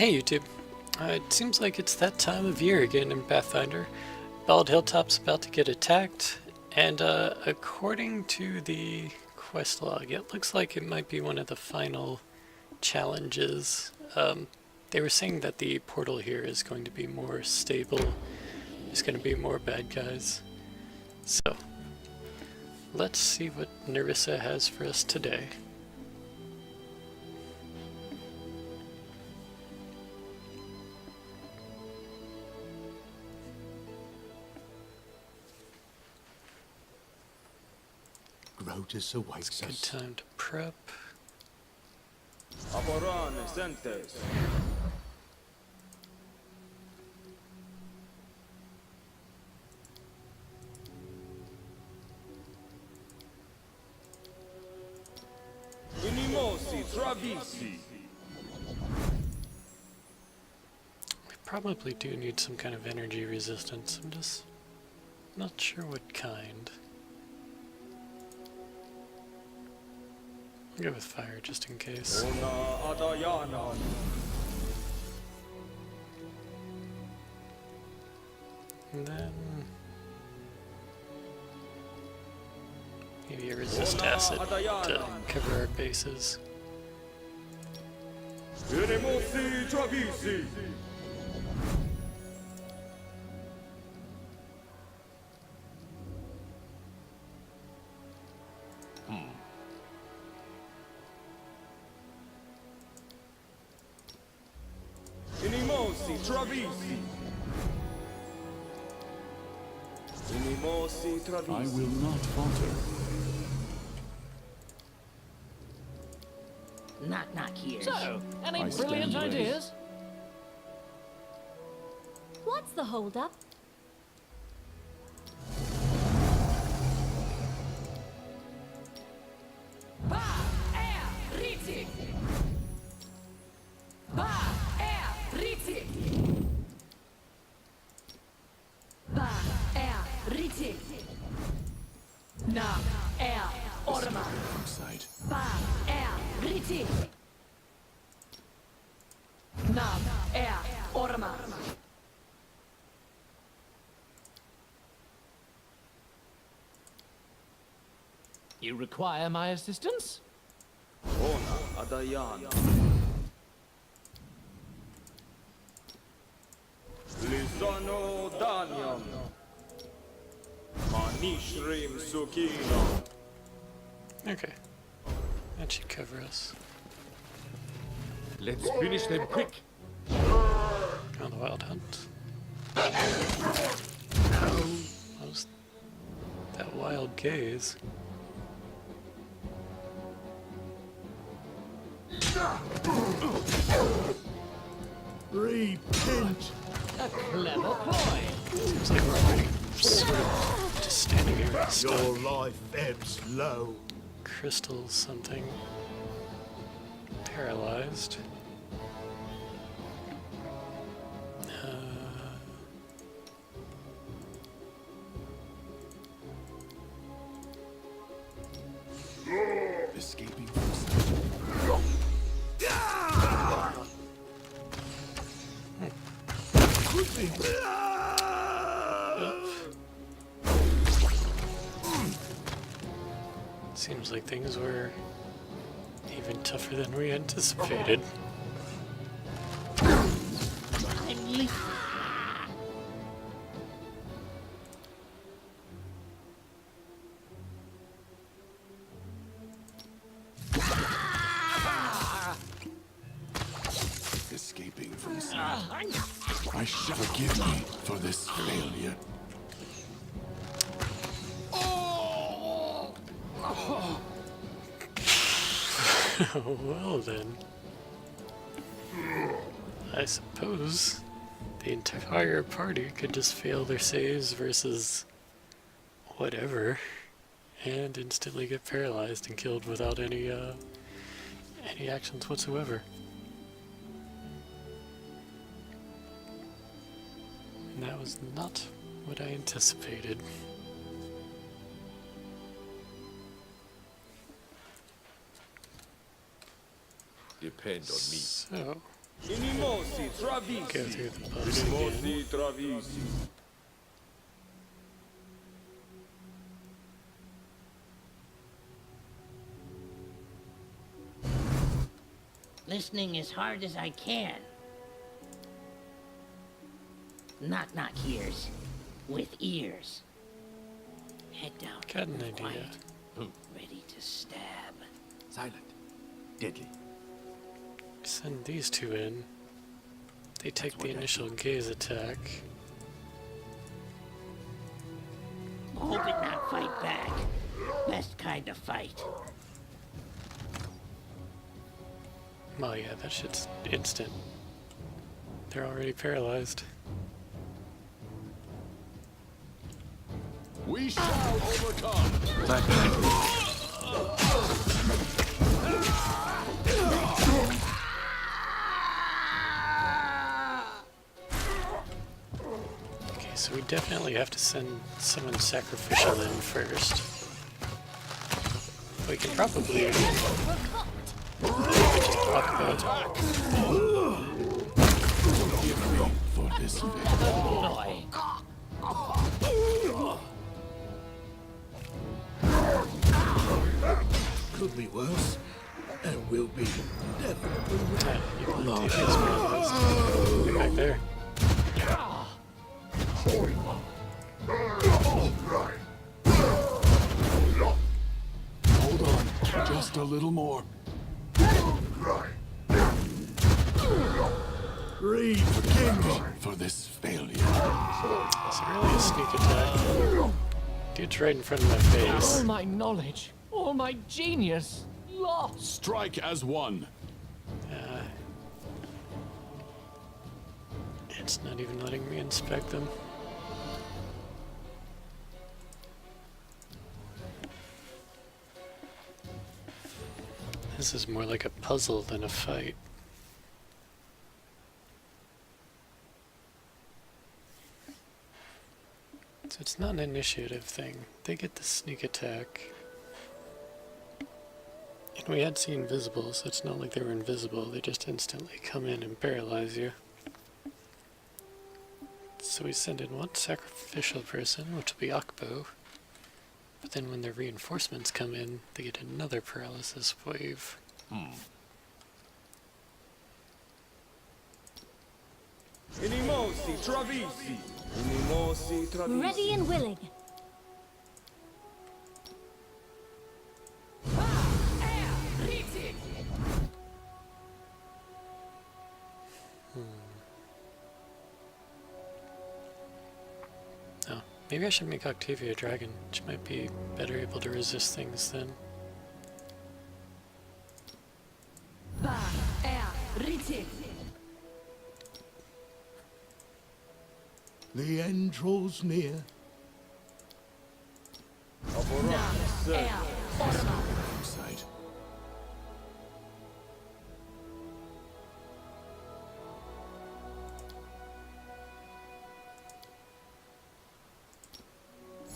Hey YouTube, it seems like it's that time of year again in Pathfinder. Bald Hilltop's about to get attacked, and according to the quest log, it looks like it might be one of the final challenges. They were saying that the portal here is going to be more stable, there's going to be more bad guys. So, let's see what Nyrissa has for us today. Grotus awaits Good us. time to prep. Aborane sentes. Inimosi travisi. We probably do need some kind of energy resistance. I'm just not sure what kind. I'll go with fire just in case. Ona adayana. And then maybe a resist acid to cover our bases. Inimosi travisi. Inimosi travisi. Inimosi I travisi. will not falter. Knock here. So, any I stand brilliant ready. ideas? What's the holdup? From sight. You require my assistance? Ona adayana. Lisano danyam. Manishrim sukino. Okay, that should cover us. Let's finish them quick. On the wild hunt. What was that wild gaze? Repent. A clever ploy. Seems like we're already sort of just standing here stuck. Your life ebbs low. Crystal something. Paralyzed. Escaping from sight. Seems like things were even tougher than we anticipated. Escaping from sight. I shall forgive me for this failure. Well then, I suppose the entire party could just fail their saves versus whatever and instantly get paralyzed and killed without any actions whatsoever. And that was not what I anticipated. Depend on me. So, Inimosi Go Travisi. through the buffs again. Inimosi Travisi. Listening as hard as I can. Knock knock ears. With ears. Head down. Got an idea. Quiet. Ready to stab. Silent. Deadly. Send these two in. They take the what I initial gaze attack. Hope it not fight back. Best kind of fight. Oh yeah, that shit's instant. They're already paralyzed. We shall overcome. Okay, so we definitely have to send someone sacrificial in first. We can probably just block that. For this failure. Boy. Could be worse. And will be definitely worse. Yeah, you can take this paralyzed. Get back there. Hold on. Just a little more. Read, forgive me for this failure. It's really a sneak attack. Dude's right in front of my face. All my knowledge, all my genius, lost. Strike as one. It's not even letting me inspect them. This is more like a puzzle than a fight. So it's not an initiative thing. They get the sneak attack. And we had seen invisible, so it's not like they were invisible. They just instantly come in and paralyze you. So we send in one sacrificial person, which will be Akbo. But then when their reinforcements come in, they get another paralysis wave. Inimosi Travisi. Inimosi Travisi. Ready and willing. Oh, maybe I should make Octavia a dragon. She might be better able to resist things then. The end draws near. Sight.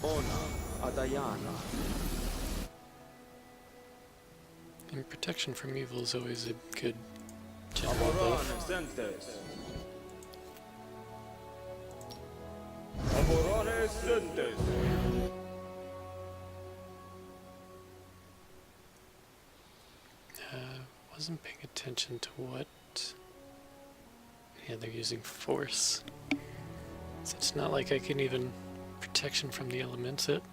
Ona Adayana. And protection from evil is always a good general buff. Amorane Sentes. Amorane Sentes. Wasn't paying attention to what. Yeah, they're using force. So it's not like I can even protection from the elements it.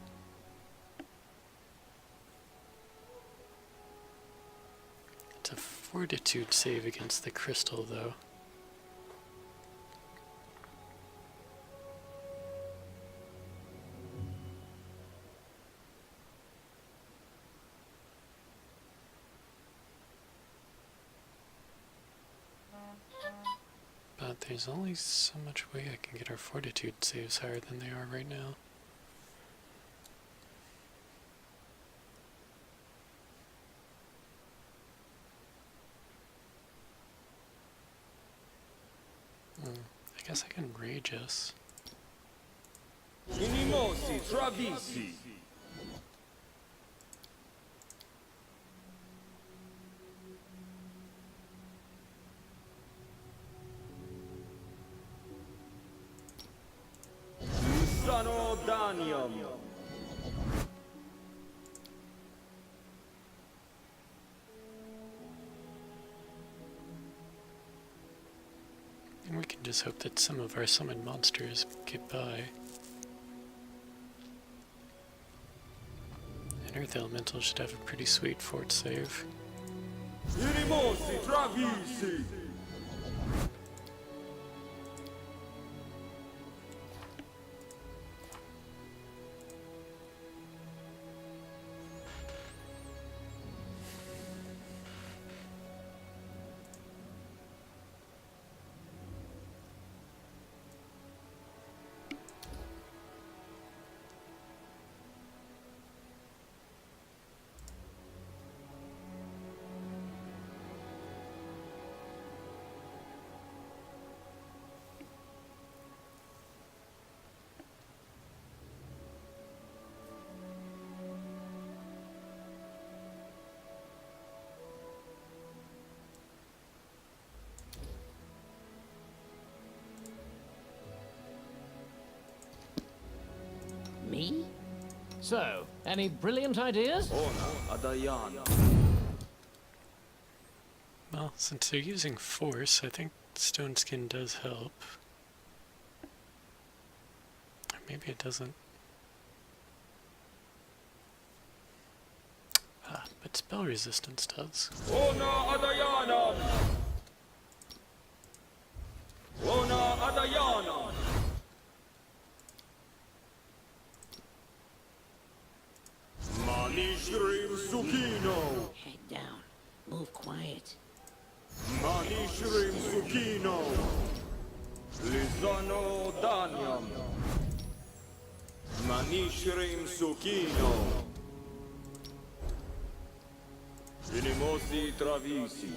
It's a fortitude save against the crystal though. But there's only so much way I can get our fortitude saves higher than they are right now. I guess I can rage us. Inimosi Travisi. Danium. And we can just hope that some of our summoned monsters get by. And Earth Elemental should have a pretty sweet fort save. Irimosi Travisi. Me? So, any brilliant ideas? Ona Adayan. Well, since they're using force, I think Stone Skin does help. Or maybe it doesn't. Ah, but spell resistance does. Ona Adayana. Ona Adayana. Manishrim Sukino. Head down. Move quiet. Manishrim Sukino. Lizano Danyam. Manishrim Sukino. Inimosi Travisi.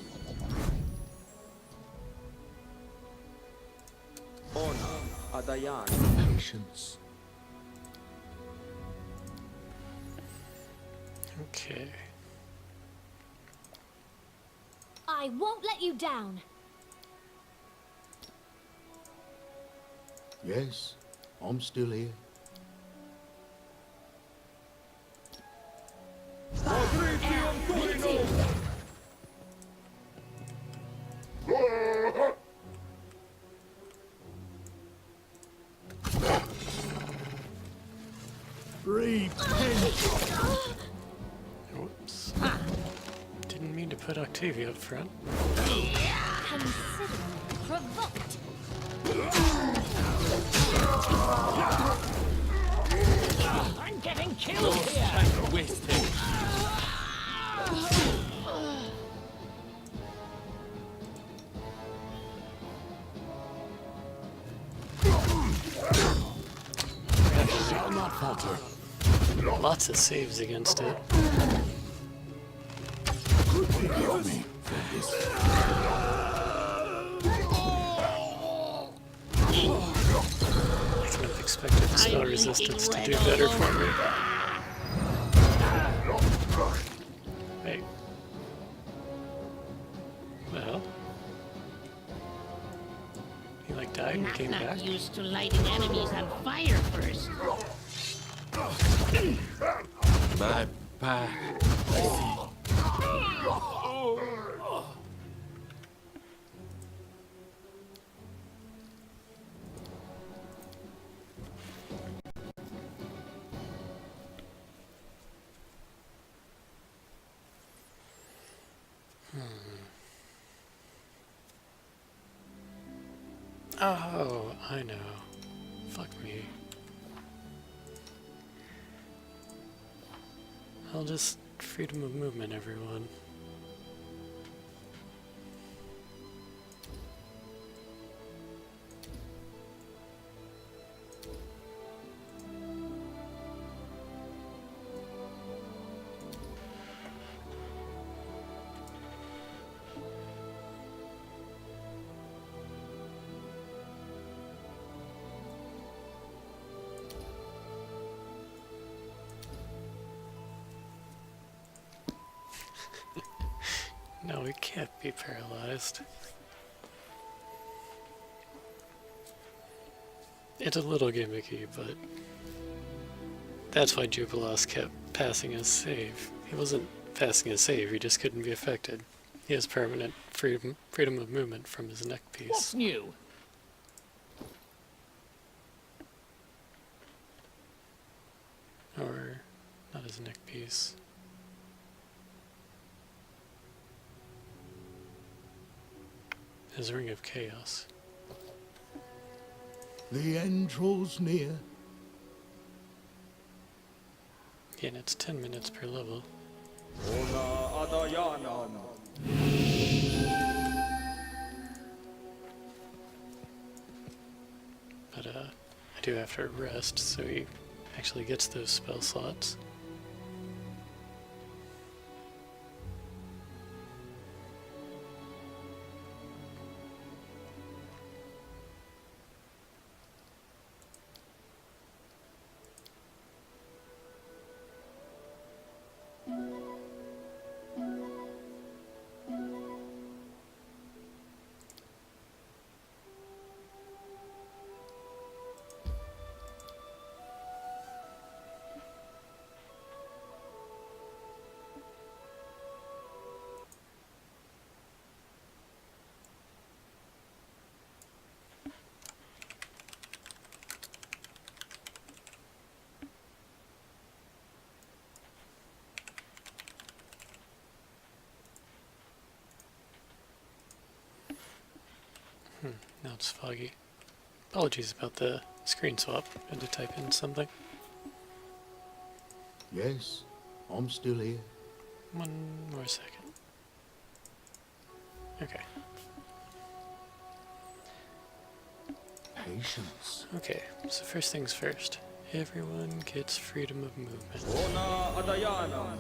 Ona Adayan. Patience. Okay. I won't let you down. Yes, I'm still here. Patricium Turino. Whoops. Didn't mean to put Octavia up front. Consider provoked. I'm getting killed here! Shall not falter. Lots of saves against it. Forgive me for this. I kind of expected the spell resistance to do better for me. Wait. Well. He like died and came Not back? used to lighting enemies on fire first. My pie. Oh, I know. Fuck me. I'll just freedom of movement, everyone. No, we can't be paralyzed. It's a little gimmicky, but That's why Jubilos kept passing his save. He wasn't passing his save, he just couldn't be affected. He has permanent freedom of movement from his neck piece. What's new? Or not his neck piece. His Ring of Chaos. The end draws near. Again, it's 10 minutes per level. Ona Adayanam. But I do have to rest, so he actually gets those spell slots. Now it's foggy. Apologies about the screen swap. Had to type in something. Yes, I'm still here. One more second. Okay. Patience. Okay, so first things first. Everyone gets freedom of movement. Ona Adayanam.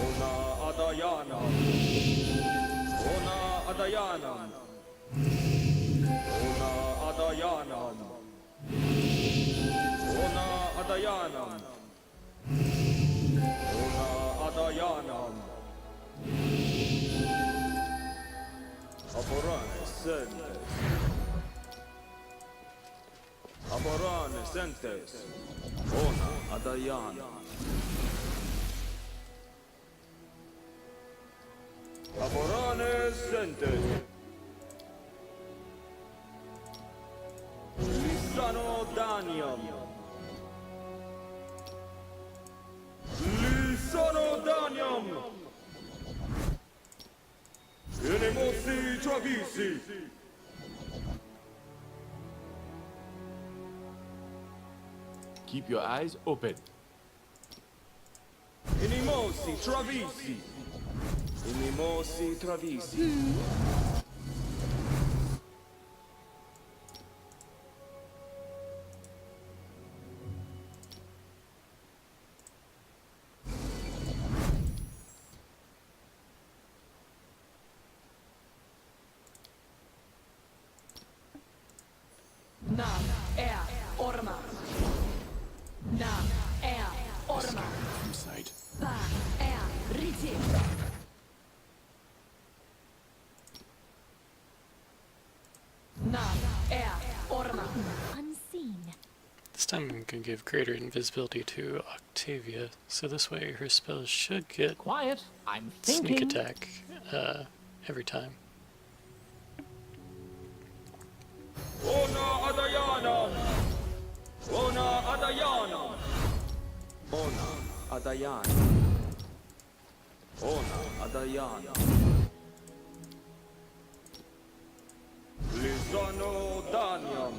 Ona Adayanam. Ona Adayanam. Ona Adayanam. Ona Adayanam. Ona Adayanam. Aborane Sentes. Aborane Sentes. Ona Adayanam. Aborane Sentes. Lisano Danium. Lisano Danium. Enemosi Travisi. Keep your eyes open. Enemosi Travisi. Enemosi Travisi. Nam orma. Nam orma. From sight. Ba riti. Nam orma. Unseen. This time I'm going to give greater invisibility to Octavia, so this way her spells should get Quiet. I'm sneak thinking. attack every time. Ona Adayanam. Ona Adayanam. Ona Adayanam. Ona Adayanam. Lisano Daniam.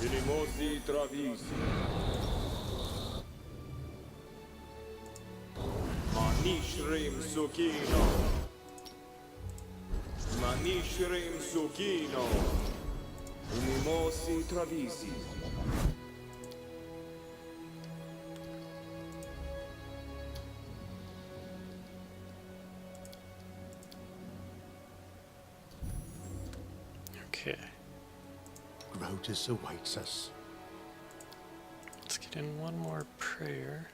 Enemosi Travisi. Manishrim Sukino. Manishrim Sukino. Enemosi Travisi. Okay, Grotus awaits us. let's get in one more prayer,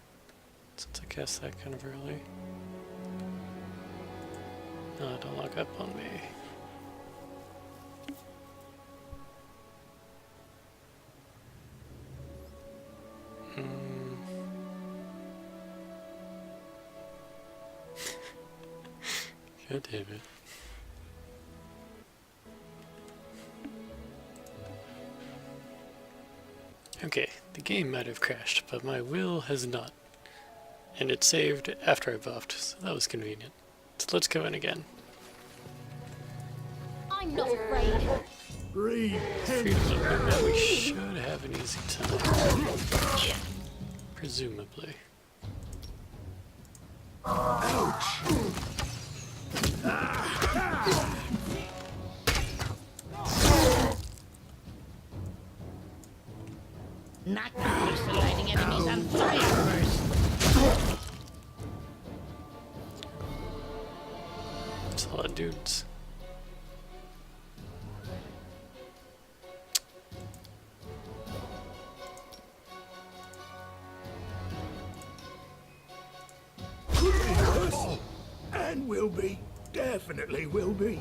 since I cast that kind of early. No, don't lock up on me. God damn it. Okay, the game might have crashed, but my will has not. And it saved after I buffed, so that was convenient. So let's go in again. I'm not afraid. Breathe. Freedom of movement, we should have an easy time. Presumably. Not used to lighting enemies on fire first. It's a lot of dudes. And will be. Definitely will be.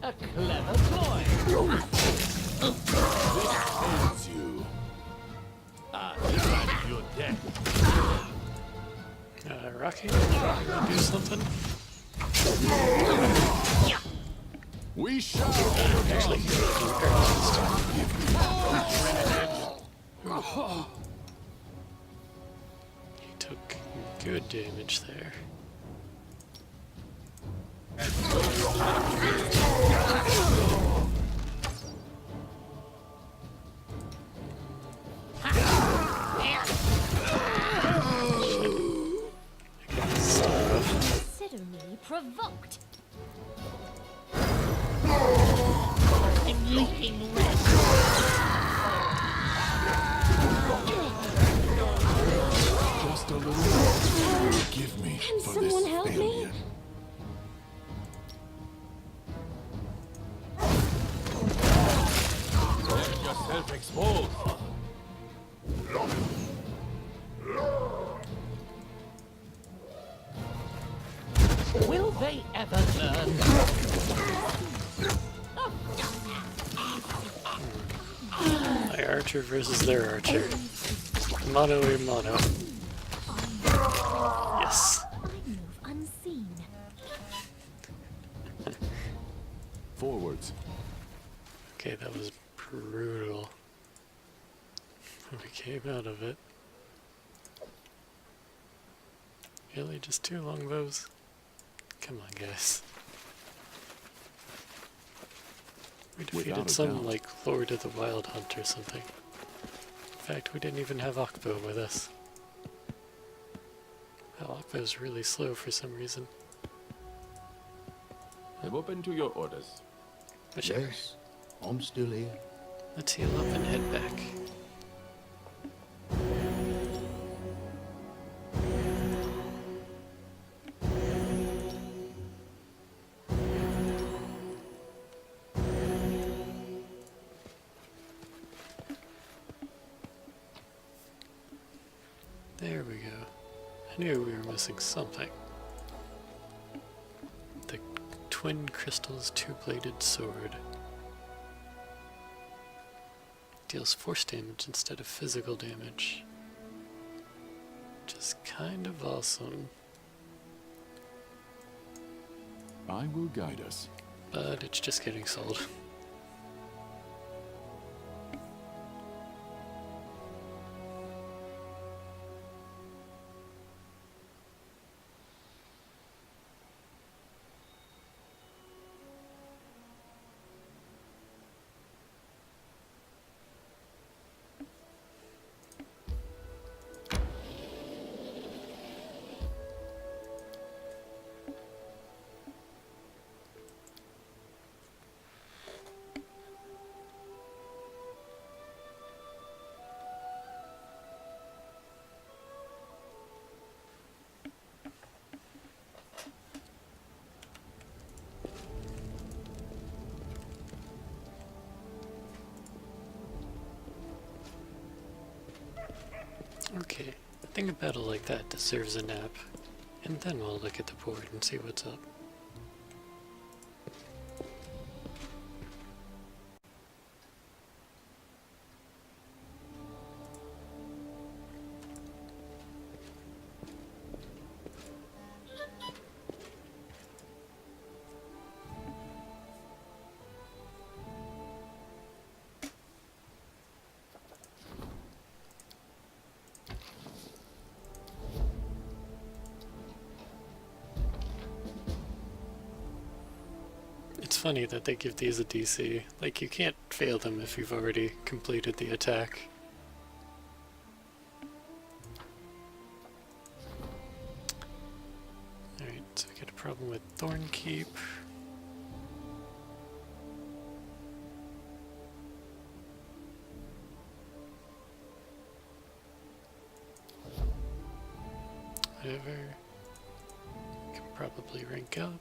A clever ploy. Ends you. You're dead. Rocky, wanna do something? We shall. Actually, he's being paralyzed. He took good damage there. Consider me provoked. I'm leaking red. Just a little more. Forgive me Can for someone this help me? failure. Let yourself exposed. Will they ever learn? My archer versus their archer. Mono a mono. Yes. I move unseen. Forwards. Okay, that was brutal. We came out of it. Really? Just 2 longbows? Come on, guys. We defeated Without a some, doubt. like, Lord of the Wild Hunt or something. In fact, we didn't even have Akbo with us. Well, Akbo's really slow for some reason. I'm open to your orders. But sure, Yes, I'm still here. let's heal up and head back. There we go. I knew we were missing something. The Twin Crystals Two-Bladed Sword. Deals force damage instead of physical damage. Which is kind of awesome. I will guide us. But it's just getting sold. Okay, I think a battle like that deserves a nap. And then we'll look at the board and see what's up. funny that they give these a DC. Like, you can't fail them if you've already completed the attack. Alright, so we get a problem with Thorn Keep. Whatever. Can probably rank up.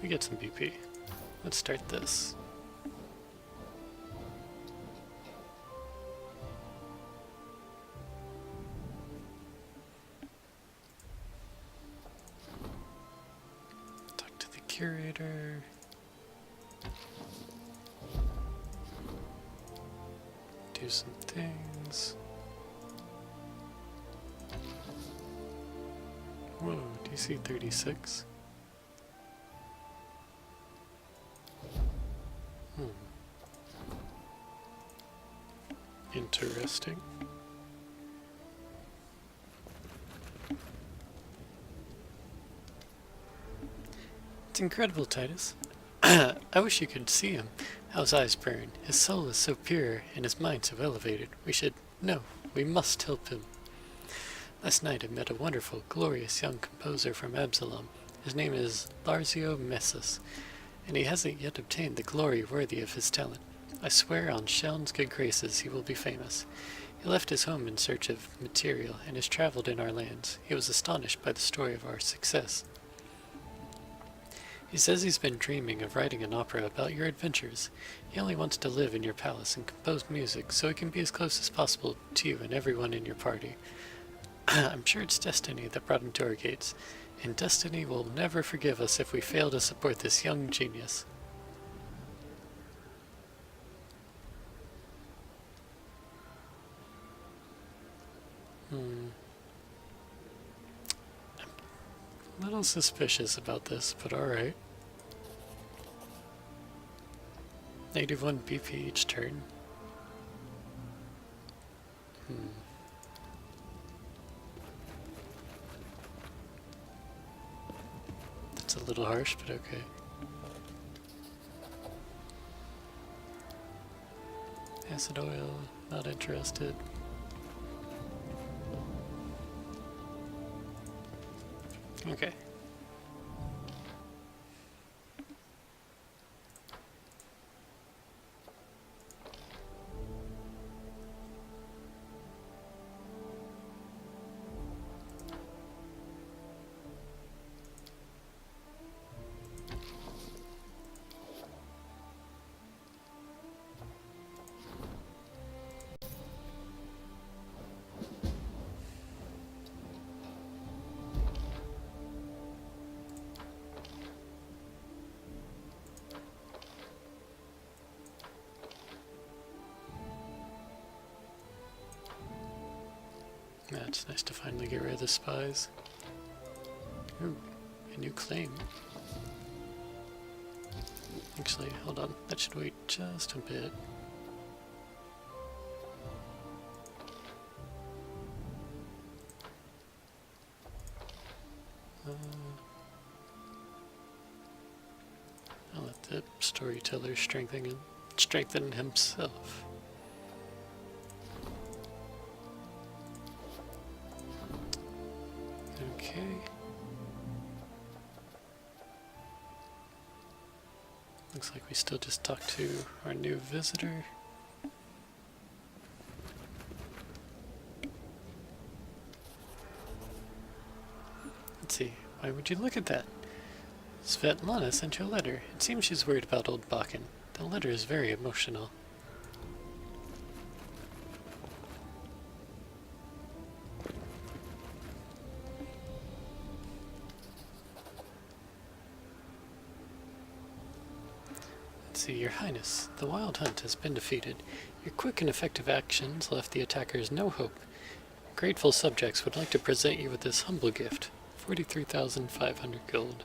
We get some BP. Let's start this. Talk to the curator. Do some things. Whoa, DC 36. Interesting. It's incredible, Titus. I wish you could see him. How his eyes burn. His soul is so pure and his mind so elevated. We must help him. Last night I met a wonderful, glorious young composer from Absalom. His name is Larzio Messus, and he hasn't yet obtained the glory worthy of his talent. I swear on Sheln's good graces he will be famous. He left his home in search of material and has traveled in our lands. He was astonished by the story of our success. He says he's been dreaming of writing an opera about your adventures. He only wants to live in your palace and compose music so he can be as close as possible to you and everyone in your party. I'm sure it's destiny that brought him to our gates, and destiny will never forgive us if we fail to support this young genius. I'm a little suspicious about this, but alright. -1 BP each turn. That's a little harsh, but okay. Acid oil, not interested. Okay. Yeah, it's nice to finally get rid of the spies. Ooh, a new claim. Actually, hold on, that should wait just a bit. I'll let the storyteller strengthen himself. Okay. Looks like we still just talked to our new visitor. Let's see, why would you look at that? Svetlana sent you a letter. It seems she's worried about old Bakken. The letter is very emotional. See, Your Highness, the Wild Hunt has been defeated. Your quick and effective actions left the attackers no hope. Grateful subjects would like to present you with this humble gift, 43,500 gold.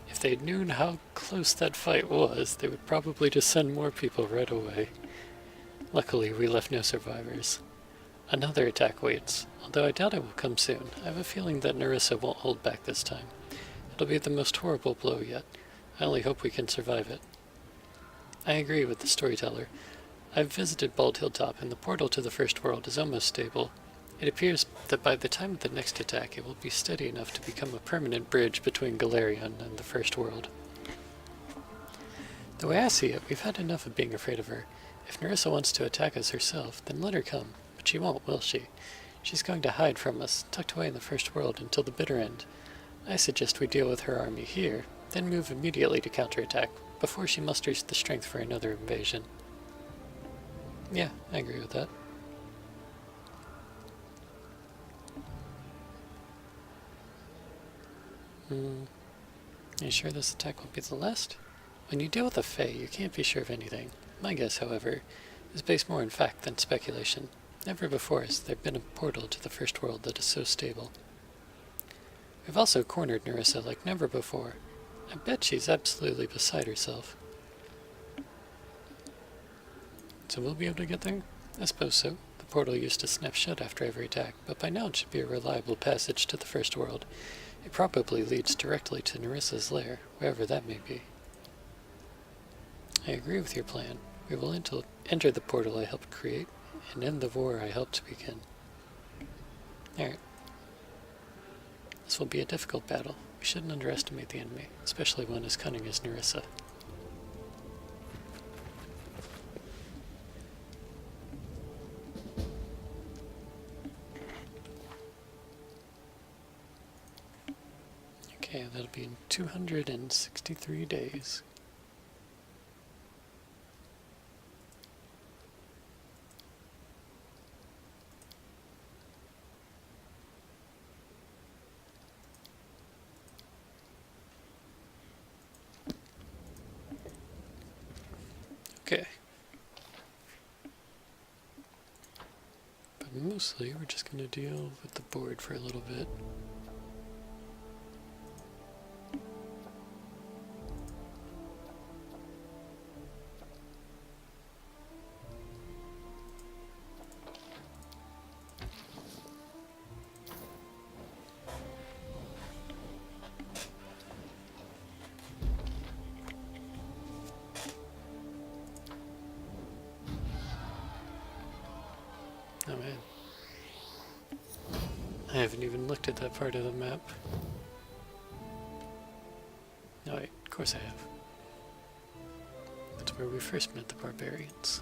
If they'd known how close that fight was, they would probably just send more people right away. Luckily, we left no survivors. Another attack waits, although I doubt it will come soon. I have a feeling that Nyrissa won't hold back this time. It'll be the most horrible blow yet. I only hope we can survive it. I agree with the storyteller. I've visited Bald Hilltop, and the portal to the First World is almost stable. It appears that by the time of the next attack, it will be steady enough to become a permanent bridge between Galarian and the First World. The way I see it, we've had enough of being afraid of her. If Nyrissa wants to attack us herself, then let her come. But she won't, will she? She's going to hide from us, tucked away in the First World until the bitter end. I suggest we deal with her army here, then move immediately to counterattack, before she musters the strength for another invasion. Yeah, I agree with that. Are you sure this attack won't be the last? When you deal with a Fae, you can't be sure of anything. My guess, however, is based more in fact than speculation. Never before has there been a portal to the First World that is so stable. We've also cornered Nyrissa like never before. I bet she's absolutely beside herself. So we'll be able to get there? I suppose so. The portal used to snap shut after every attack, but by now it should be a reliable passage to the First World. It probably leads directly to Nyrissa's lair, wherever that may be. I agree with your plan. We will enter the portal I helped create, and end the war I helped begin. Alright. This will be a difficult battle. We shouldn't underestimate the enemy, especially one as cunning as Nyrissa. Okay, that'll be in 263 days. Okay. But mostly we're just going to deal with the board for a little bit. Oh man. I haven't even looked at that part of the map. No wait, of course I have. That's where we first met the barbarians.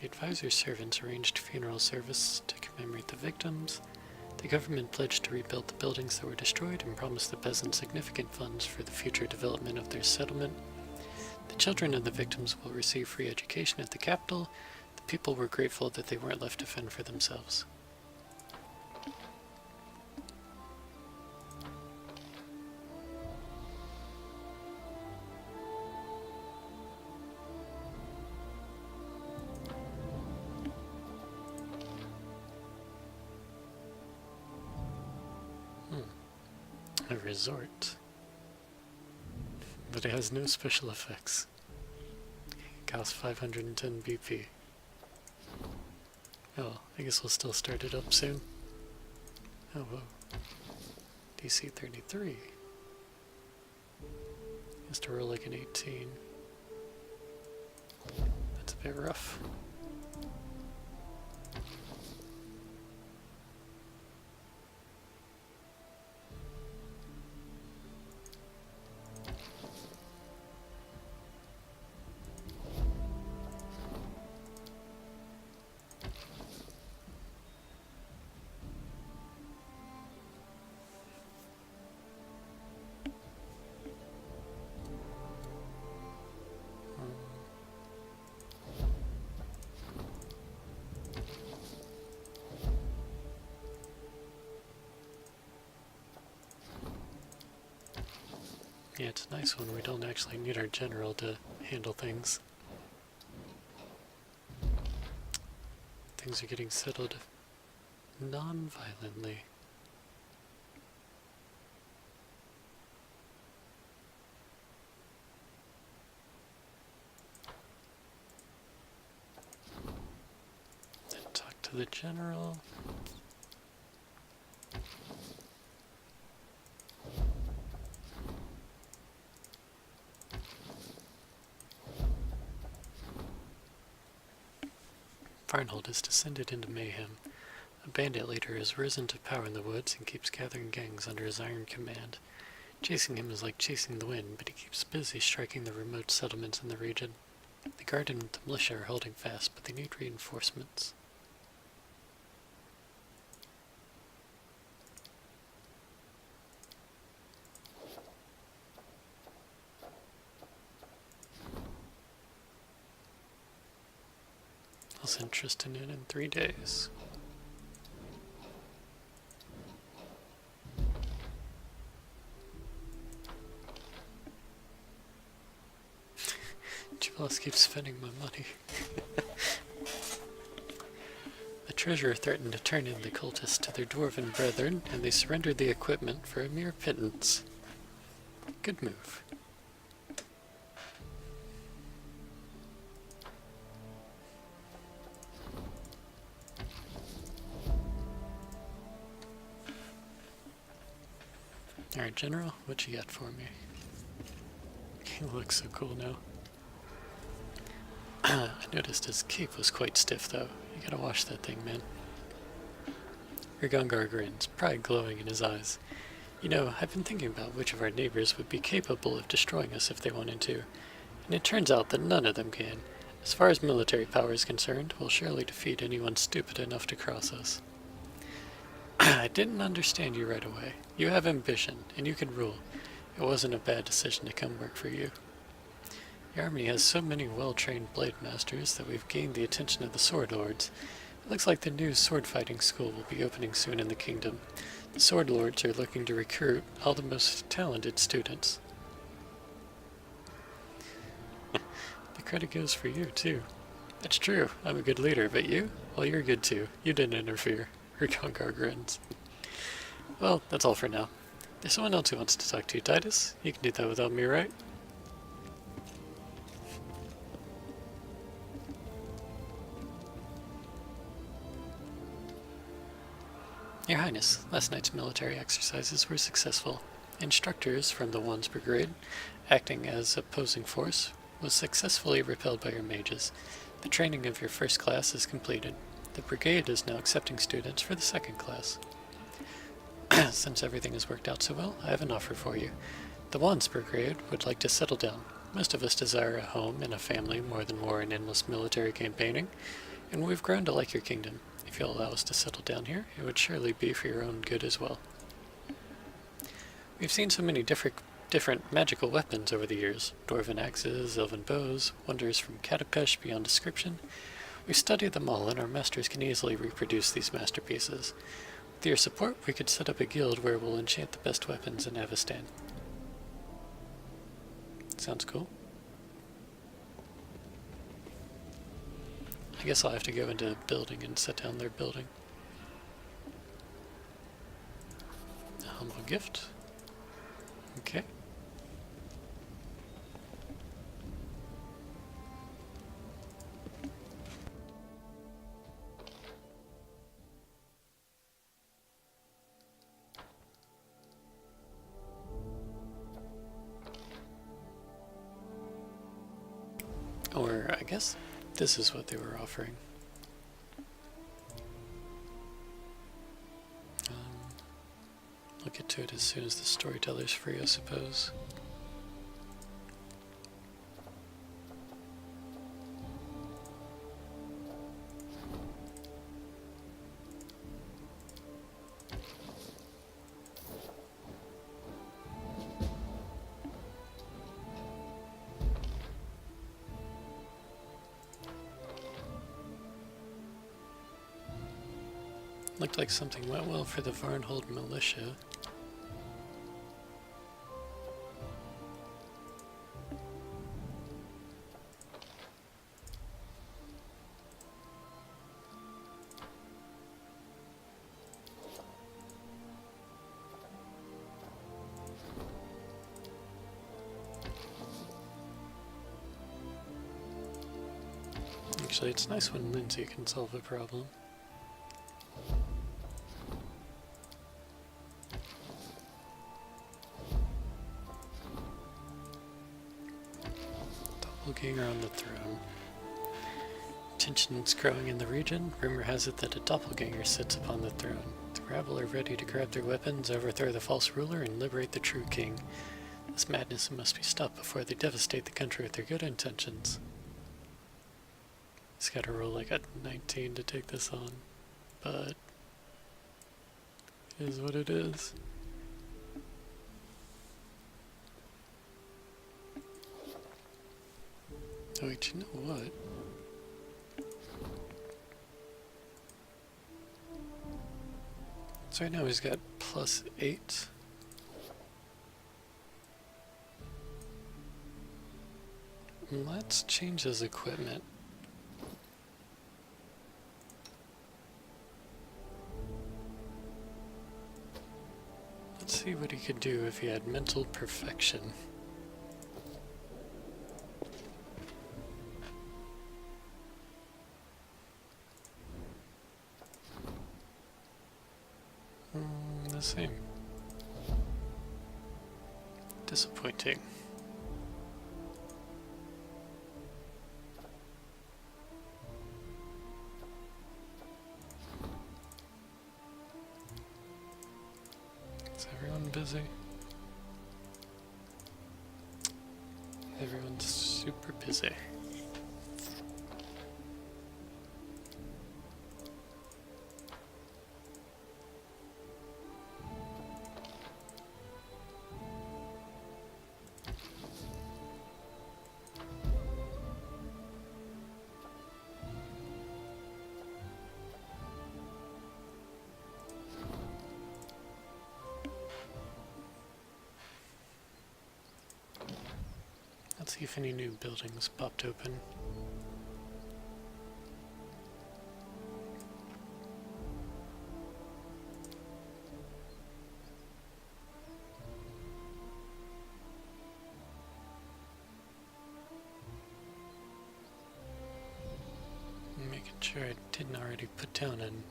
The advisor's servants arranged funeral service to commemorate the victims. The government pledged to rebuild the buildings that were destroyed and promised the peasants significant funds for the future development of their settlement. The children of the victims will receive free education at the capital. The people were grateful that they weren't left to fend for themselves. A resort. But it has no special effects. It costs 510 BP. Oh, I guess we'll still start it up soon. Oh, whoa. DC 33. Has to roll like an 18. That's a bit rough. Yeah, it's nice when we don't actually need our general to handle things. I things are getting settled non-violently. Then talk to the general. Farnhold has descended into mayhem. A bandit leader has risen to power in the woods and keeps gathering gangs under his iron command. Chasing him is like chasing the wind, but he keeps busy striking the remote settlements in the region. The guard and the militia are holding fast, but they need reinforcements. I'll send Tristan in 3 days. Jubileus keeps spending my money. The treasurer threatened to turn in the cultists to their dwarven brethren, and they surrendered the equipment for a mere pittance. Good move. Alright, General, what you got for me? He looks so cool now. I noticed his cape was quite stiff, though. You gotta wash that thing, man. Rigongar grins, pride glowing in his eyes. You know, I've been thinking about which of our neighbors would be capable of destroying us if they wanted to, and it turns out that none of them can. As far as military power is concerned, we'll surely defeat anyone stupid enough to cross us. I didn't understand you right away. You have ambition, and you can rule. It wasn't a bad decision to come work for you. Your army has so many well-trained blade masters that we've gained the attention of the sword lords. It looks like the new sword fighting school will be opening soon in the kingdom. The sword lords are looking to recruit all the most talented students. The credit goes for you, too. That's true. I'm a good leader, but you? Well, you're good, too. You didn't interfere. Rigongar grins. Well, that's all for now. There's someone else who wants to talk to you, Titus. You can do that without me, right? Your Highness, last night's military exercises were successful. Instructors from the Wands Brigade, acting as opposing force, was successfully repelled by your mages. The training of your first class is completed. The brigade is now accepting students for the second class. Since everything has worked out so well, I have an offer for you. The Wands Brigade would like to settle down. Most of us desire a home and a family more than war and endless military campaigning, and we've grown to like your kingdom. If you'll allow us to settle down here, it would surely be for your own good as well. We've seen so many different magical weapons over the years. Dwarven axes, elven bows, wonders from Katapesh beyond description. We've studied them all, and our masters can easily reproduce these masterpieces. With your support, we could set up a guild where we'll enchant the best weapons in Avestan. Sounds cool. I guess I'll have to go into a building and set down their building. A humble gift. Okay. Or, I guess, this is what they were offering. I'll get to it as soon as the storyteller's free, I suppose. Looked like something went well for the Varnhold militia. actually. It's nice when Lindsay can solve a problem. Doppelganger on the throne. Tensions growing in the region. Rumor has it that a doppelganger sits upon the throne. The rabble are ready to grab their weapons, overthrow the false ruler, and liberate the true king. This madness must be stopped before they devastate the country with their good intentions. He's got to roll like a 19 to take this on, but it is what it is. Oh wait, you know what? So right now he's got +8. Let's change his equipment. Let's see what he could do if he had mental perfection. The same. Disappointing. Is everyone busy? Everyone's super busy. Let's see if any new buildings popped open. Making sure I didn't already put down an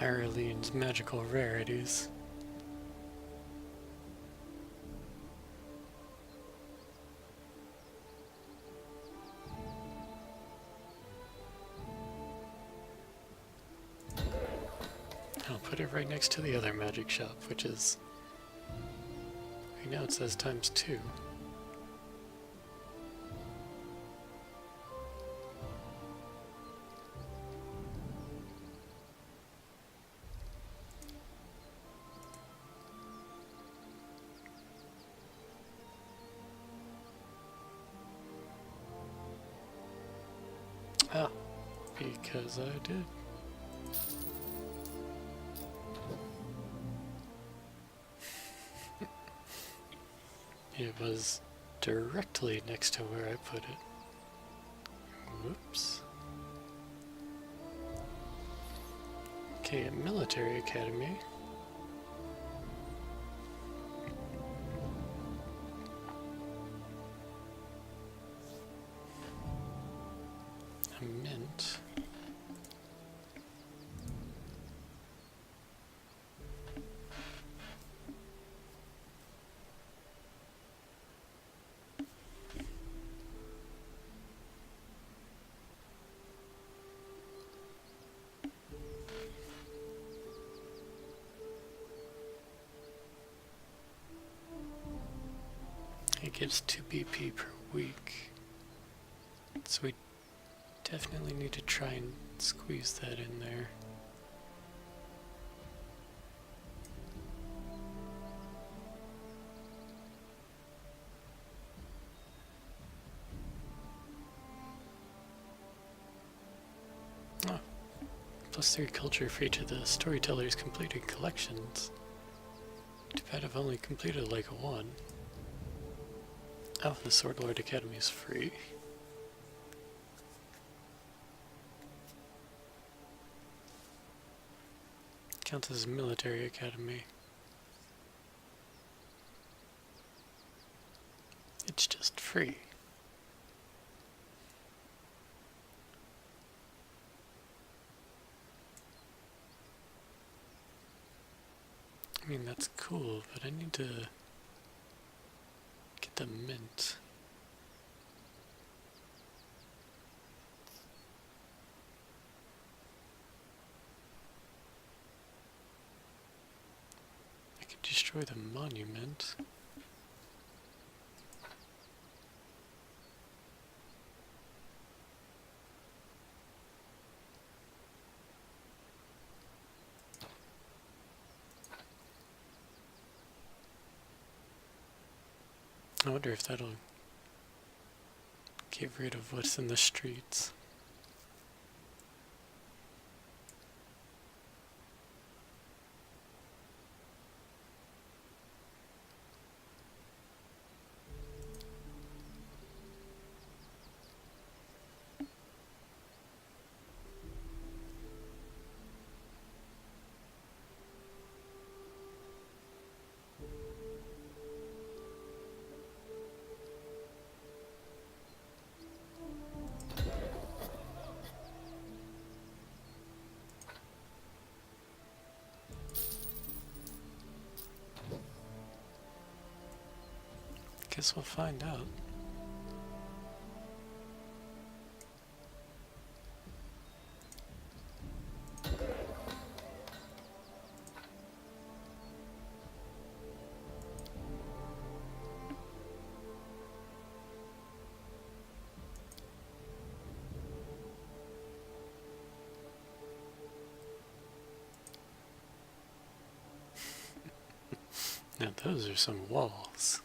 Ireland's magical rarities. I'll put it right next to the other magic shop, which is, right now it says ×2. Ah, because I did. It was directly next to where I put it. Whoops. Okay, a military academy. A mint. It gives 2 BP per week. So we definitely need to try and squeeze that in there. Oh, +3 culture for each of the storytellers completed collections. Too bad I've only completed like 1. Oh, the Sword Lord Academy is free. Counts as a military academy. It's just free. but I need to get the mint. I could destroy the monument. I wonder if that'll get rid of what's in the streets. Guess we'll find out. Now those are some walls.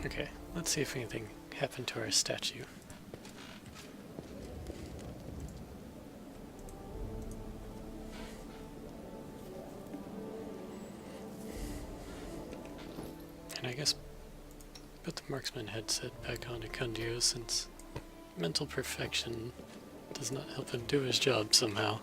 Okay, let's see if anything happened to our statue. And I guess put the marksman headset back on Akundio, since mental perfection does not help him do his job somehow.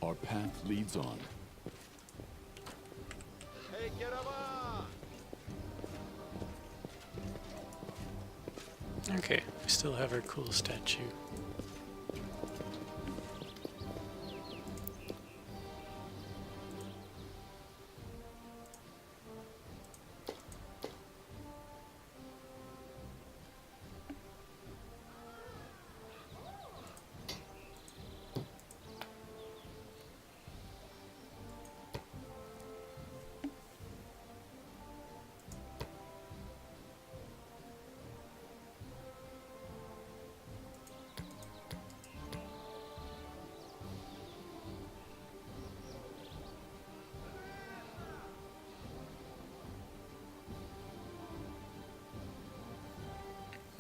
Our path leads on. Hey, get Okay, we still have our cool statue.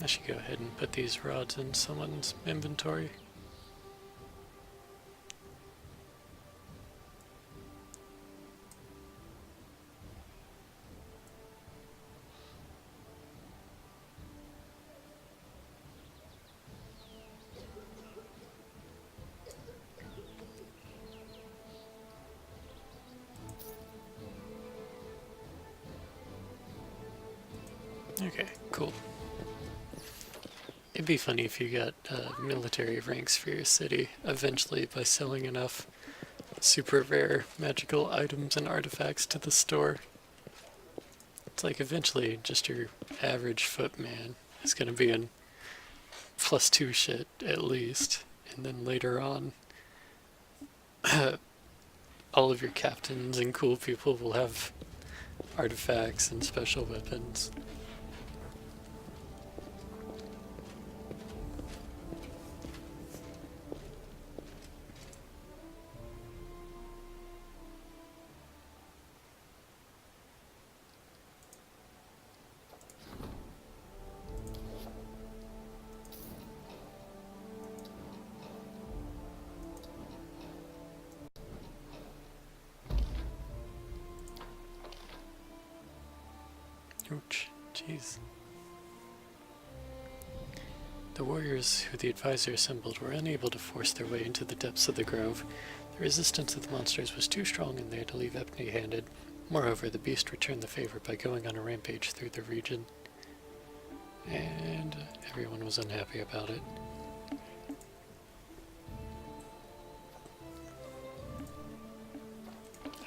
I should go ahead and put these rods in someone's inventory. Okay, cool. It'd be funny if you got military ranks for your city eventually by selling enough super rare magical items and artifacts to the store. It's like eventually just your average footman is going to be in +2 shit at least, and then later on all of your captains and cool people will have artifacts and special weapons. Ouch. Jeez. The warriors who the advisor assembled were unable to force their way into the depths of the grove. The resistance of the monsters was too strong and they had to leave empty-handed. Moreover, the beast returned the favor by going on a rampage through the region. And everyone was unhappy about it.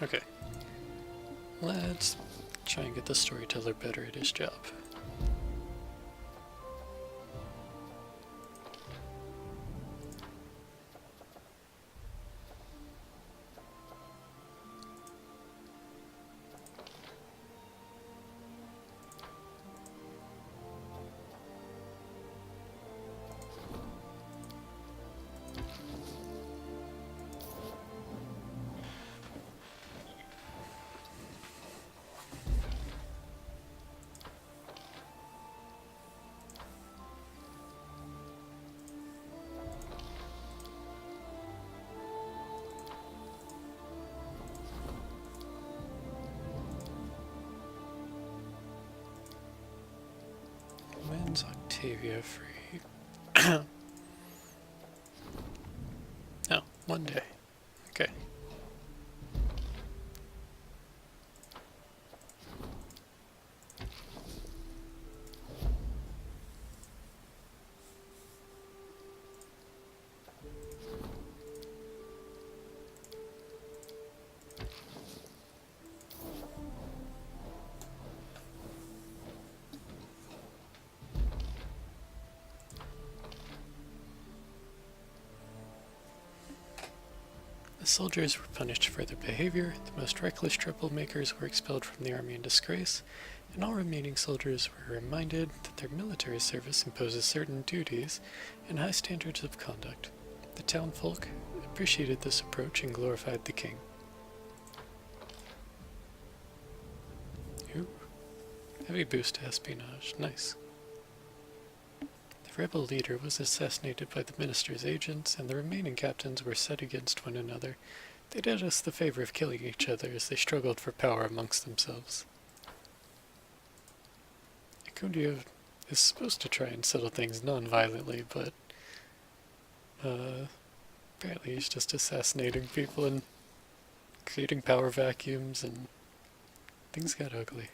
Okay. Let's try and get the storyteller better at his job. When's Octavia free? Oh, one day. Okay. The soldiers were punished for their behavior, the most reckless troublemakers were expelled from the army in disgrace, and all remaining soldiers were reminded that their military service imposes certain duties and high standards of conduct. The townfolk appreciated this approach and glorified the king. Ooh. Heavy boost to espionage. Nice. The rebel leader was assassinated by the minister's agents, and the remaining captains were set against one another. They did us the favor of killing each other as they struggled for power amongst themselves. Ikundio is supposed to try and settle things non-violently, but apparently he's just assassinating people and creating power vacuums, and things got ugly.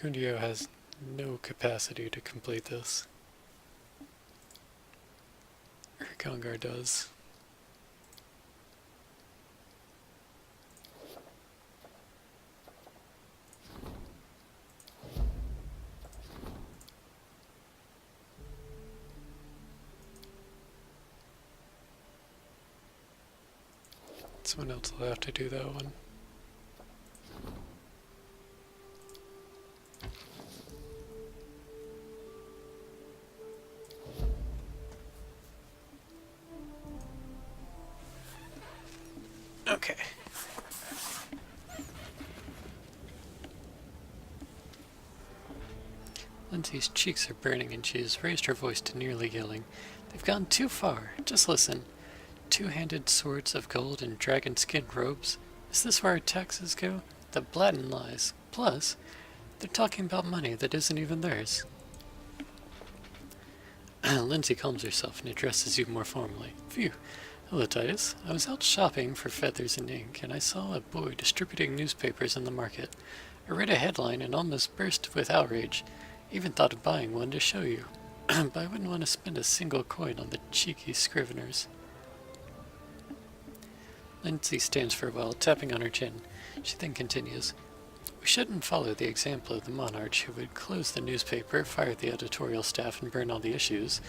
Kundio has no capacity to complete this. Urkongar does. Someone else will have to do that one. Okay. Lindsay's cheeks are burning and she has raised her voice to nearly yelling. They've gone too far. Just listen. Two-handed swords of gold and dragon skin robes. Is this where our taxes go? The blatant lies. Plus, they're talking about money that isn't even theirs. Lindsay calms herself and addresses you more formally. Phew. Hello, Titus. I was out shopping for feathers and ink, and I saw a boy distributing newspapers in the market. I read a headline and almost burst with outrage. Even thought of buying one to show you. But I wouldn't want to spend a single coin on the cheeky scriveners. Lindsay stands for a while, tapping on her chin. She then continues. We shouldn't follow the example of the monarch who would close the newspaper, fire the editorial staff, and burn all the issues.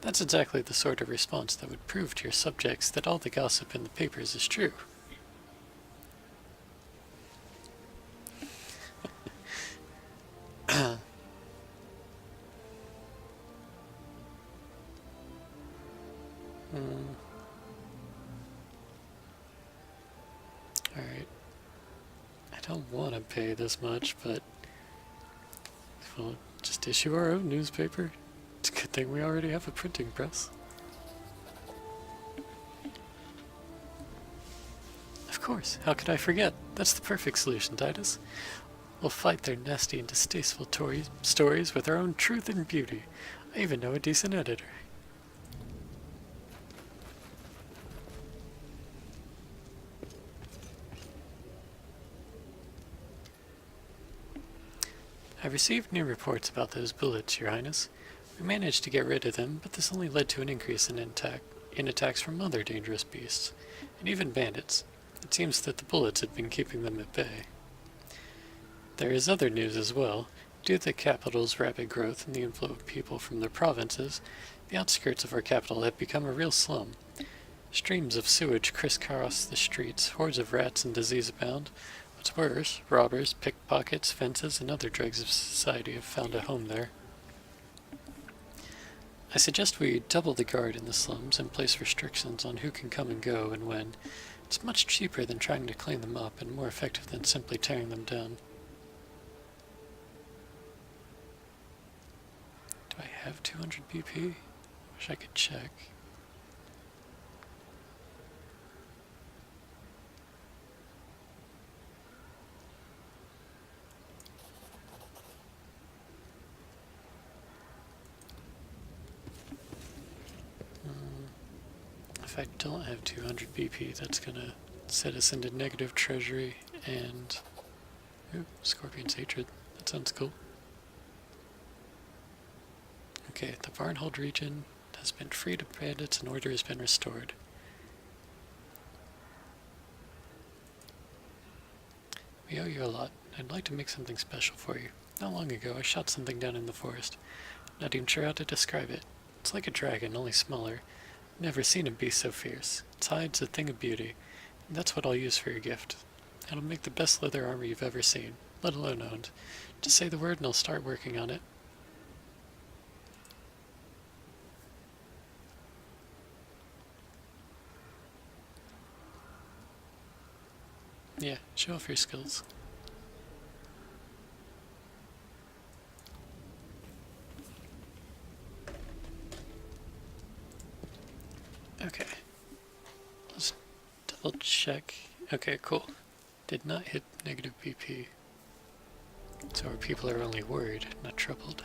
That's exactly the sort of response that would prove to your subjects that all the gossip in the papers is true. Alright. I don't want to pay this much, but we'll just issue our own newspaper. It's a good thing we already have a printing press. Of course, how could I forget? That's the perfect solution, Titus. We'll fight their nasty and distasteful stories with our own truth and beauty. I even know a decent editor. I received new reports about those bullets, Your Highness. We managed to get rid of them, but this only led to an increase in attacks from other dangerous beasts, and even bandits. It seems that the bullets had been keeping them at bay. There is other news as well. Due to the capital's rapid growth and the inflow of people from their provinces, the outskirts of our capital have become a real slum. Streams of sewage crisscross the streets, hordes of rats and disease abound. What's worse, robbers, pickpockets, fences, and other dregs of society have found a home there. I suggest we double the guard in the slums and place restrictions on who can come and go and when. It's much cheaper than trying to clean them up and more effective than simply tearing them down. Do I have 200 BP? Wish I could check. If I don't have 200 BP, that's gonna set us into negative treasury and... Ooh, Scorpion's Hatred. That sounds cool. Okay, the Varnhold region has been freed of bandits and order has been restored. We owe you a lot. I'd like to make something special for you. Not long ago, I shot something down in the forest. Not even sure how to describe it. It's like a dragon, only smaller. Never seen a beast so fierce. Its hide's a thing of beauty, and that's what I'll use for your gift. It'll make the best leather armor you've ever seen, let alone owned. Just say the word and I'll start working on it. Yeah, show off your skills. Okay. Let's double check. Okay, cool. Did not hit negative BP. So our people are only worried, not troubled.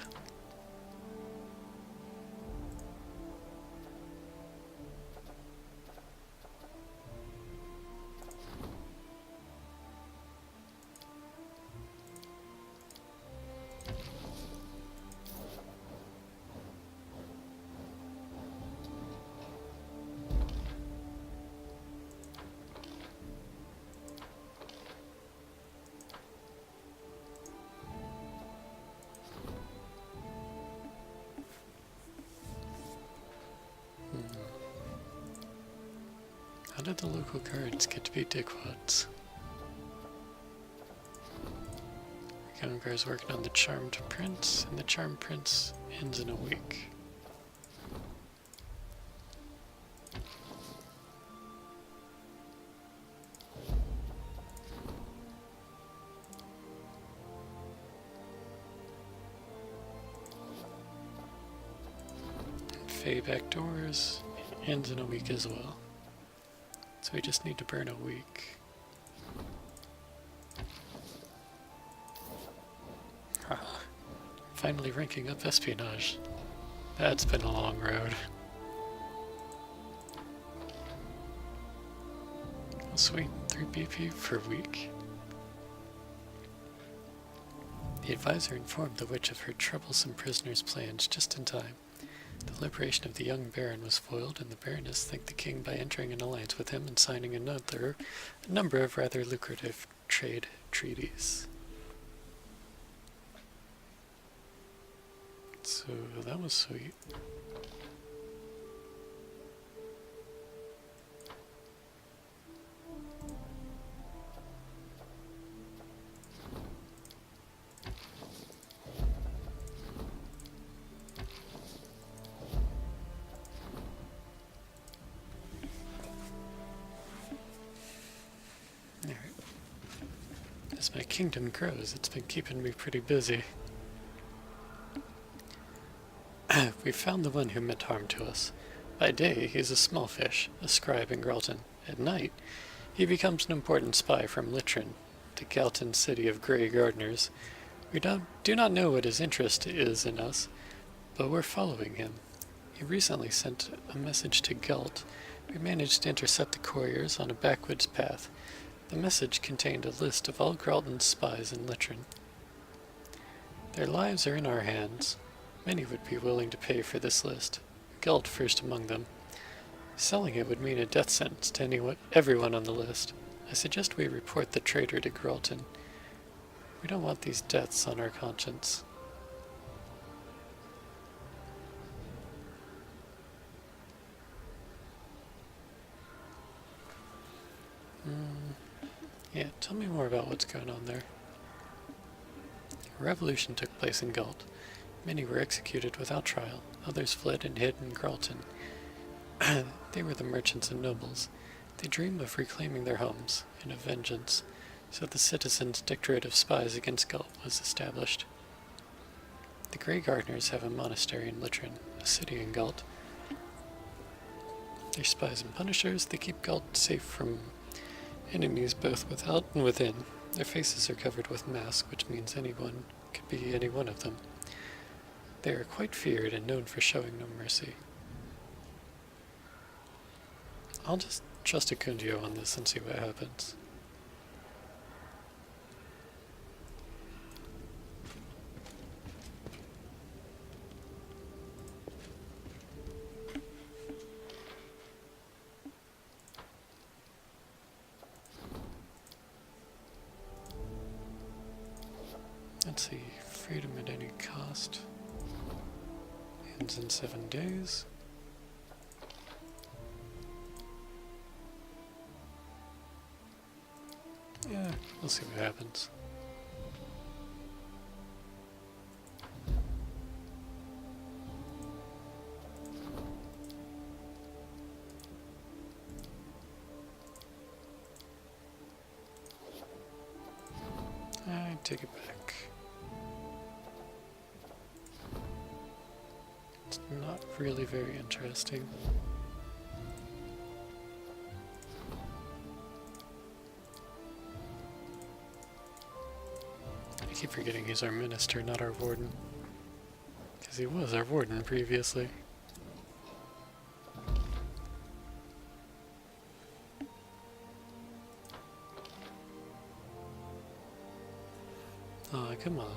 How did the local guards get to be dickwads? Youngar's working on the Charmed Prince, and the Charmed Prince ends in a week. Fae backdoors ends in a week as well. So we just need to burn a week. Finally ranking up espionage. That's been a long road. Oh, sweet, 3 BP per week. The advisor informed the witch of her troublesome prisoner's plans just in time. The liberation of the young baron was foiled, and the baroness thanked the king by entering an alliance with him and signing a number of rather lucrative trade treaties. So that was sweet. As my kingdom grows, it's been keeping me pretty busy. We found the one who meant harm to us. By day, he's a small fish, a scribe in Gralton. At night, he becomes an important spy from Litrin, the Galton city of grey gardeners. We do not know what his interest is in us, but we're following him. He recently sent a message to Galt. We managed to intercept the couriers on a backwoods path. The message contained a list of all Gralton's spies in Litrin. Their lives are in our hands. Many would be willing to pay for this list, Galt first among them. Selling it would mean a death sentence to everyone on the list. I suggest we report the traitor to Gralton. We don't want these deaths on our conscience. Yeah, tell me more about what's going on there. A revolution took place in Galt. Many were executed without trial. Others fled and hid in Gralton. They were the merchants and nobles. They dream of reclaiming their homes and of vengeance, so the citizens' Dictorate of Spies against Galt was established. The Grey Gardeners have a monastery in Litrin, a city in Galt. They're spies and punishers. They keep Galt safe from enemies both without and within. Their faces are covered with masks, which means anyone could be any one of them. They are quite feared and known for showing no mercy. I'll just trust a Kundio on this and see what happens. Let's see, freedom at any cost. Ends in 7 days. Yeah, we'll see what happens. I take it back. It's not really very interesting. I keep forgetting he's our minister, not our warden. Because he was our warden previously. Aw, come on.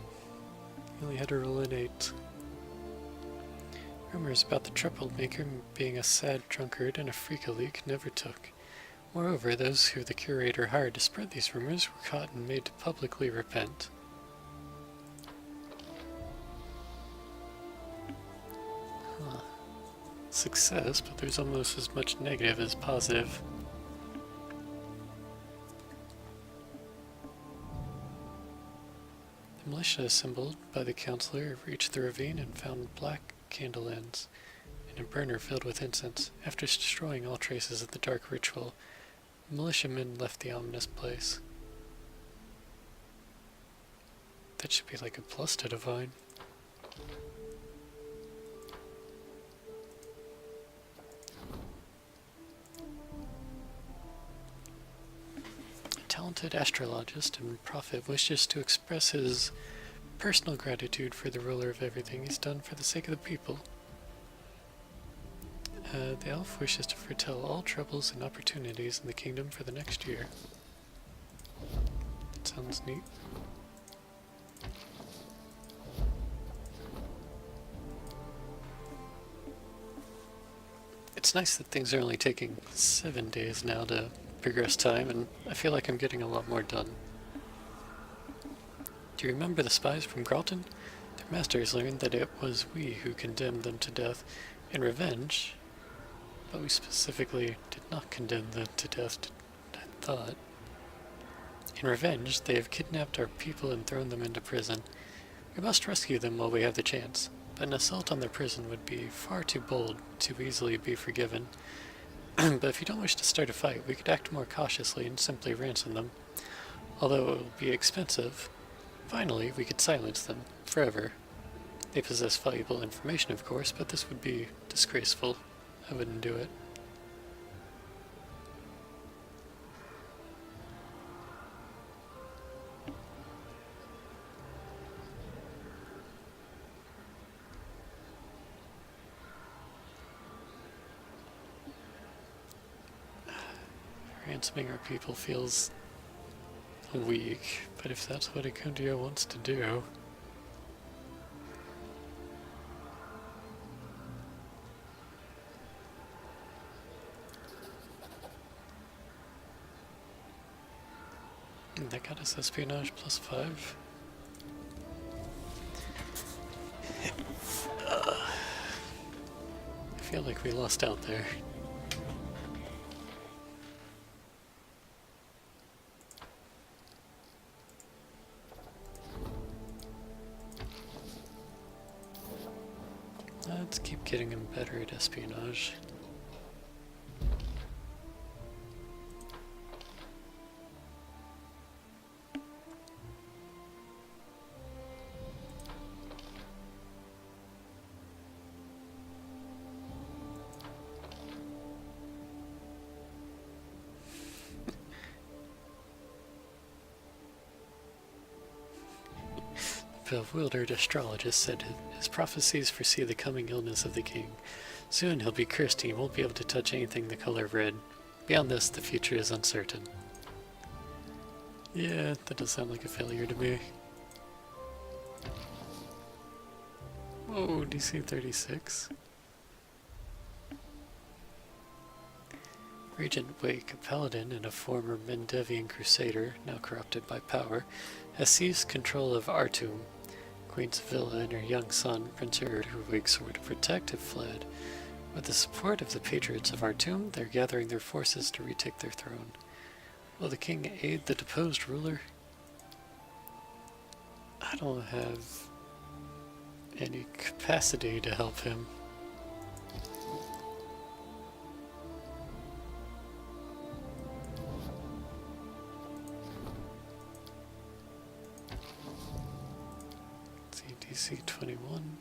You only had to roll an 8. Rumors about the troublemaker being a sad drunkard and a freak-a-leak never took. Moreover, those who the curator hired to spread these rumors were caught and made to publicly repent. Huh. Success, but there's almost as much negative as positive. The militia assembled by the councillor reached the ravine and found black candle ends and a burner filled with incense. After destroying all traces of the dark ritual, the militiamen left the ominous place. That should be like a plus to divine. A talented astrologist and prophet wishes to express his personal gratitude for the ruler of everything he's done for the sake of the people. The elf wishes to foretell all troubles and opportunities in the kingdom for the next year. That sounds neat. It's nice that things are only taking 7 days now to progress time, and I feel like I'm getting a lot more done. Do you remember the spies from Gralton? Their masters learned that it was we who condemned them to death in revenge, but we specifically did not condemn them to death, I thought. In revenge, they have kidnapped our people and thrown them into prison. We must rescue them while we have the chance, but an assault on their prison would be far too bold to easily be forgiven. But if you don't wish to start a fight, we could act more cautiously and simply ransom them. although it will be expensive. Finally, we could silence them forever. They possess valuable information, of course, but this would be disgraceful. I wouldn't do it. Ransoming our people feels weak, but if that's what Ikundio wants to do... That got us espionage +5. I feel like we lost out there. Let's keep getting him better at espionage. The bewildered astrologist said his prophecies foresee the coming illness of the king. Soon he'll be cursed and he won't be able to touch anything the color red. Beyond this, the future is uncertain. Yeah, that does sound like a failure to me. Whoa, DC 36. Regent Wake, a paladin and a former Mendevian crusader, now corrupted by power, has seized control of Artum. Queen Sevilla and her young son, Prince Erd, who Wake swore to protect, have fled. With the support of the patriots of Artum, they're gathering their forces to retake their throne. Will the king aid the deposed ruler? I don't have any capacity to help him. DC 21.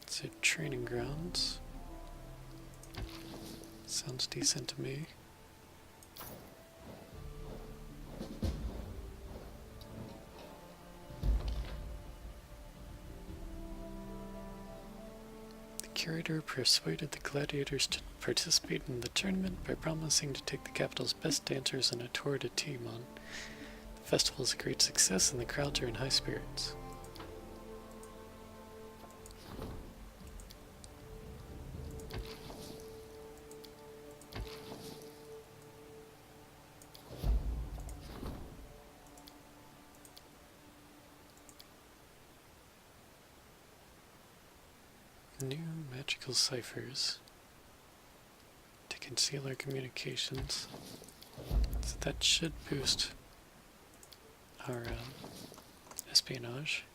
So training grounds. Sounds decent to me. The curator persuaded the gladiators to participate in the tournament by promising to take the capital's best dancers on a tour to Timon. The festival is a great success and the crowds are in high spirits. New magical ciphers to conceal our communications. So that should boost our espionage.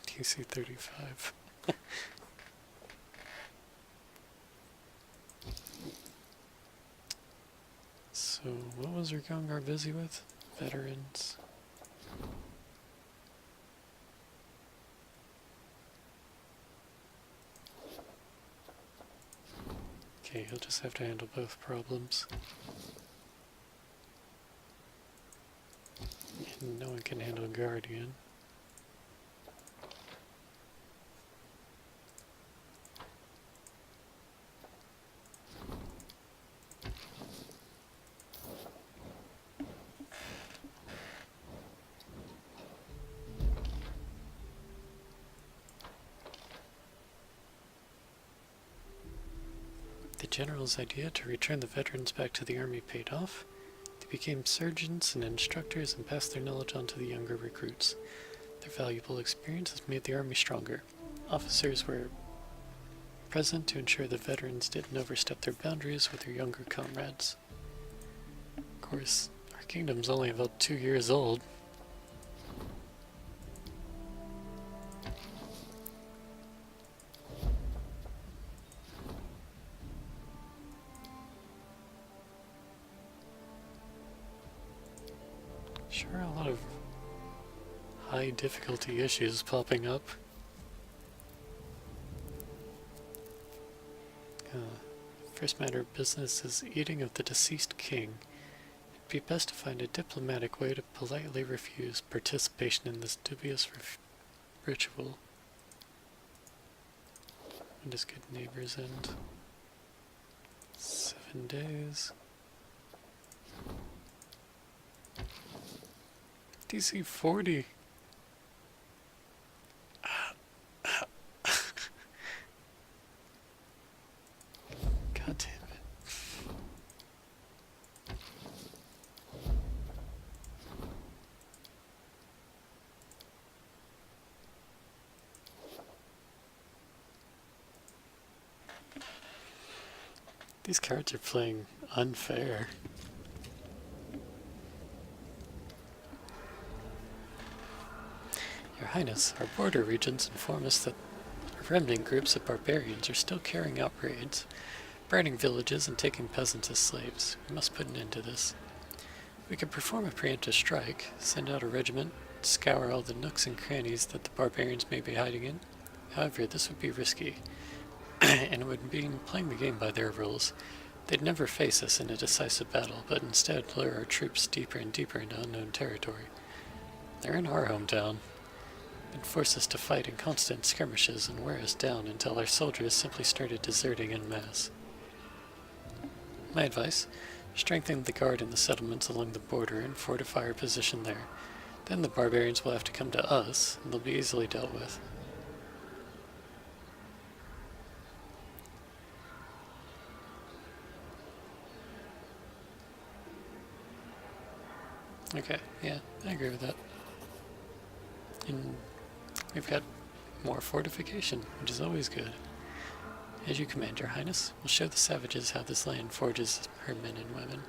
DC 35. So what was Ragongar busy with? Veterans. Okay, he'll just have to handle both problems. And no one can handle Guardian. The general's idea to return the veterans back to the army paid off. They became surgeons and instructors and passed their knowledge on to the younger recruits. Their valuable experience has made the army stronger. Officers were present to ensure the veterans didn't overstep their boundaries with their younger comrades. Of course, our kingdom's only about 2 years old. Sure, a lot of high difficulty issues popping up. First matter of business is eating of the deceased king. It'd be best to find a diplomatic way to politely refuse participation in this dubious ritual. When does good neighbors end? 7 days. DC 40. God damn it. These cards are playing unfair. Your Highness, our border regions inform us that remnant groups of barbarians are still carrying out raids, burning villages and taking peasants as slaves. We must put an end to this. We could perform a preemptive strike, send out a regiment, scour all the nooks and crannies that the barbarians may be hiding in. However, this would be risky, and it would mean playing the game by their rules. They'd never face us in a decisive battle, but instead lure our troops deeper and deeper into unknown territory. They're in our hometown, and force us to fight in constant skirmishes and wear us down until our soldiers simply started deserting en masse. My advice, strengthen the guard in the settlements along the border and fortify our position there. Then the barbarians will have to come to us, and they'll be easily dealt with. Okay, yeah, I agree with that. And we've got more fortification, which is always good. As you command, Your Highness, we'll show the savages how this land forges her men and women.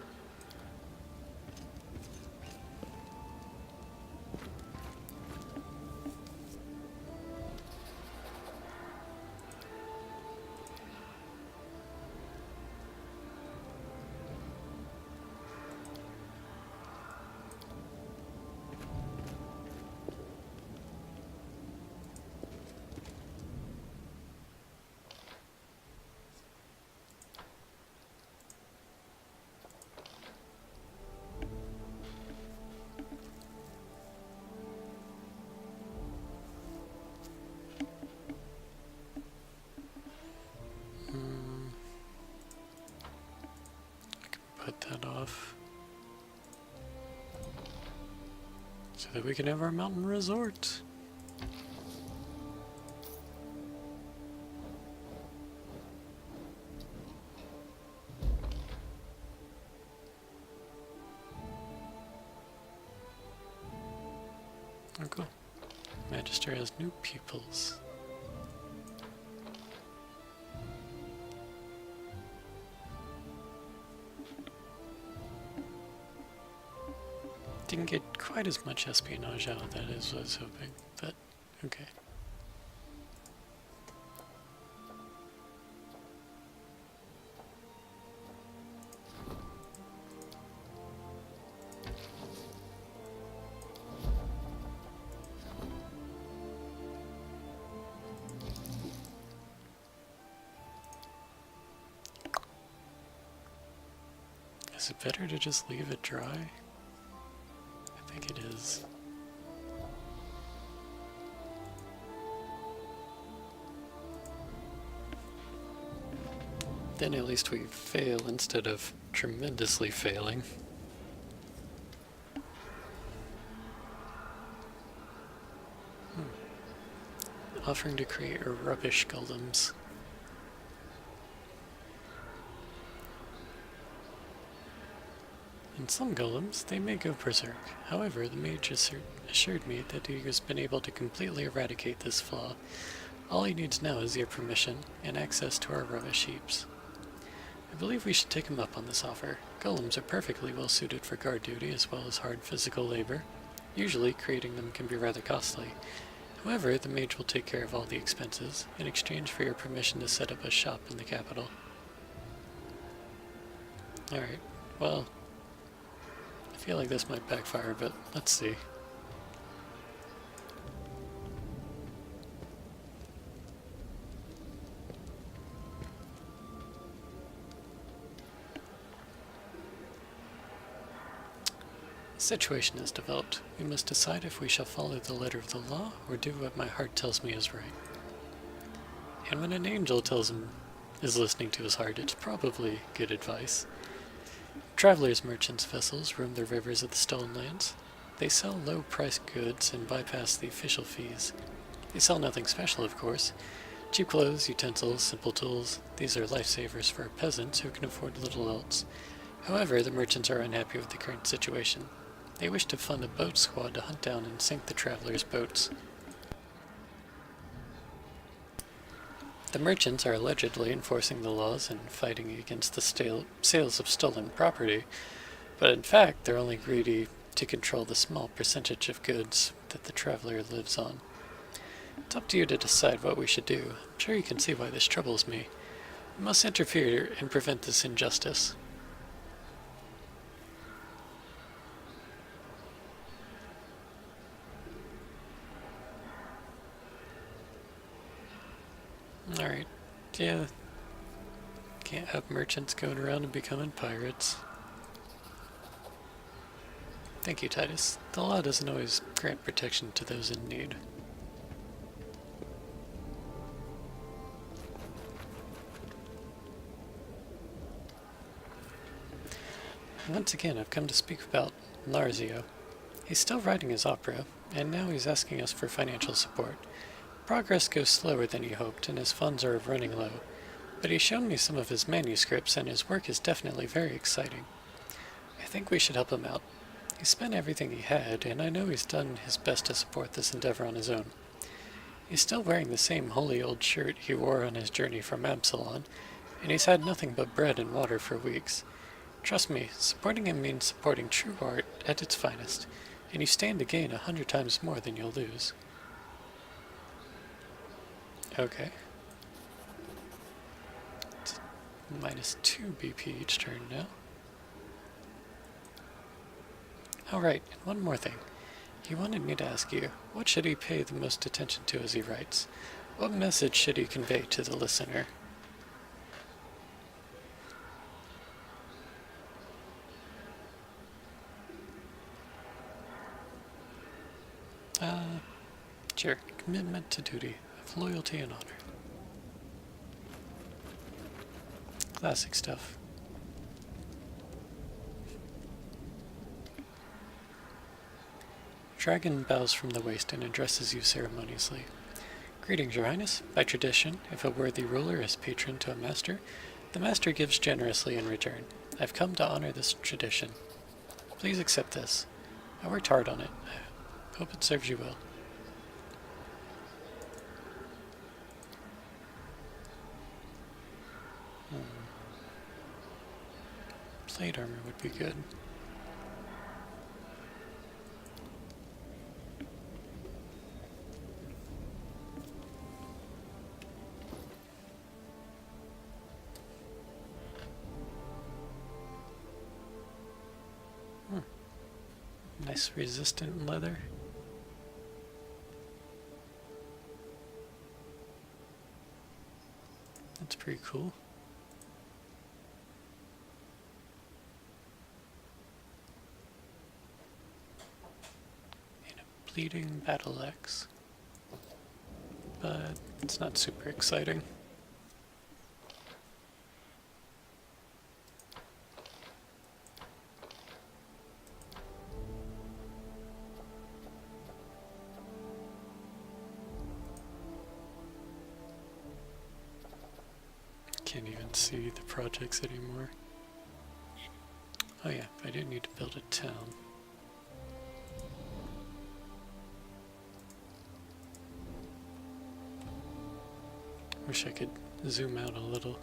Put that off so that we can have our mountain resort. Oh, cool. Magister has new pupils. Didn't get quite as much espionage out of that as I was hoping, but okay. Is it better to just leave it dry? I think it is. Then at least we fail instead of tremendously failing. Offering to create rubbish golems. In some golems, they may go berserk. However, the mage assured me that he has been able to completely eradicate this flaw. All he needs now is your permission and access to our rubbish heaps. I believe we should take him up on this offer. Golems are perfectly well suited for guard duty as well as hard physical labor. Usually, creating them can be rather costly. However, the mage will take care of all the expenses in exchange for your permission to set up a shop in the capital. Alright, well, I feel like this might backfire, but let's see. The situation has developed. We must decide if we shall follow the letter of the law or do what my heart tells me is right. And when an angel tells him is listening to his heart, it's probably good advice. Travelers, merchants, vessels roam the rivers of the stolen lands. They sell low-priced goods and bypass the official fees. They sell nothing special, of course. Cheap clothes, utensils, simple tools. These are lifesavers for peasants who can afford little else. However, the merchants are unhappy with the current situation. They wish to fund a boat squad to hunt down and sink the travelers' boats. The merchants are allegedly enforcing the laws and fighting against the sales of stolen property, but in fact they're only greedy to control the small percentage of goods that the traveler lives on. It's up to you to decide what we should do. I'm sure you can see why this troubles me. We must interfere and prevent this injustice. Alright, yeah, can't have merchants going around and becoming pirates. Thank you, Titus. The law doesn't always grant protection to those in need. Once again, I've come to speak about Larzio. He's still writing his opera, and now he's asking us for financial support. Progress goes slower than he hoped, and his funds are running low, but he's shown me some of his manuscripts, and his work is definitely very exciting. I think we should help him out. He spent everything he had, and I know he's done his best to support this endeavor on his own. He's still wearing the same holy old shirt he wore on his journey from Absalon, and he's had nothing but bread and water for weeks. Trust me, supporting him means supporting true art at its finest, and you stand to gain 100 times more than you'll lose. Okay. It's -2 BP each turn now. Alright, and one more thing. He wanted me to ask you, what should he pay the most attention to as he writes? What message should he convey to the listener? Sure. Commitment to duty, of loyalty and honor. Classic stuff. Dragon bows from the waist and addresses you ceremoniously. Greetings, Your Highness. By tradition, if a worthy ruler is patron to a master, the master gives generously in return. I've come to honor this tradition. Please accept this. I worked hard on it. I hope it serves you well. Plate armor would be good. Nice resistant leather. That's pretty cool. And a bleeding battle axe. But it's not super exciting. Can't even see the projects anymore. Oh yeah, I do need to build a town. Wish I could zoom out a little.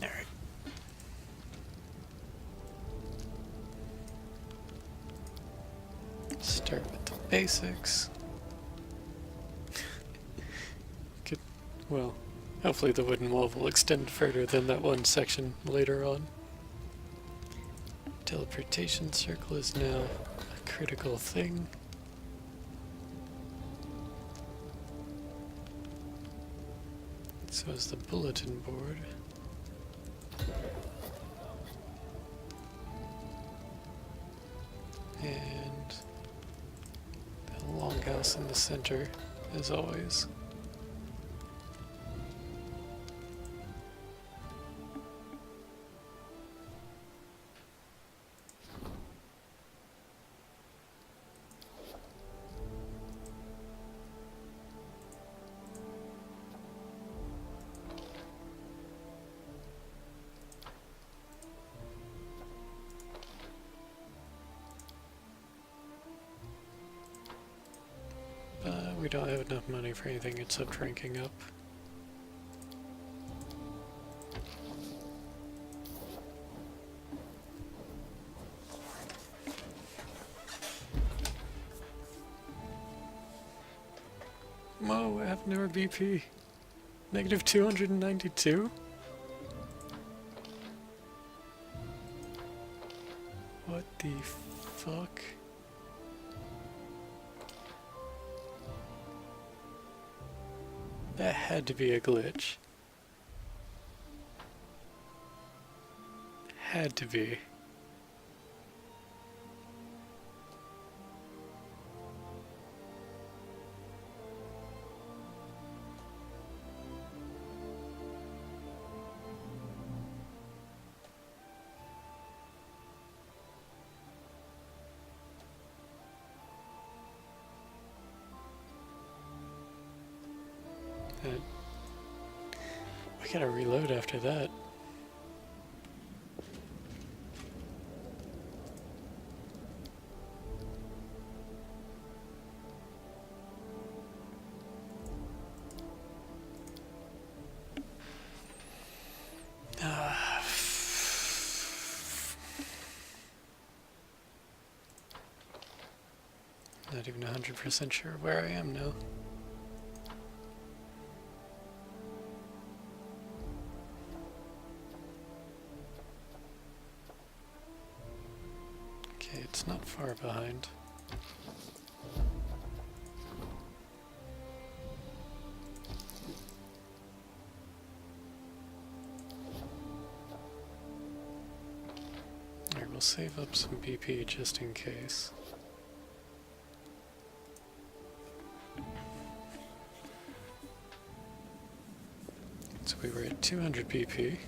Alright. Start with the basics. Well, hopefully the wooden wall will extend further than that one section later on. Teleportation circle is now a critical thing. So is the bulletin board. And the longhouse in the center, as always. We don't have enough money for anything except ranking up. Whoa, I have no BP. Negative 292? What the fuck? That had to be a glitch. Had to be. We gotta reload after that. Not even 100% sure where I am now. Okay, it's not far behind. Alright, we'll save up some BP just in case. So we were at 200 BP.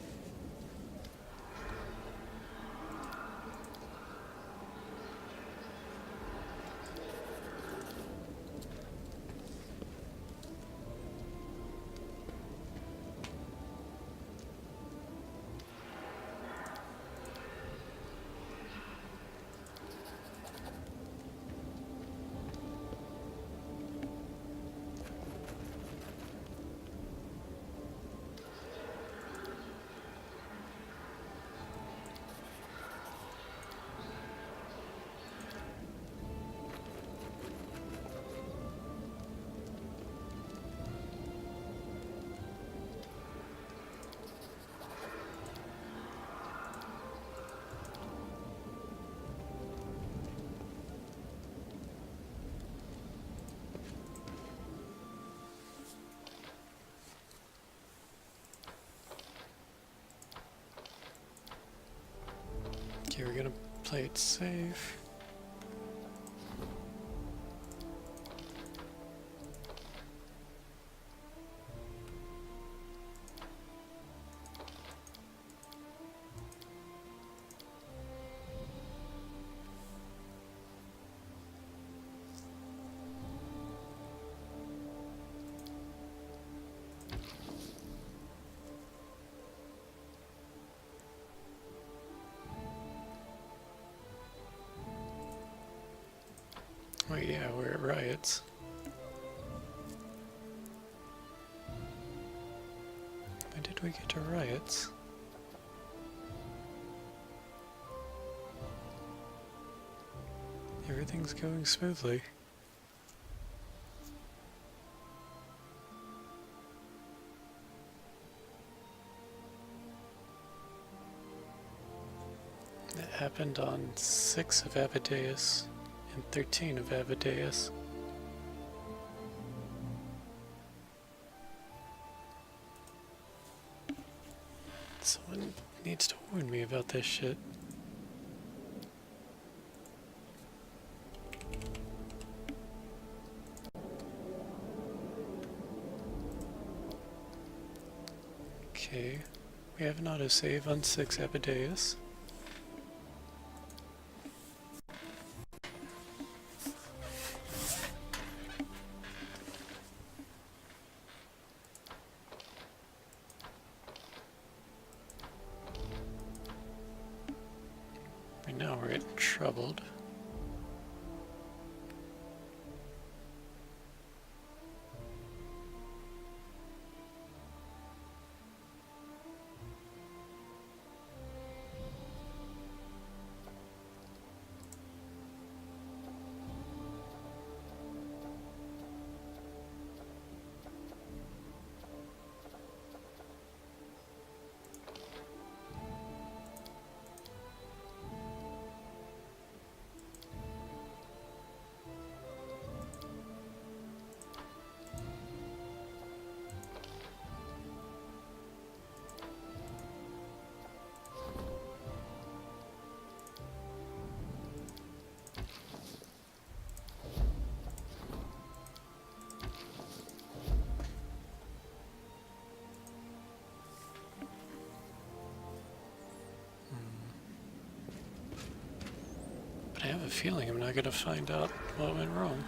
Okay, we're gonna play it safe. yeah, we're at riots. When did we get to riots? Everything's going smoothly. It happened on 6 of Abadeus and 13 of Abadeus. Someone needs to warn me about this shit. Okay, we have an autosave on 6 Abadeus. Right now we're getting troubled. But I have a feeling I'm not gonna find out what went wrong.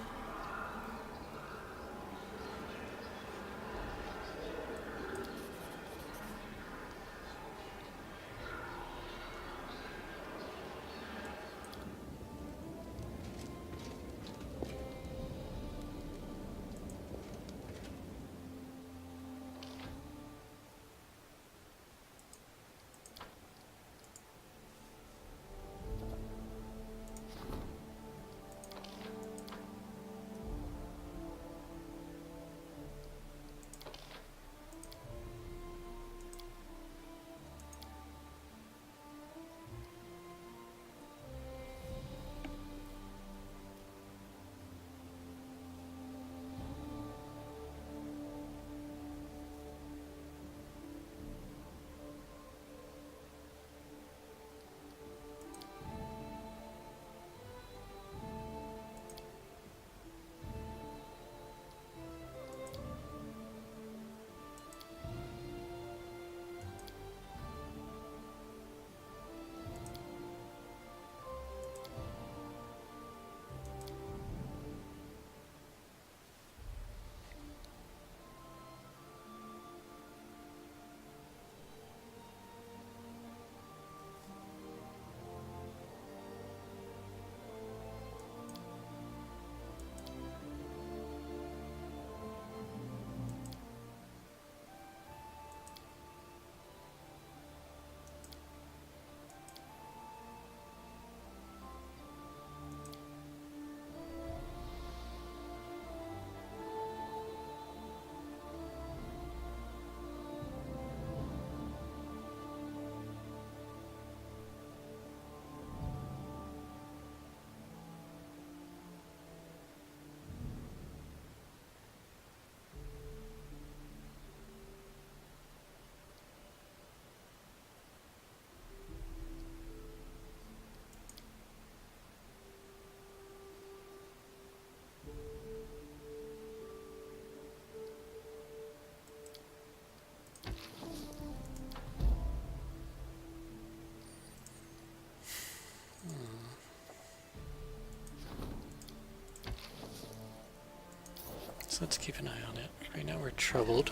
So let's keep an eye on it. Right now we're troubled.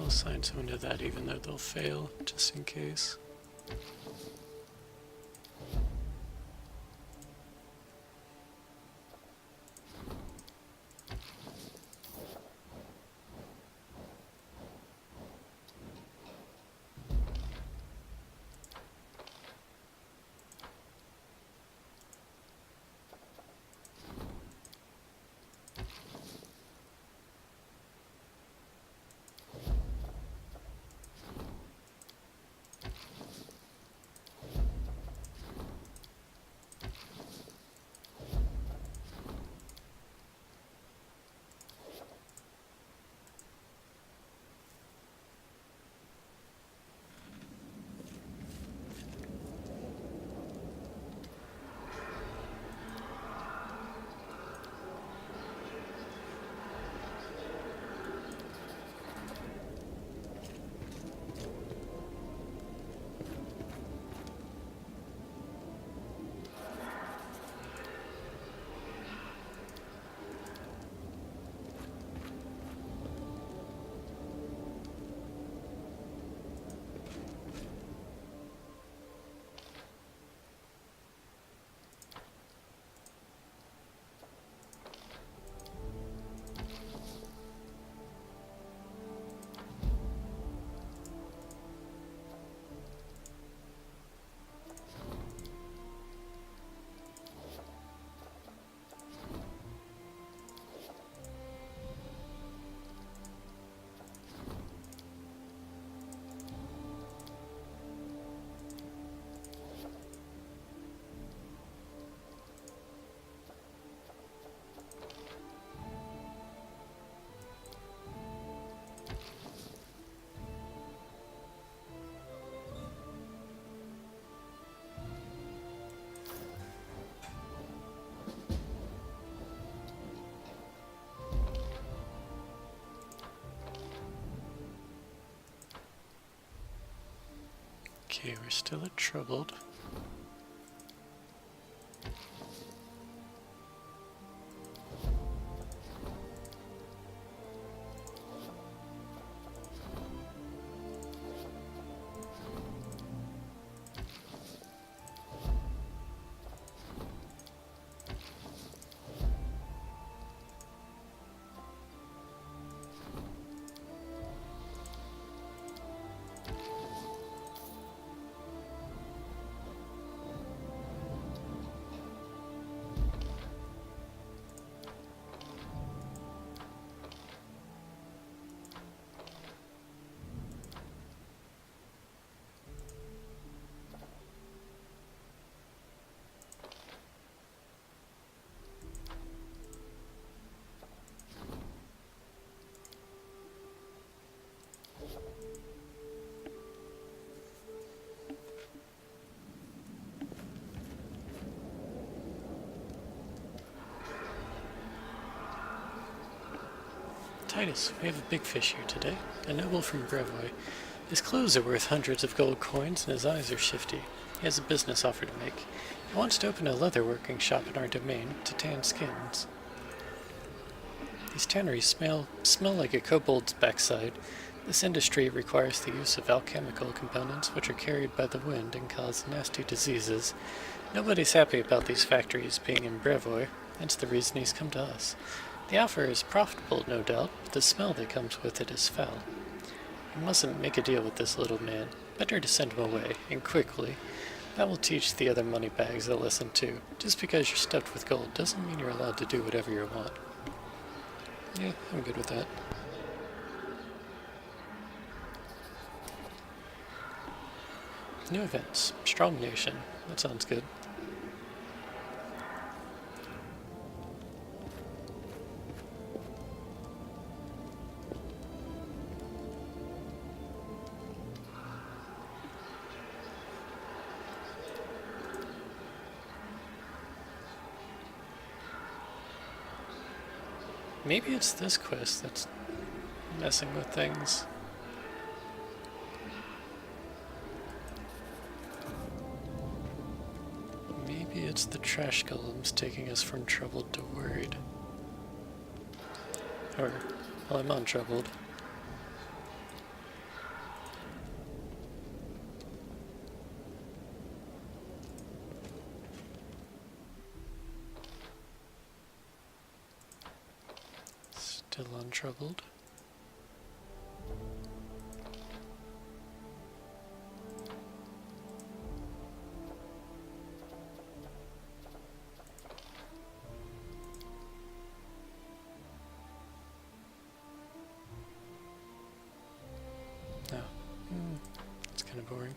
We'll assign someone to that even though they'll fail, just in case. Okay, we're still at troubled. Titus, we have a big fish here today. A noble from Brevoy. His clothes are worth hundreds of gold coins, and his eyes are shifty. He has a business offer to make. He wants to open a leather working shop in our domain to tan skins. These tanneries smell like a kobold's backside. This industry requires the use of alchemical components which are carried by the wind and cause nasty diseases. Nobody's happy about these factories being in Brevoy, hence the reason he's come to us. The offer is profitable, no doubt, but the smell that comes with it is foul. You mustn't make a deal with this little man. Better to send him away, and quickly. That will teach the other moneybags a lesson too. Just because you're stuffed with gold doesn't mean you're allowed to do whatever you want. Yeah, I'm good with that. New events. Strong nation. That sounds good. Maybe it's this quest that's messing with things. Maybe it's the trash golems taking us from troubled to worried. Or, well, I'm untroubled. Still untroubled. No. It's kind of boring.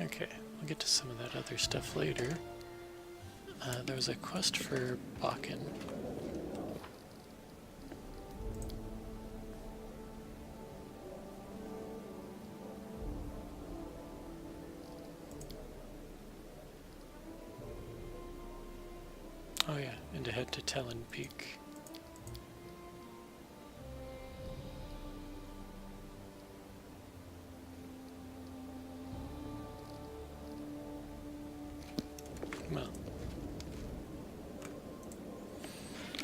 Okay, we'll get to some of that other stuff later. There was a quest for Bakken. Oh yeah, and to head to Talon Peak. Well.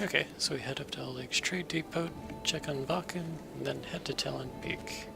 Okay, so we head up to All Lakes Trade Depot, check on Bakken, and then head to Talon Peak.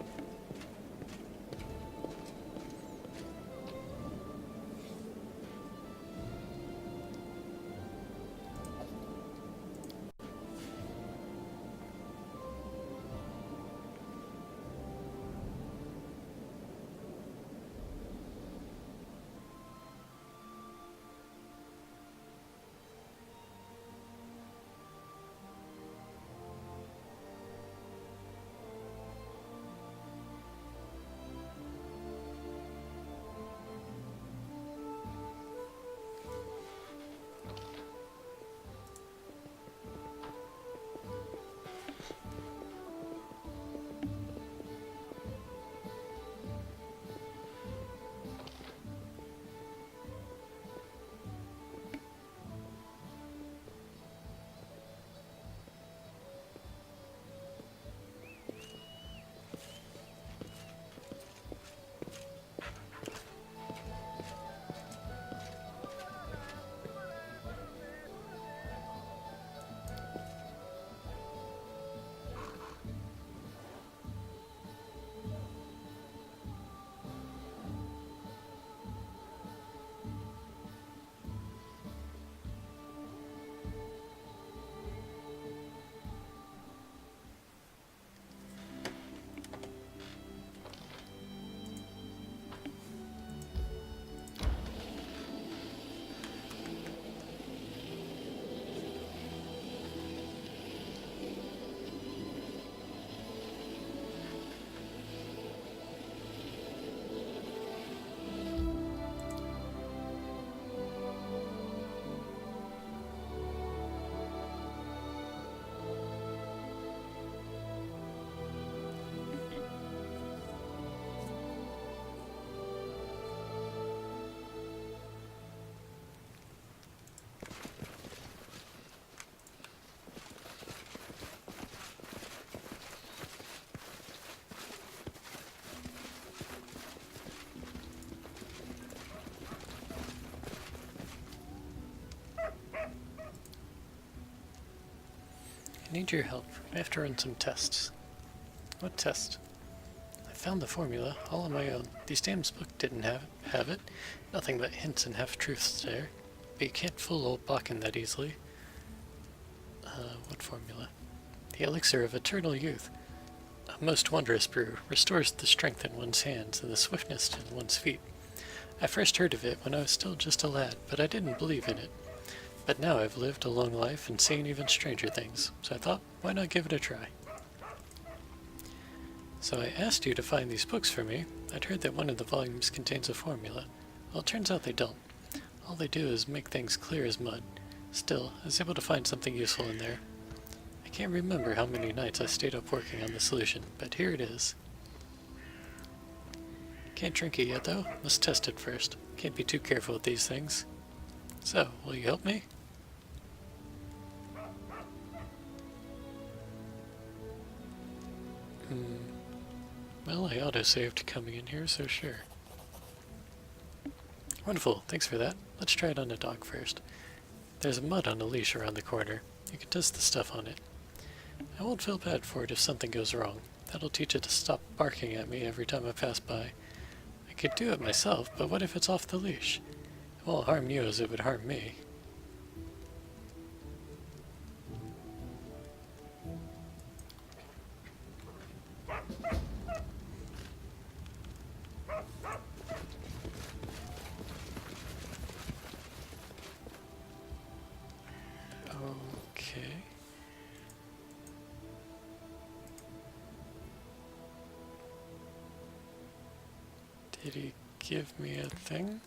I need your help. I have to run some tests. What test? I found the formula, all on my own. These Damn's book didn't have it. Nothing but hints and half-truths there. But you can't fool old Bakken that easily. What formula? The elixir of eternal youth. A most wondrous brew. Restores the strength in one's hands and the swiftness in one's feet. I first heard of it when I was still just a lad, but I didn't believe in it. But now I've lived a long life and seen even stranger things, so I thought, why not give it a try? So I asked you to find these books for me. I'd heard that one of the volumes contains a formula. Well, it turns out they don't. All they do is make things clear as mud. Still, I was able to find something useful in there. I can't remember how many nights I stayed up working on the solution, but here it is. Can't drink it yet though, must test it first. Can't be too careful with these things. So, will you help me? Well, I auto-saved coming in here, so sure. Wonderful, thanks for that. Let's try it on a dog first. There's a mud on a leash around the corner. You can test the stuff on it. I won't feel bad for it if something goes wrong. That'll teach it to stop barking at me every time I pass by. I could do it myself, but what if it's off the leash? It won't harm you as it would harm me. Okay. Did he give me a thing?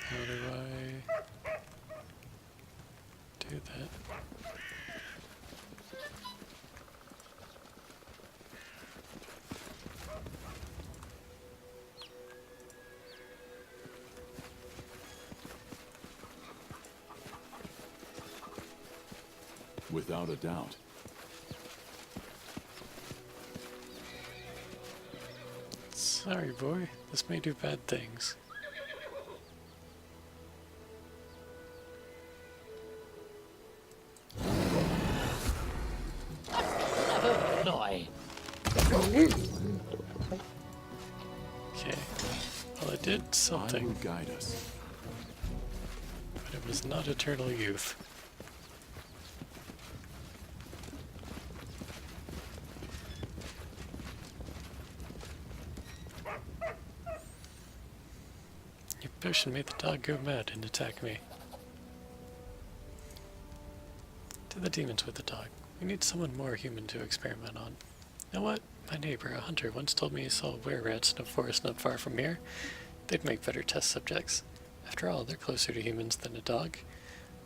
How do I do that? Without a doubt. Sorry, boy. This may do bad things. Boy. Okay. Well, it did I something, will guide us. but it was not eternal youth. Your potion made the dog go mad and attack me. To the demons with the dog. We need someone more human to experiment on. You know what? My neighbor, a hunter, once told me he saw were-rats in a forest not far from here. They'd make better test subjects. After all, they're closer to humans than a dog.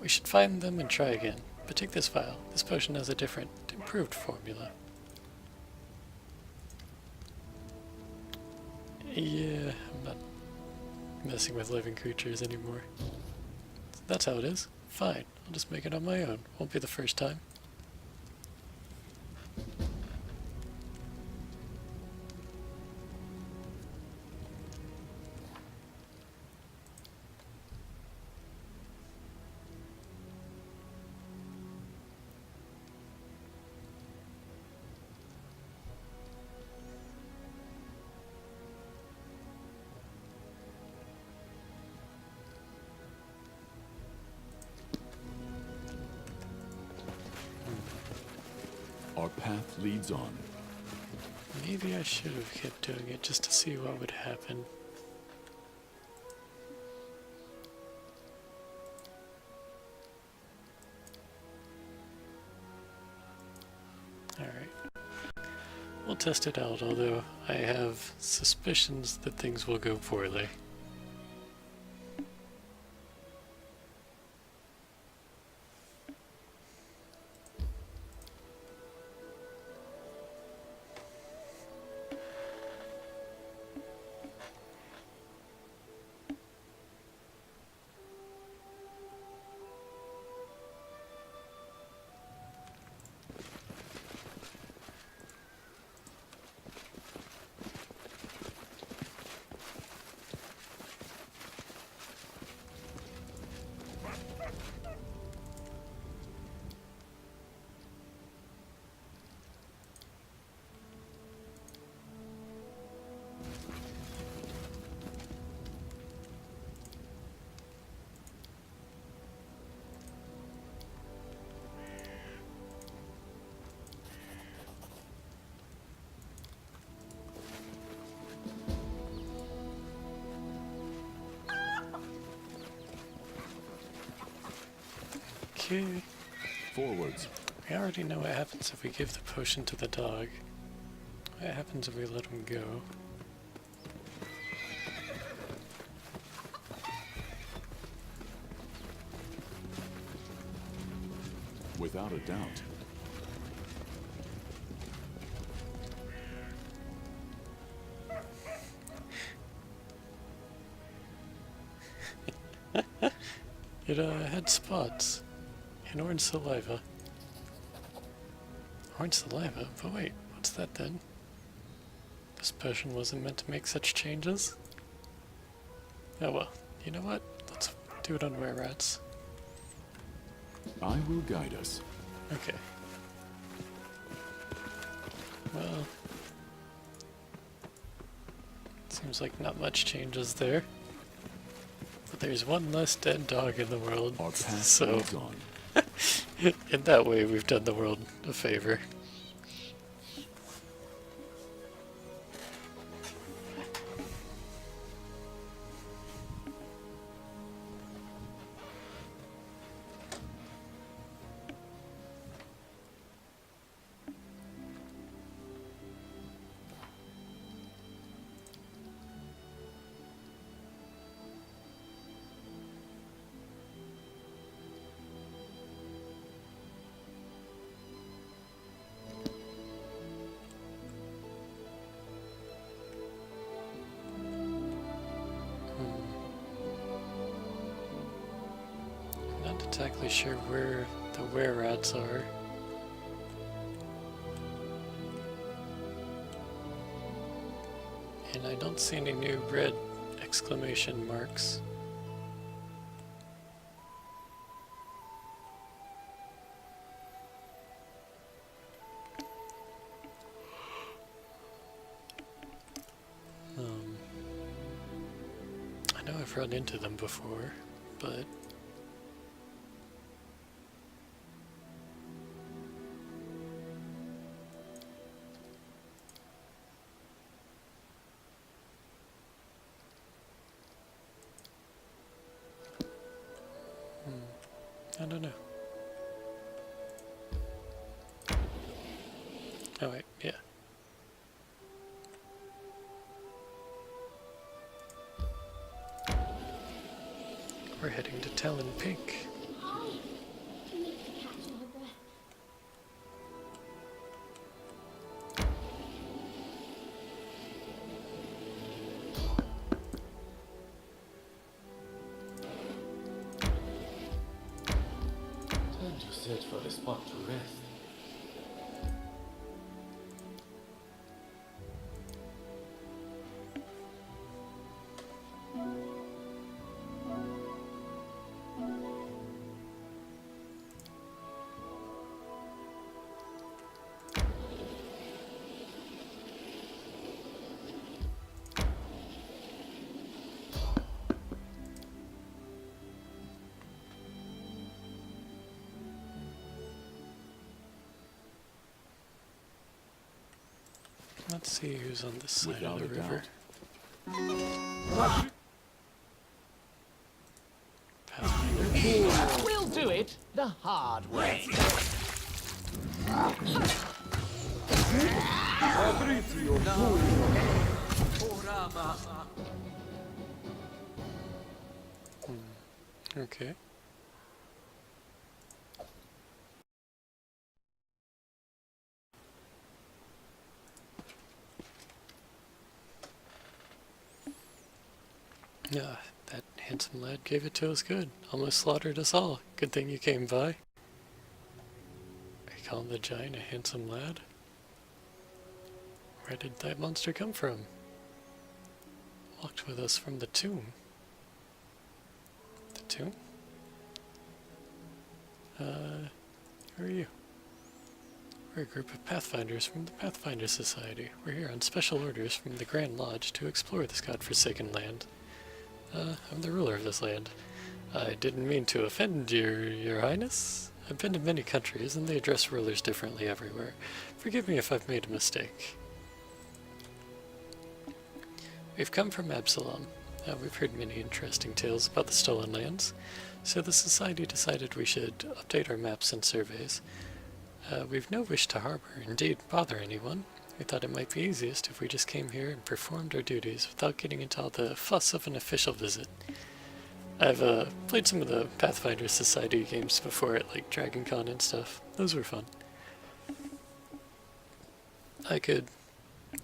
We should find them and try again. But take this vial. This potion has a different, improved formula. Yeah, I'm not messing with living creatures anymore. That's how it is. Fine. I'll just make it on my own. Won't be the first time. Our path leads on. Maybe I should have kept doing it just to see what would happen. Alright. We'll test it out, although I have suspicions that things will go poorly. Okay. Forwards. We already know what happens if we give the potion to the dog. What happens if we let him go? Without a doubt. It had spots and orange saliva. Orange saliva? But wait, what's that then? This potion wasn't meant to make such changes? Oh well, you know what? Let's do it on were rats. I will guide us. Okay. Well, seems like not much changes there. But there's one less dead dog in the world, Our path so leads on. in that way we've done the world a favor. Not exactly sure where the were rats are. And I don't see any new red exclamation marks. I know I've run into them before, but I don't know. Oh wait, yeah. We're heading to Talon Pink. You need to catch my breath. Time to search for a spot to rest. Let's see who's on this side Without of the a river. doubt. Pathfinder. We'll do it the hard way. Okay. Yeah, that handsome lad gave it to us good. Almost slaughtered us all. Good thing you came by. Are you calling the giant a handsome lad? Where did that monster come from? Walked with us from the tomb. The tomb? Who are you? We're a group of Pathfinders from the Pathfinder Society. We're here on special orders from the Grand Lodge to explore this godforsaken land. I'm the ruler of this land. I didn't mean to offend your highness. I've been to many countries, and they address rulers differently everywhere. Forgive me if I've made a mistake. We've come from Absalom. We've heard many interesting tales about the stolen lands, so the Society decided we should update our maps and surveys. We've no wish to harbor, indeed bother anyone. We thought it might be easiest if we just came here and performed our duties without getting into all the fuss of an official visit. I've played some of the Pathfinder Society games before at like Dragon Con and stuff. Those were fun. I could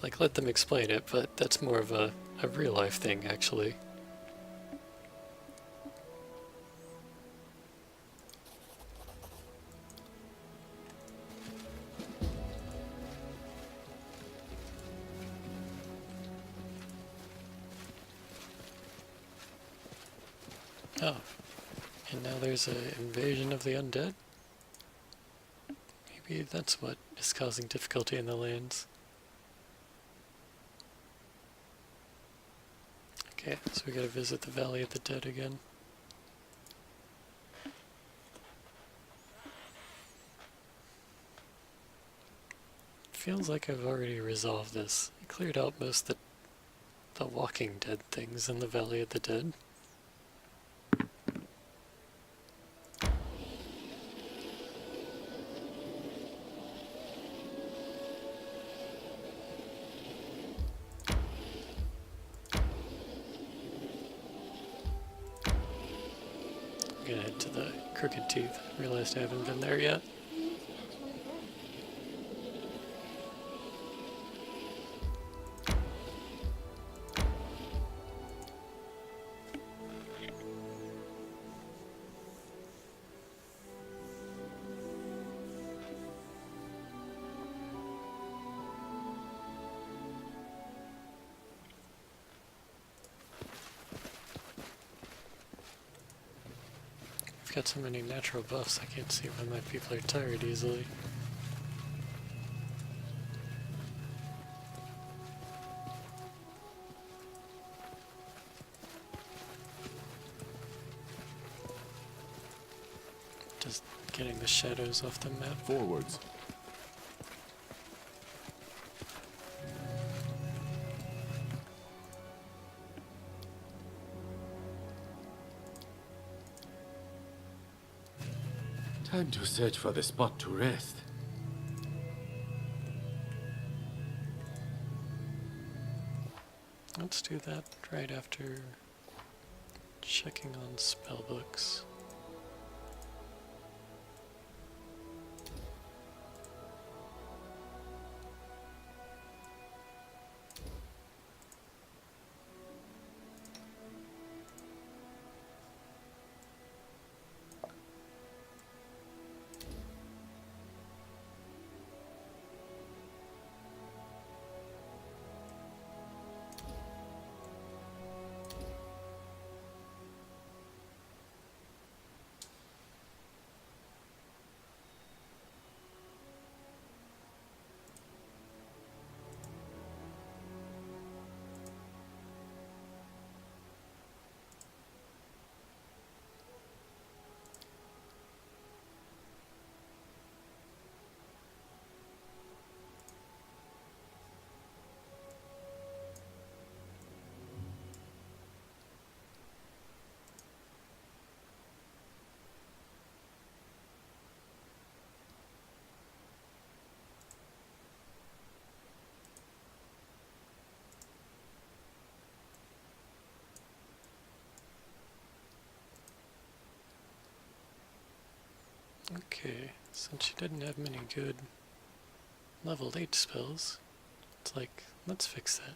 like let them explain it, but that's more of a real life thing actually. Oh, and now there's an invasion of the undead? Maybe that's what is causing difficulty in the lands. Okay, so we gotta visit the Valley of the Dead again. Feels like I've already resolved this. I cleared out most of the Walking Dead things in the Valley of the Dead. I'm gonna head to the Crooked Teeth. Realized I haven't been there yet. You need to catch one of them. I've got so many natural buffs, I can't see why my people are tired easily. Just getting the shadows off the map. Forwards. Time to search for the spot to rest. Let's do that right after checking on spellbooks. Okay, since she didn't have many good level 8 spells, it's like, let's fix that.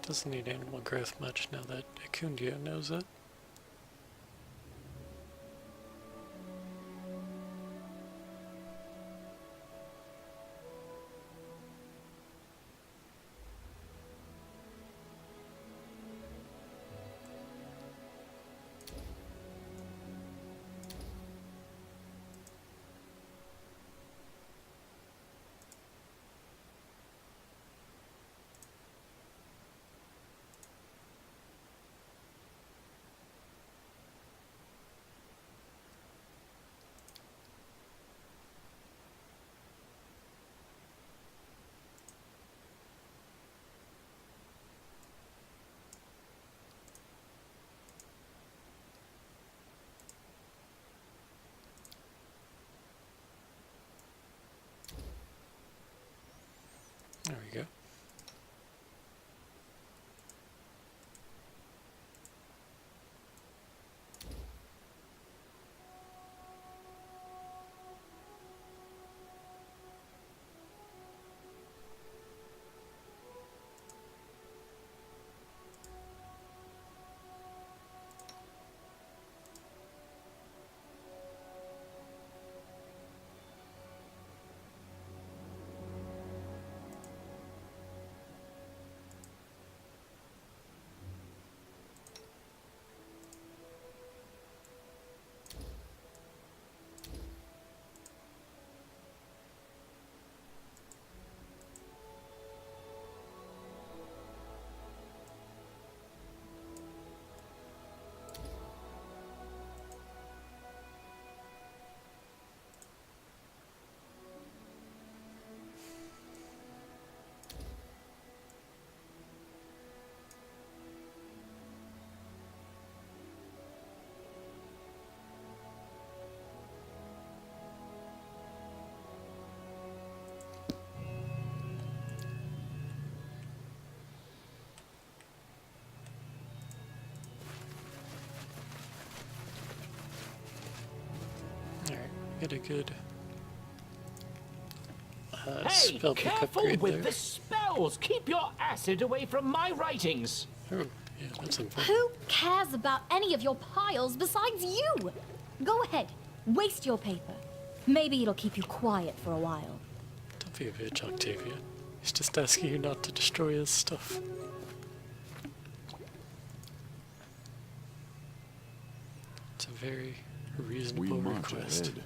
Doesn't need animal growth much now that Acundia knows it. Get a good Hey, spell book careful upgrade with there. the spells. Keep your acid away from my writings. Oh, yeah, that's important. Who cares about any of your piles besides you? Go ahead, waste your paper. Maybe it'll keep you quiet for a while. Don't be a bitch, Octavia. He's just asking you not to destroy his stuff. It's a very We reasonable march request. ahead.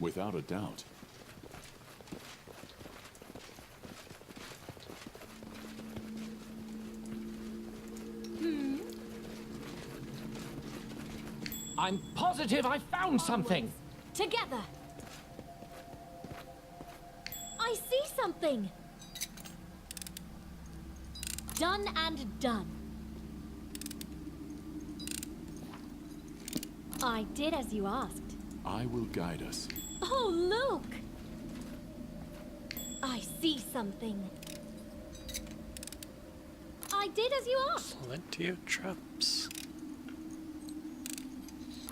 Without a doubt. I'm positive I found something. Together. I see something. Done and done. I did as you asked. I will guide us. Oh, look! I see something. I did as you asked. Plenty of traps.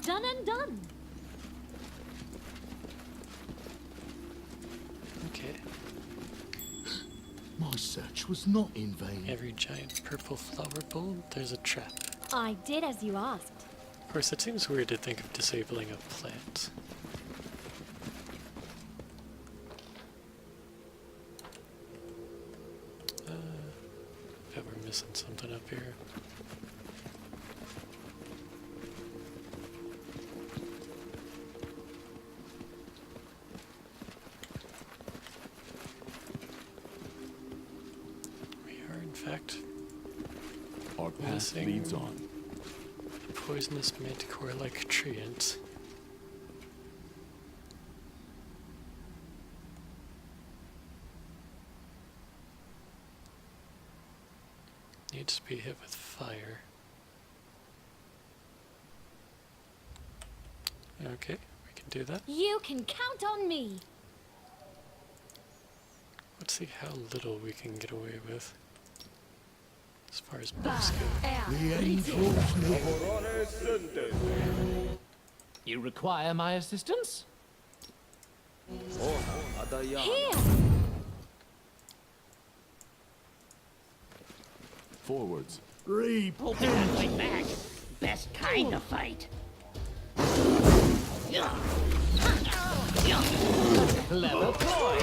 Done and done. Okay. My search was not in vain. Every giant purple flower bowl, there's a trap. I did as you asked. Of course, it seems weird to think of disabling a plant. Bet we're missing something up here. We are, in fact, Our path Missing. leads on. a poisonous manticore-like treant. Needs to be hit with fire. Okay, we can do that. You can count on me. Let's see how little we can get away with. As far as buffs go. The angels know. Corone Syntes. You require my assistance? Here. Forwards. Hope you can fight back. Best kind of fight. Clever ploy.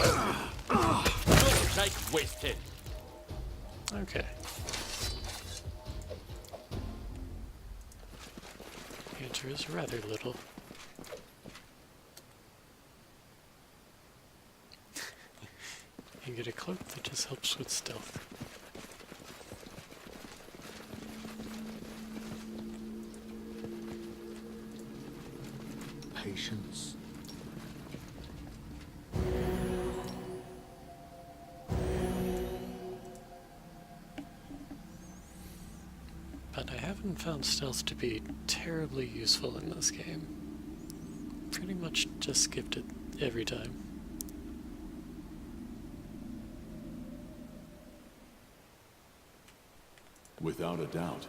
No shake wasted. Okay. The answer is rather little. You get a cloak that just helps with stealth. Patience. But I haven't found stealth to be terribly useful in this game. Pretty much just skipped it every time. Without a doubt.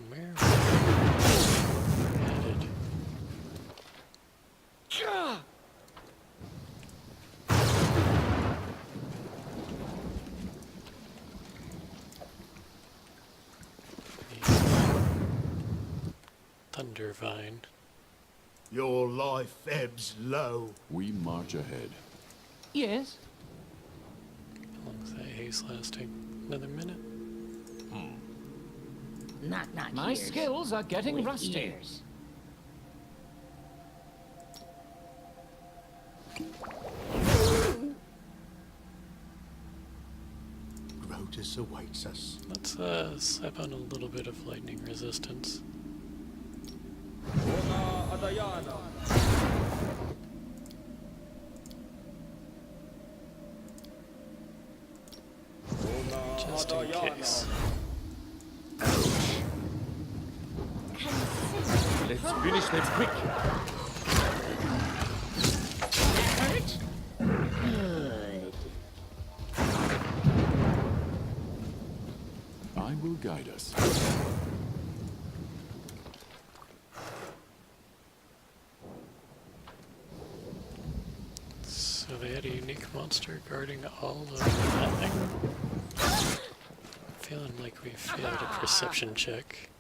Where are we headed? Thundervine. Your life ebbs low. We march ahead. Yes. How long is that haze lasting? Another minute? Not My ears. skills are getting With rusty. ears. Grotus awaits us. Let's slap on a little bit of lightning resistance. Ona Adayana. Ona Just in Adayana. case. Let's finish them quick. Hurt? Good. I will guide us. So they had a unique monster guarding all of nothing. Feeling like we failed a perception check.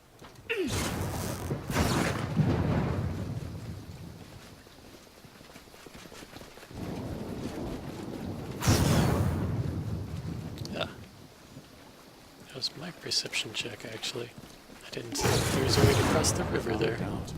Ah. That was my perception check, actually. I didn't see if there was a way to cross the river there. Doubt.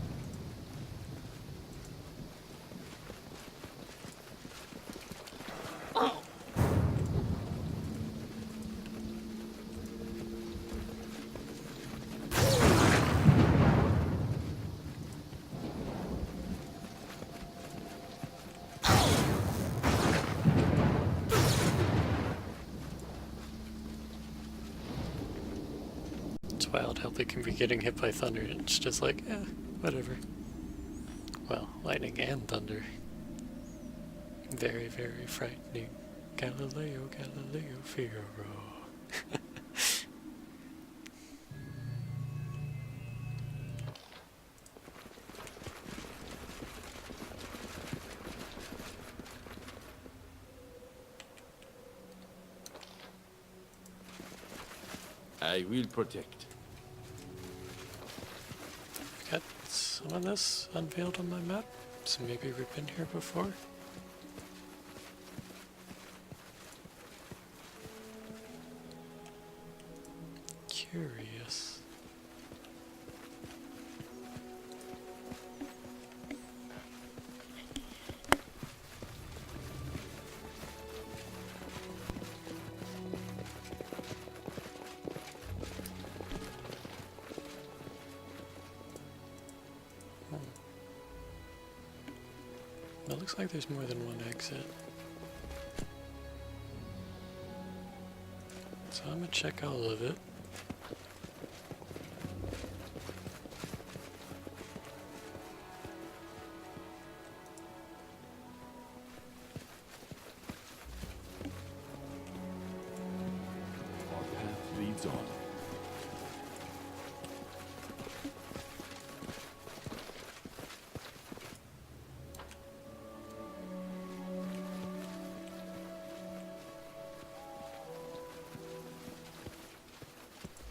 It's wild how they can be getting hit by thunder and it's just like, eh, whatever. Well, lightning and thunder. Very, very frightening. Galileo, Galileo, Figaro. I will protect. Got some of this unveiled on my map, so maybe we've been here before. Curious. It looks like there's more than one exit. So I'm gonna check all of it. Our path leads on.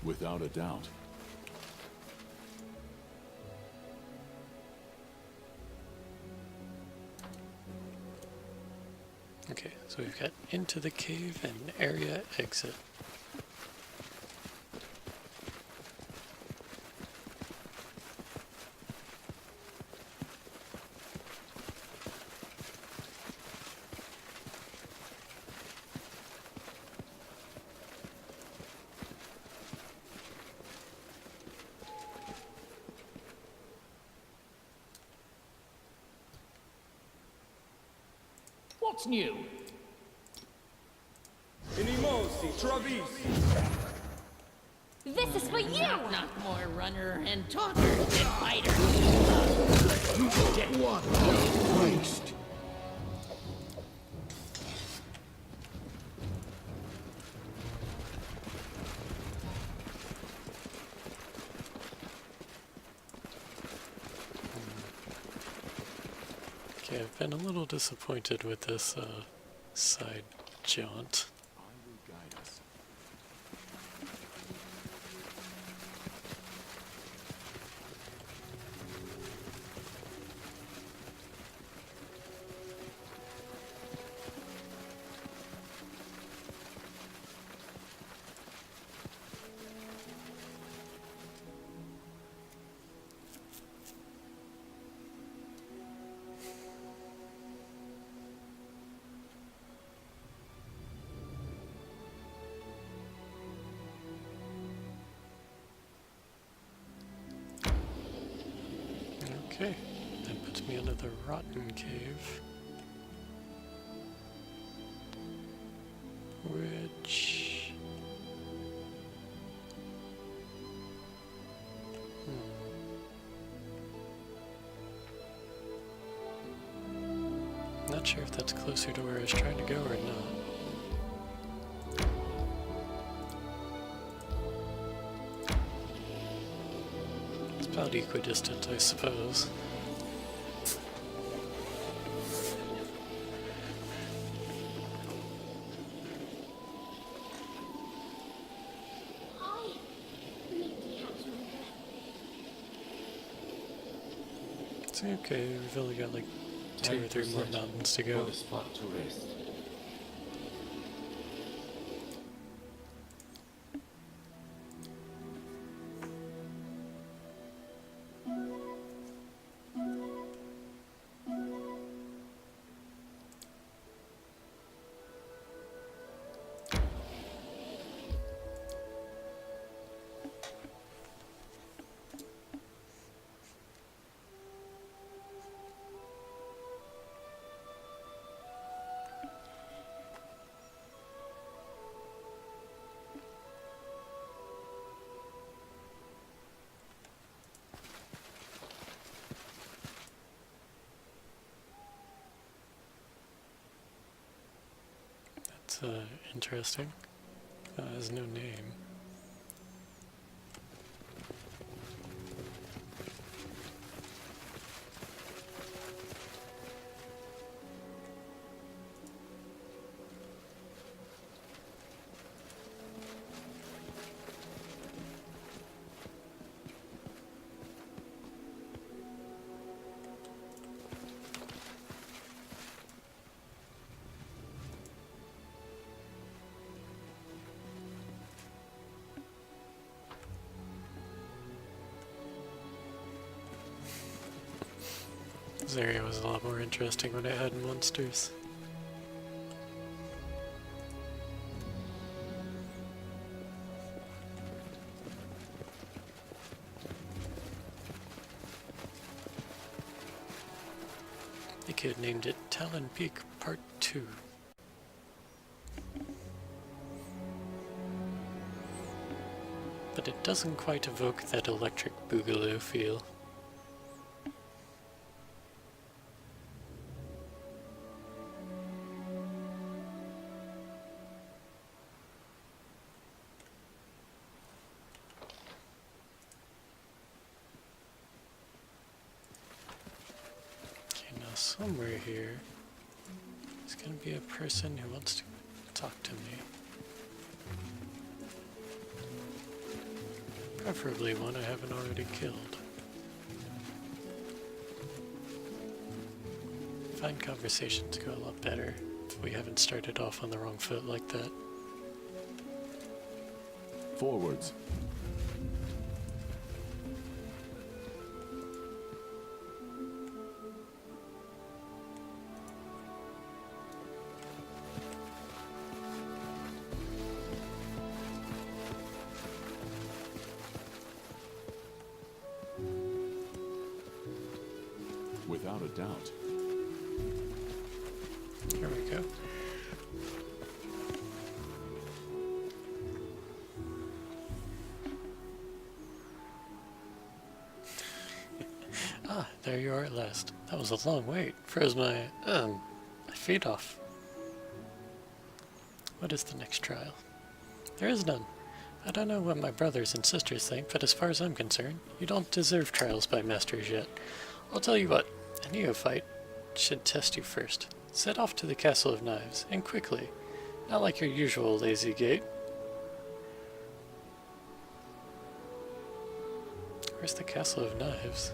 Without a doubt. Okay, so we've got into the cave and area exit. What's new? Inimosi, Travisi. This is for you! Not more runner and talker than fighter. What a waste! Okay, I've been a little disappointed with this side jaunt. I will guide us. Okay, that puts me into the Rotten Cave. Which... Not sure if that's closer to where I was trying to go or not. It's about equidistant, I suppose. It's okay, we've only got like 2 or 3 more mountains to go. For the spot to rest. That's interesting. Has no name. This area was a lot more interesting when it had monsters. They could have named it Talon Peak Part 2. But it doesn't quite evoke that electric boogaloo feel. Somewhere here, there's gonna be a person who wants to talk to me. Preferably one I haven't already killed. I find conversations go a lot better if we haven't started off on the wrong foot like that. Forwards. Without a doubt. Here we go. Ah, there you are at last. That was a long wait. Froze my feet off. What is the next trial? There is none. I don't know what my brothers and sisters think, but as far as I'm concerned, you don't deserve trials by masters yet. I'll tell you what, a neophyte should test you first. Set off to the Castle of Knives, and quickly. Not like your usual lazy gait. Where's the Castle of Knives?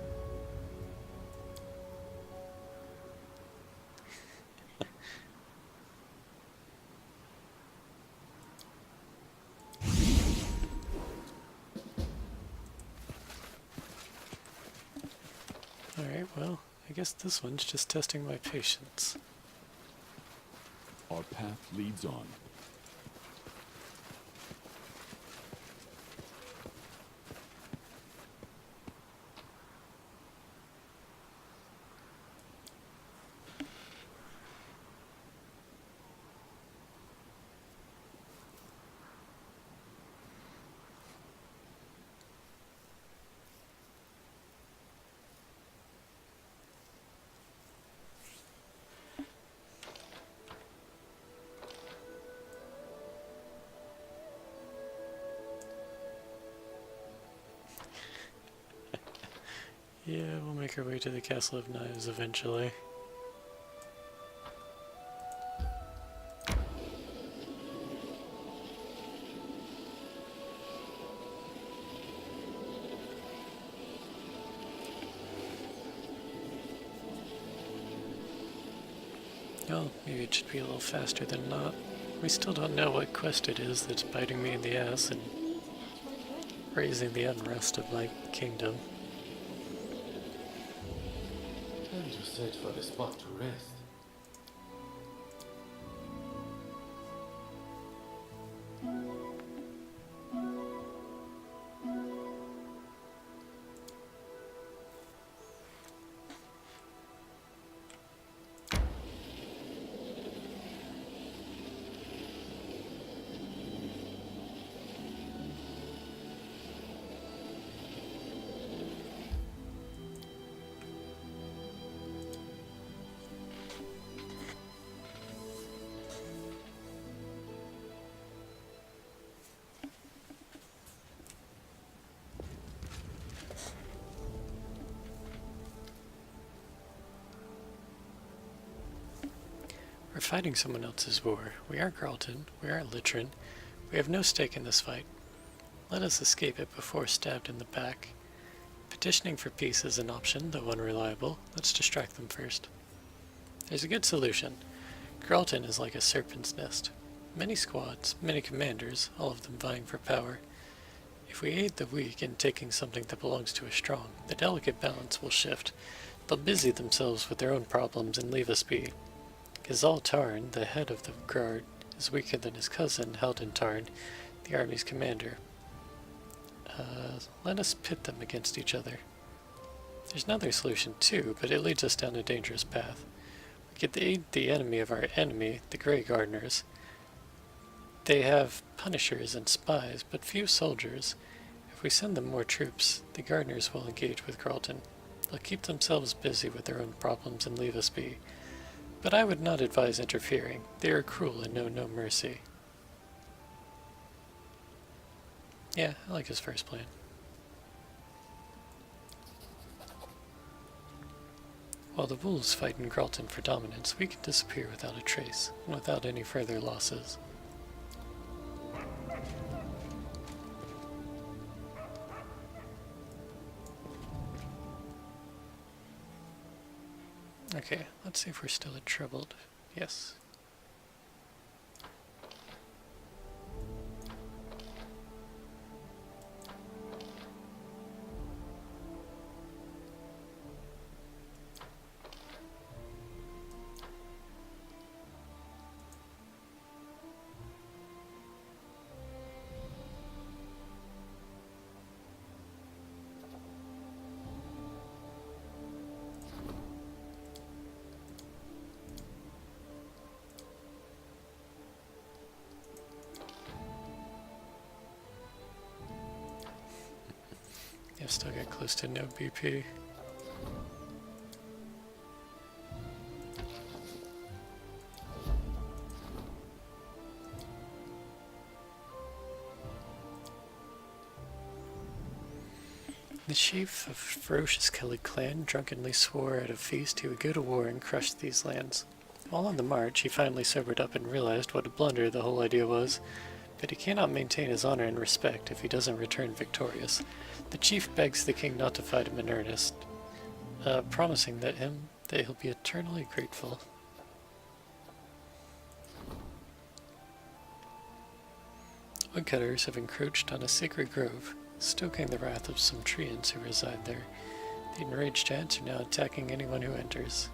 Alright, well, I guess this one's just testing my patience. Our path leads on. Yeah, we'll make our way to the Castle of Knives eventually. Oh, maybe it should be a little faster than not. We still don't know what quest it is that's biting me in the ass and raising the unrest of my kingdom. Time to search for a spot to rest. We're fighting someone else's war. We aren't Carlton. We aren't Litrin. We have no stake in this fight. Let us escape it before stabbed in the back. Petitioning for peace is an option, though unreliable. Let's distract them first. There's a good solution. Carlton is like a serpent's nest. Many squads, many commanders, all of them vying for power. If we aid the weak in taking something that belongs to a strong, the delicate balance will shift. They'll busy themselves with their own problems and leave us be. Gazal Tarn, the head of the guard, is weaker than his cousin, Halden Tarn, the army's commander. Let us pit them against each other. There's another solution too, but it leads us down a dangerous path. We could aid the enemy of our enemy, the Grey Gardeners. They have punishers and spies, but few soldiers. If we send them more troops, the Gardeners will engage with Carlton. They'll keep themselves busy with their own problems and leave us be. But I would not advise interfering. They are cruel and know no mercy. Yeah, I like his first plan. While the wolves fight in Carlton for dominance, we can disappear without a trace, and without any further losses. Okay, let's see if we're still troubled. Yes. I've still got close to no BP. The chief of ferocious Kelly clan drunkenly swore at a feast he would go to war and crush these lands. While on the march, he finally sobered up and realized what a blunder the whole idea was. But he cannot maintain his honor and respect if he doesn't return victorious. The chief begs the king not to fight him in earnest, promising that he'll be eternally grateful. Woodcutters have encroached on a sacred grove, stoking the wrath of some treants who reside there. The enraged ants are now attacking anyone who enters.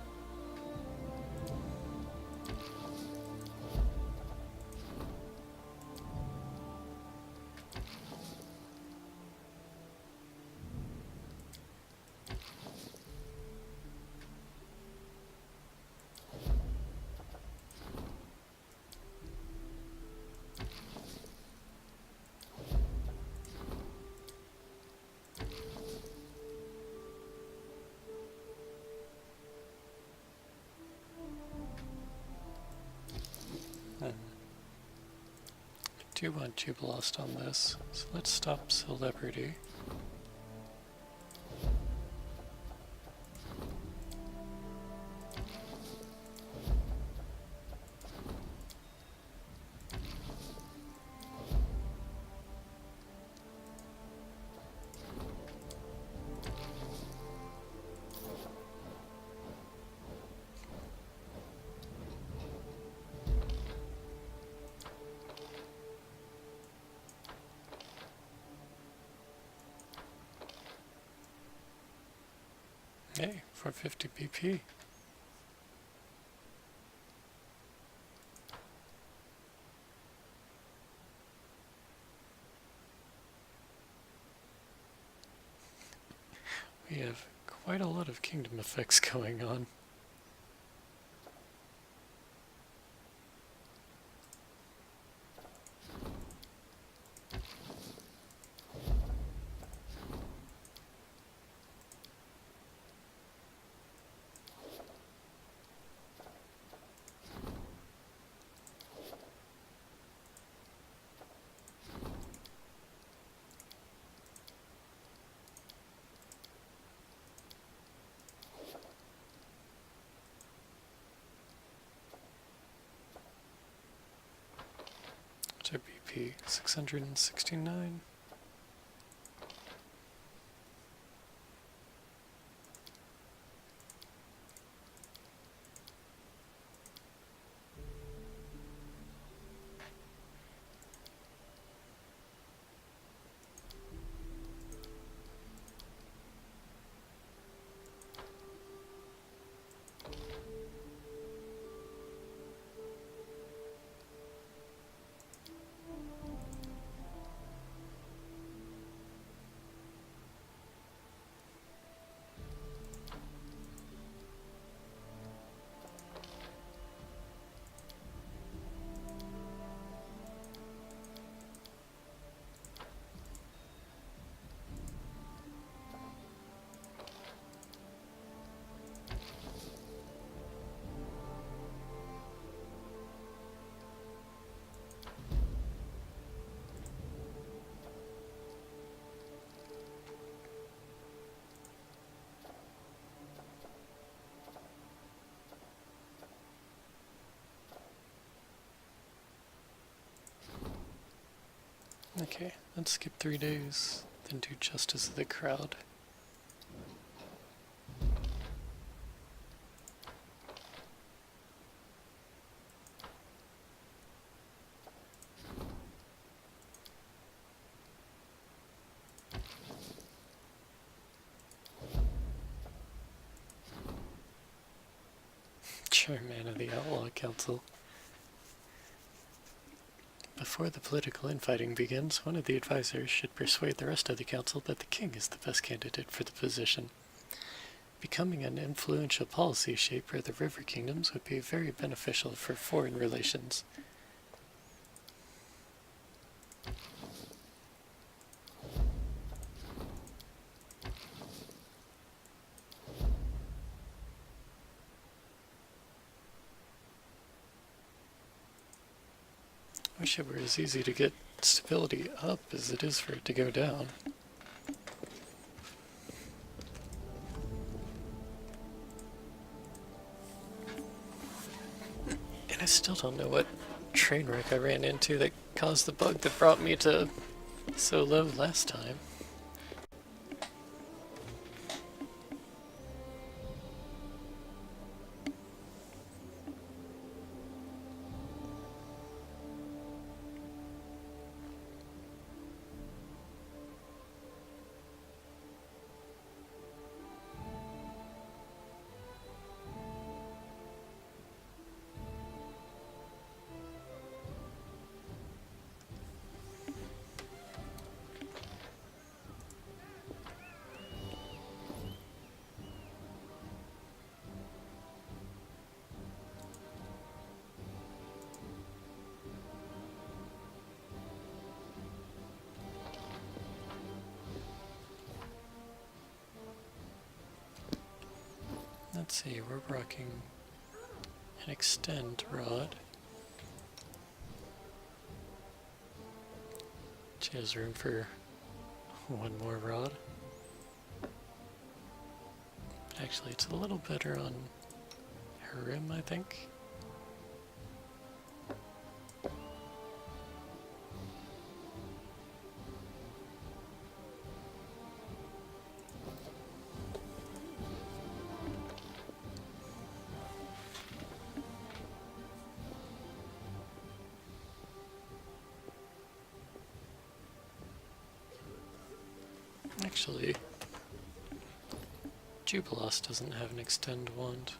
I do want to blast on this, so let's stop celebrity. Hey, 450 BP. We have quite a lot of kingdom effects going on. What's our BP? 669. Okay, let's skip 3 days, then do Justice of the Crowd. Chairman of the Outlaw Council. Before the political infighting begins, one of the advisors should persuade the rest of the council that the king is the best candidate for the position. Becoming an influential policy shaper of the river kingdoms would be very beneficial for foreign relations. I wish it were as easy to get stability up as it is for it to go down. And I still don't know what train wreck I ran into that caused the bug that brought me to so low last time. Let's see, we're rocking an extend rod. Which has room for one more rod. Actually, it's a little better on her rim, I think. Actually, Jubilos doesn't have an extend wand.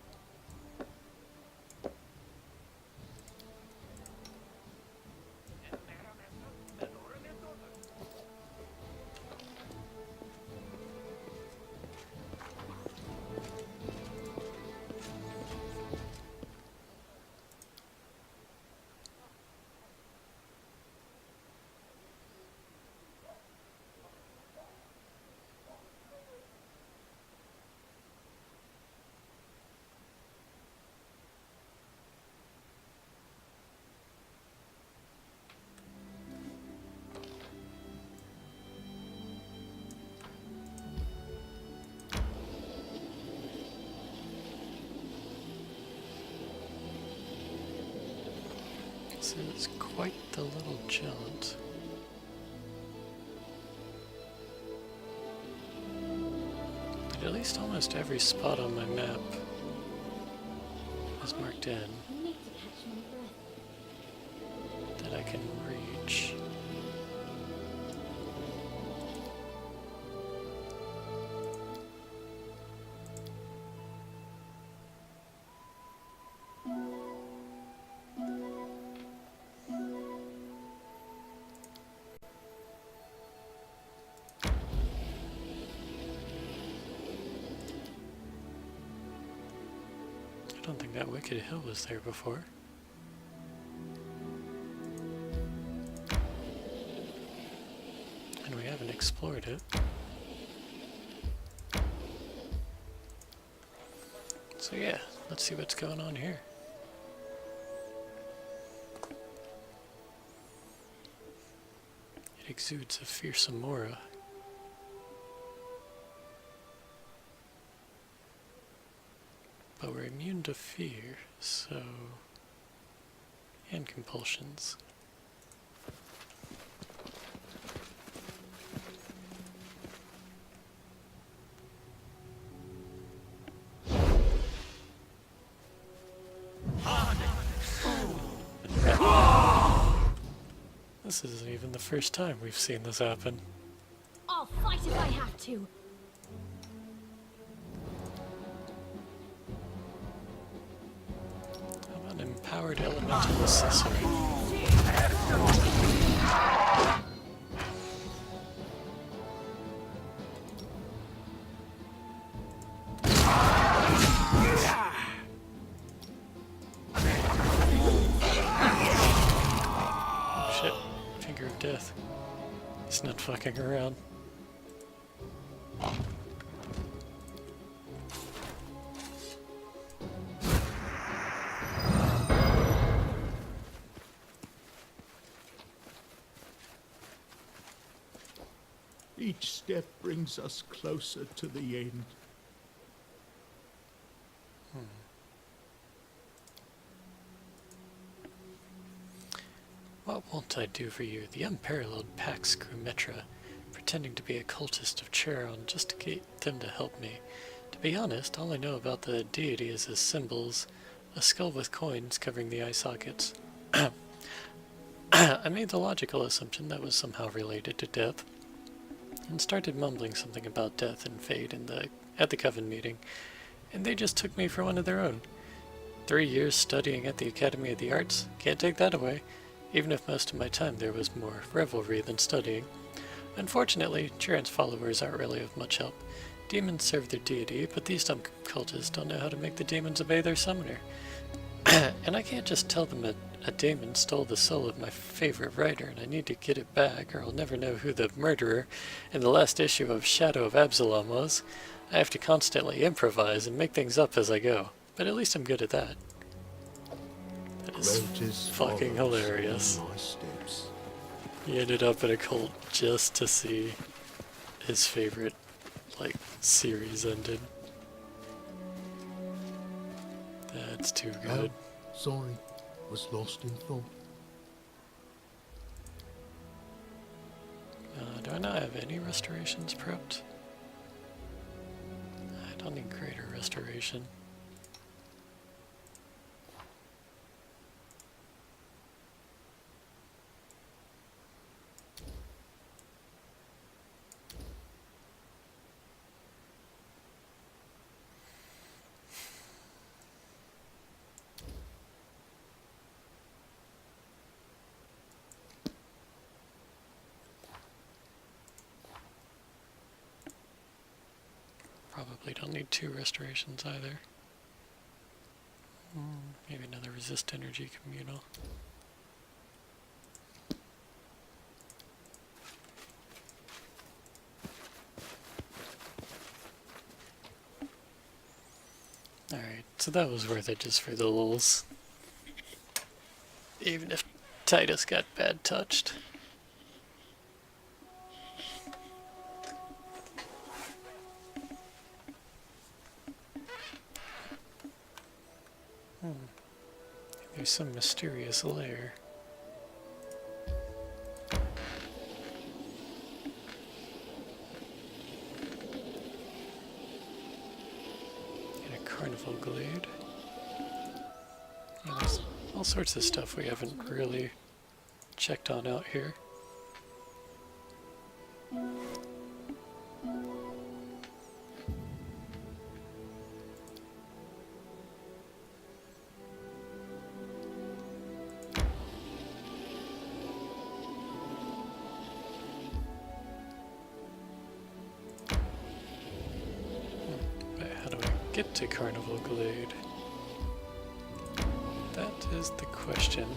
This is quite the little jaunt. But at least almost every spot on my map is marked in You need to catch my breath. that I can reach. I don't think that Wicked Hill was there before. And we haven't explored it. So yeah, let's see what's going on here. It exudes a fearsome aura. But we're immune to fear, so... and compulsions. This isn't even the first time we've seen this happen. I'll fight if I have to. I'm an empowered elemental assessor. Shit, finger of death. He's not fucking around. Each step brings us closer to the end. What won't I do for you? The unparalleled Pax Grumetra, pretending to be a cultist of Charon just to get them to help me. To be honest, all I know about the deity is his symbols, a skull with coins covering the eye sockets. I made the logical assumption that was somehow related to death, and started mumbling something about death and fate at the coven meeting, and they just took me for one of their own. 3 years studying at the Academy of the Arts, can't take that away, even if most of my time there was more revelry than studying. Unfortunately, Charon's followers aren't really of much help. Demons serve their deity, but these dumb cultists don't know how to make the demons obey their summoner. And I can't just tell them a demon stole the soul of my favorite writer and I need to get it back or I'll never know who the murderer in the last issue of Shadow of Absalom was. I have to constantly improvise and make things up as I go, but at least I'm good at that. That is fucking hilarious. He ended up in a cult just to see his favorite, series ended. That's too good. Sorry, was lost in thought. Do I not have any restorations prepped? I don't need greater restoration. probably don't need 2 restorations either. Maybe another resist energy communal. Alright, so that was worth it just for the lulz. Even if Titus got bad touched. There's some mysterious lair. In a carnival glade. Yeah, there's all sorts of stuff we haven't really checked on out here. But how do I get to Carnival Glade? That is the question.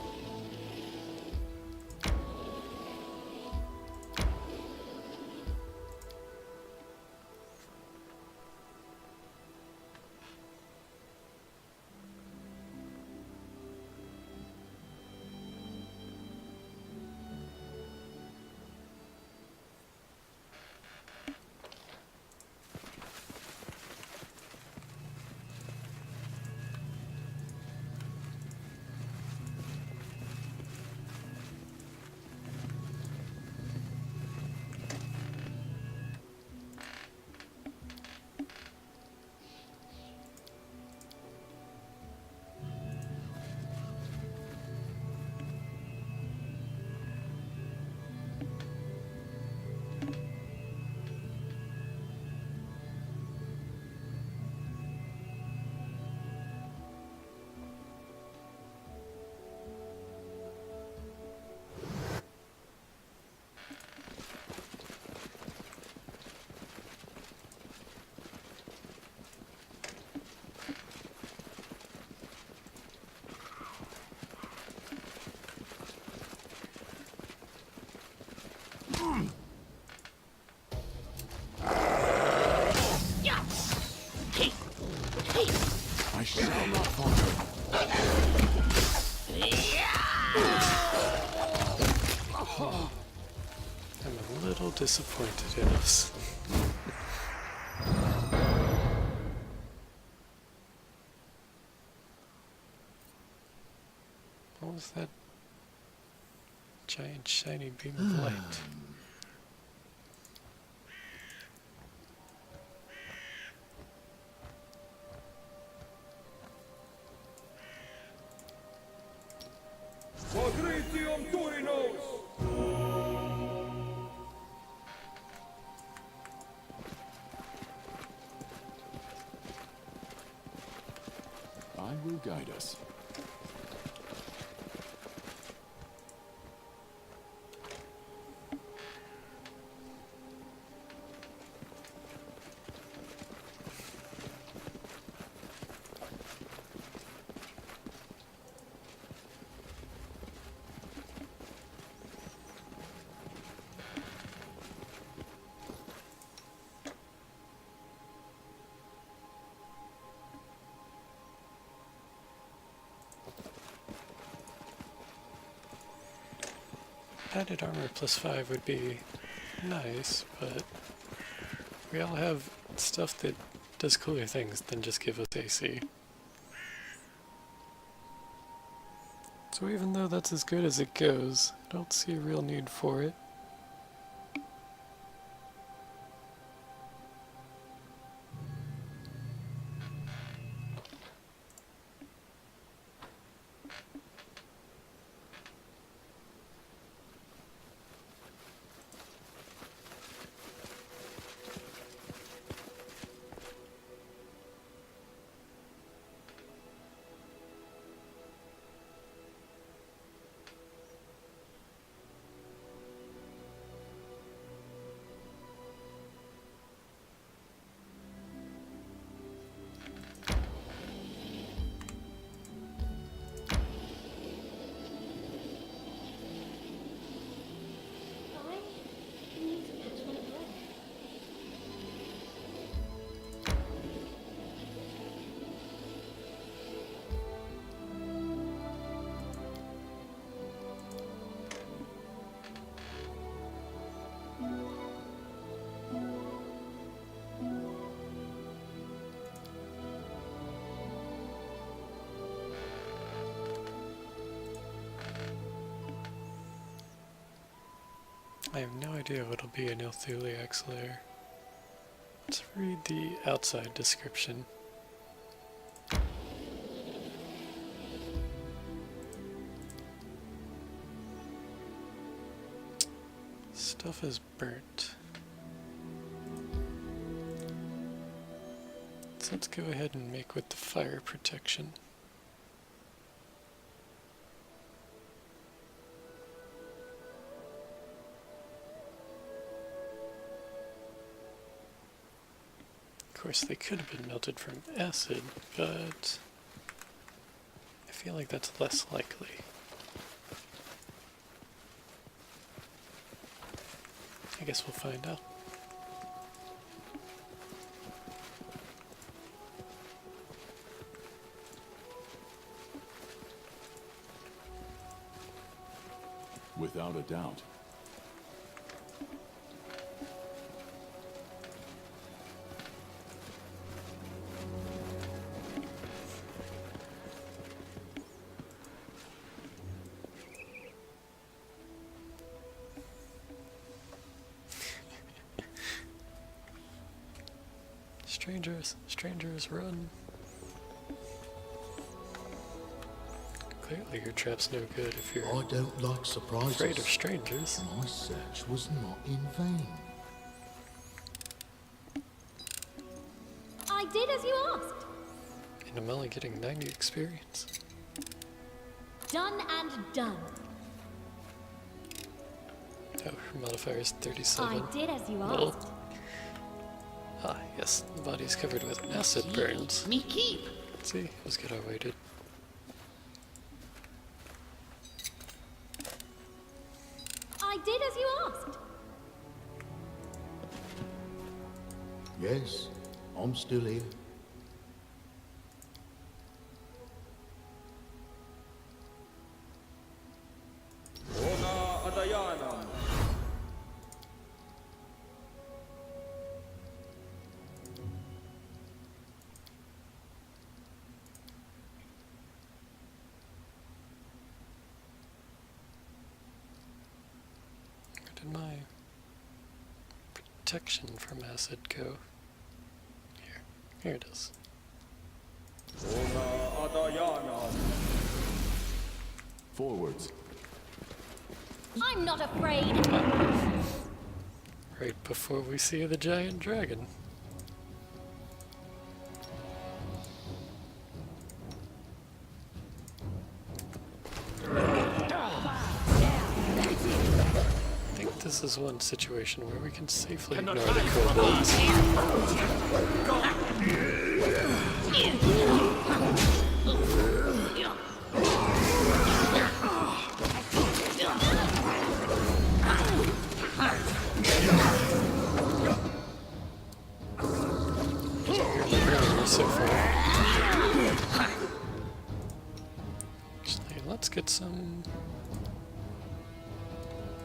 I shall not falter. I'm a little disappointed in us. What was that giant shiny beam of light? Patricium Turinos! I will guide us. Padded armor +5 would be nice, but we all have stuff that does cooler things than just give us AC. So even though that's as good as it goes, I don't see a real need for it. I have no idea what'll be in Ilthuliak's lair. Let's read the outside description. Stuff is burnt. So let's go ahead and make with the fire protection. Of course, they could have been melted from acid, but I feel like that's less likely. I guess we'll find out. Without a doubt. Strangers, run. Clearly your trap's no good if you're I don't like surprises. afraid of strangers. My search was not in vain. I did as you asked. And I'm only getting 90 experience. Done and done. Oh, her modifier is 37. I did as you Well, asked. ah, yes, the body's covered with acid burns. Me keep. Let's see, let's get our weighted. I did as you asked. Yes, I'm still here. Ona Adayanam. Where did my protection from acid go? Here it is. Ona Adayanam. Forwards. I'm not afraid. Right before we see the giant dragon. I think this is one situation where we can safely ignore the kobolds. So far. Actually, let's get some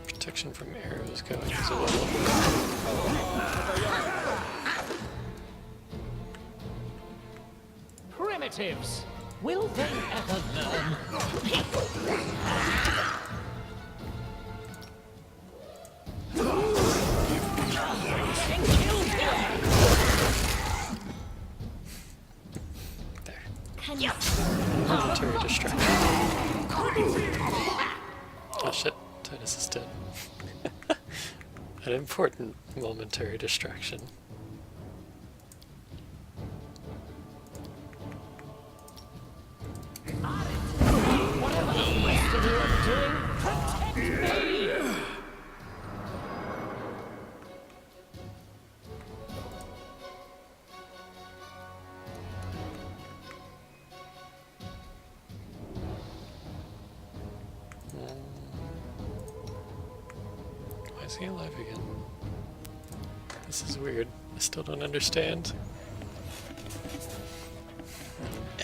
protection from arrows going as well. Primitives! Will they ever learn? There. Can you Momentary distraction. Oh shit, Titus is dead. An important momentary distraction. Whatever the rest of you are doing, protect me! Why is he alive again? This is weird. I still don't understand.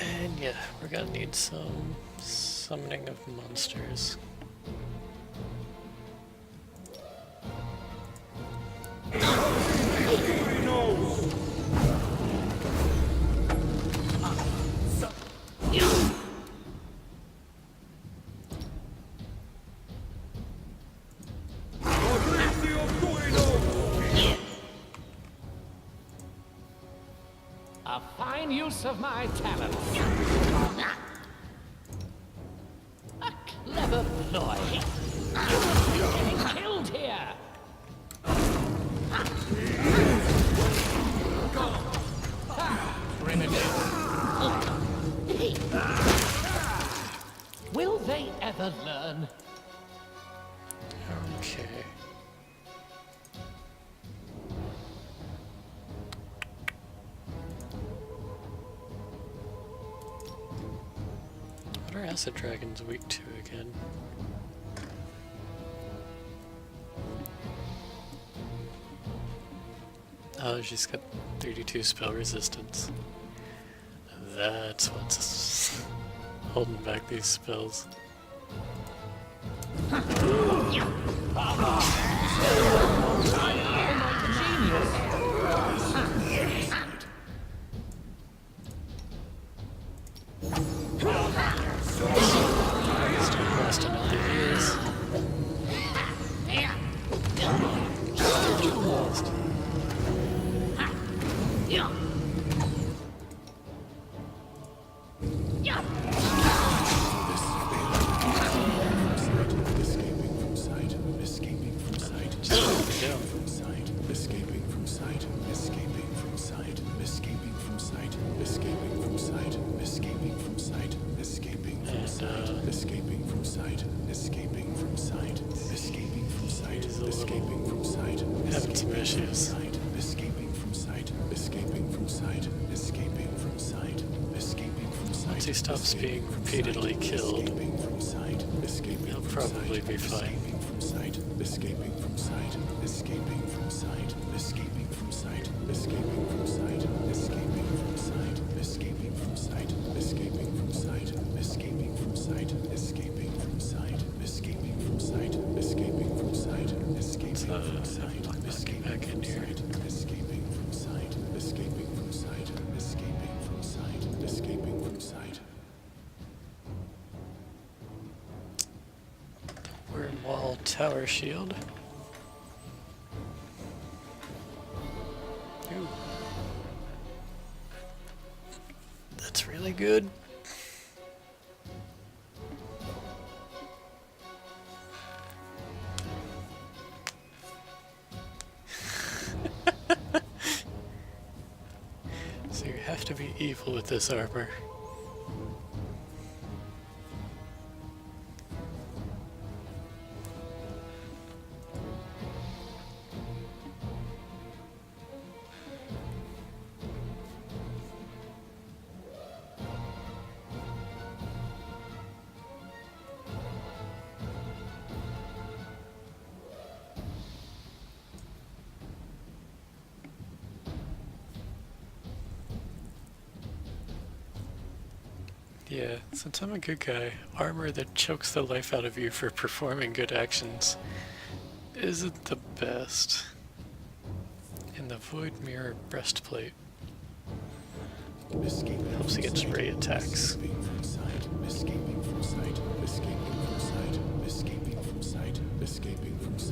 And yeah, we're gonna need some summoning of monsters. fine use of my talents. A clever ploy. You're getting killed here. Primitive. Will they ever learn? Okay. What are acid dragons weak to again? Oh, she's got 32 spell resistance. That's what's holding back these spells. Start blasting all the ears. Blast. Having some issues. Escaping from sight, escaping from sight, escaping from sight, escaping from sight. Once he stops being repeatedly killed, he'll probably be fine. Escaping from sight, escaping from sight, escaping from sight, escaping from sight, escaping from sight, escaping from sight, escaping from sight, escaping from sight, escaping from sight, escaping from sight, escaping from sight, escaping from sight, escaping from sight, Escape back in here. escaping from sight, escaping from sight, escaping from sight, escaping from sight. Worm wall tower shield. Ooh. That's really good. So you have to be evil with this armor. Yeah, since I'm a good guy, armor that chokes the life out of you for performing good actions isn't the best. In the Void Mirror breastplate, helps against ray attacks. Escaping from sight, escaping from sight, escaping from sight, escaping from sight, escaping from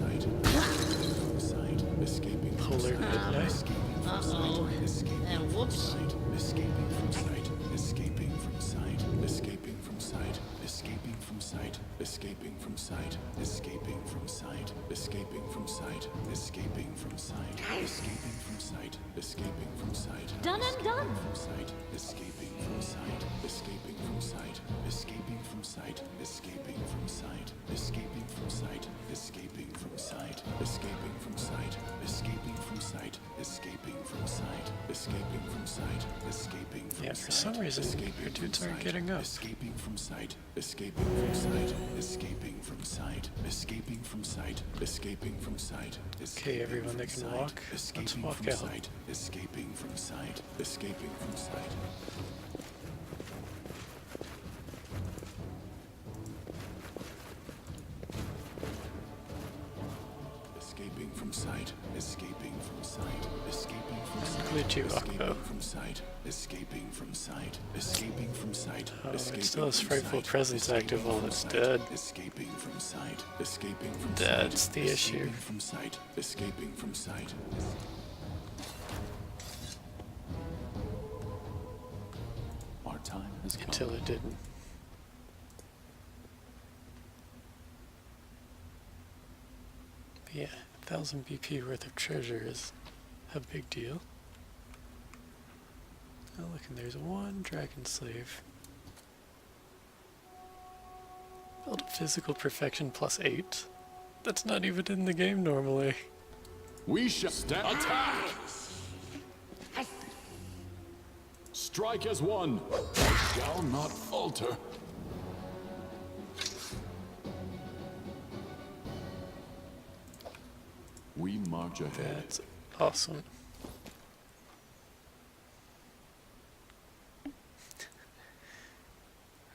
sight, escaping from Polar sight, midnight. escaping from Uh-oh. sight, escaping And from whoops. sight, escaping from sight, escaping from sight, escaping from sight, escaping from sight, escaping from sight, escaping from sight, escaping from sight, escaping from sight, escaping from sight, escaping from sight, Done and done. from sight, escaping from sight, escaping from sight, escaping from sight, escaping from sight, escaping from sight, escaping from sight, escaping from sight, escaping from sight, escaping from sight, escaping from sight, escaping from Yeah, for some reason, your dudes aren't getting up. escaping from sight, escaping from sight, escaping from sight, escaping from sight, escaping from sight. Okay, everyone that can walk, let's walk out. Escaping from sight, escaping from sight. Escaping from sight, escaping from sight, escaping from sight, Glitchy Rockbow. escaping from sight, escaping from sight, escaping from sight, Oh, it escaping still has from frightful sight, presence escaping active while from it's sight, dead. escaping from sight, escaping from That's sight, the issue. escaping from sight, escaping from sight. time has come. Until it didn't. But yeah, 1,000 BP worth of treasure is a big deal. Oh look, and there's one dragon slave. Build physical perfection +8. That's not even in the game normally. We shall attack! Strike as one. I shall not falter. We march ahead. That's awesome.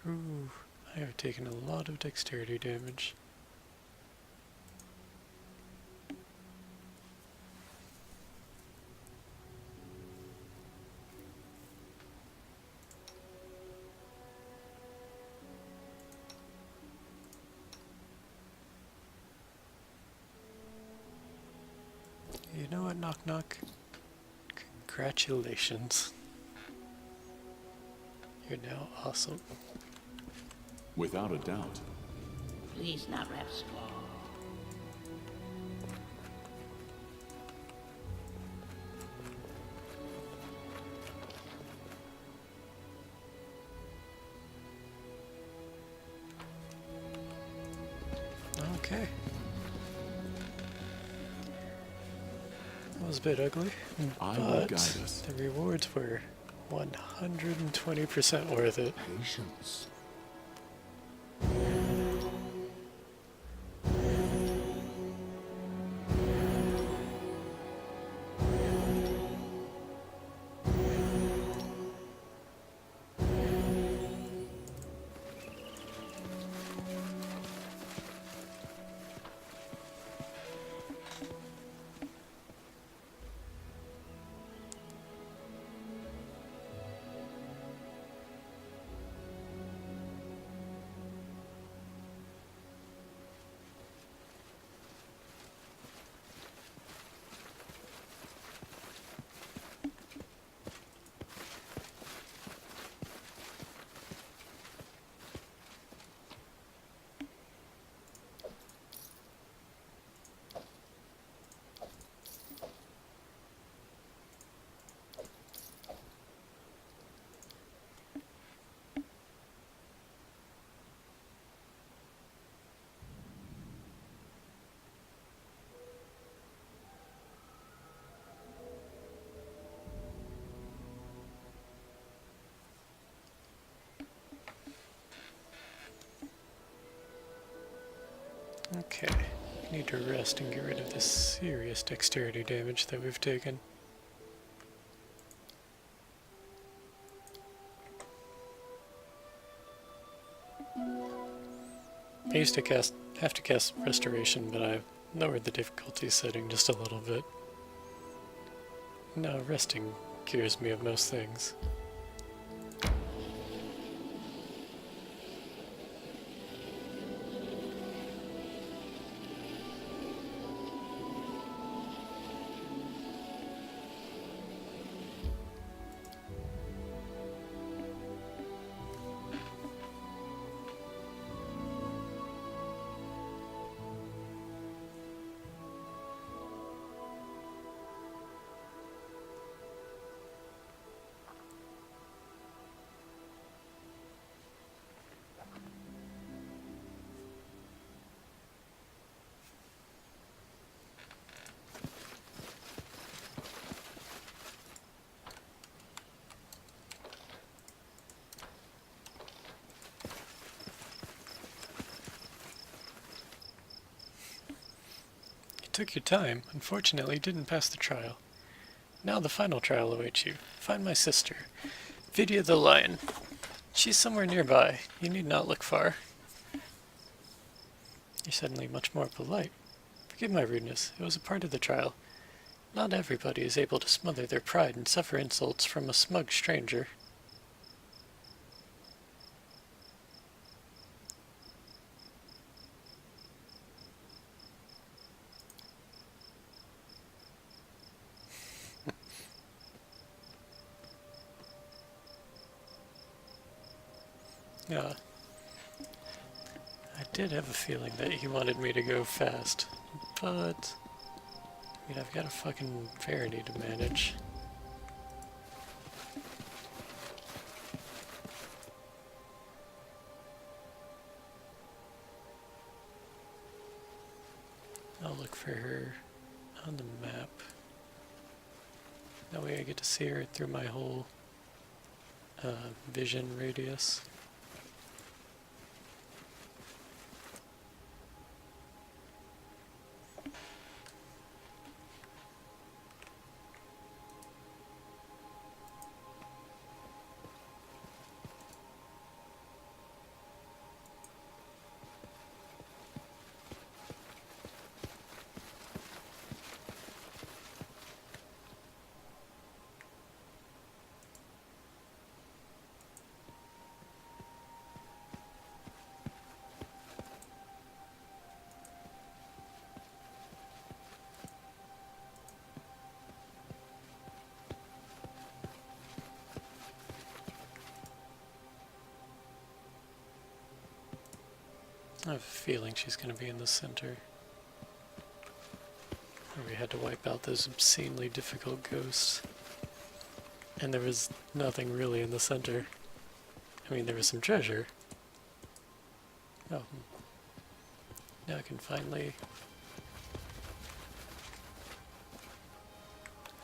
Ooh, I have taken a lot of dexterity damage. You know what, knock knock? Congratulations. You're now awesome. Without a doubt. Please not rap strong. Okay. That was a bit ugly, I will but guide us. the rewards were 120% worth it. Patience. Okay, need to rest and get rid of this serious dexterity damage that we've taken. I used to have to cast Restoration, but I've lowered the difficulty setting just a little bit. Now resting cures me of most things. Took your time. Unfortunately, didn't pass the trial. Now the final trial awaits you. Find my sister, Vidya the Lion. She's somewhere nearby. You need not look far. You're suddenly much more polite. Forgive my rudeness. It was a part of the trial. Not everybody is able to smother their pride and suffer insults from a smug stranger. Yeah. I did have a feeling that he wanted me to go fast, but I mean, I've got a fucking Faraday to manage. I'll look for her on the map. That way I get to see her through my whole vision radius. I have a feeling she's going to be in the center. We had to wipe out those obscenely difficult ghosts. And there was nothing really in the center. I mean, there was some treasure. Oh. Now I can finally...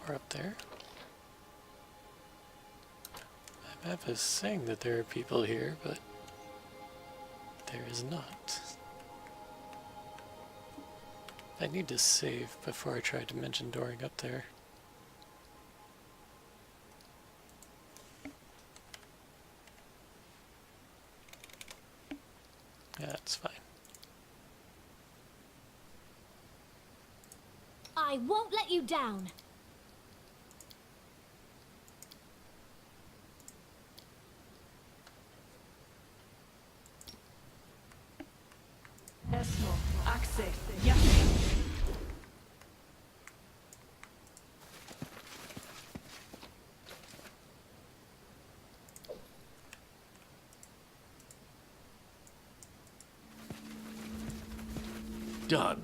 We're up there. My map is saying that there are people here, but there is not. I need to save before I try dimension dooring up there. Yeah, it's fine. I won't let you down. Esmo, Axe, Yas. Done.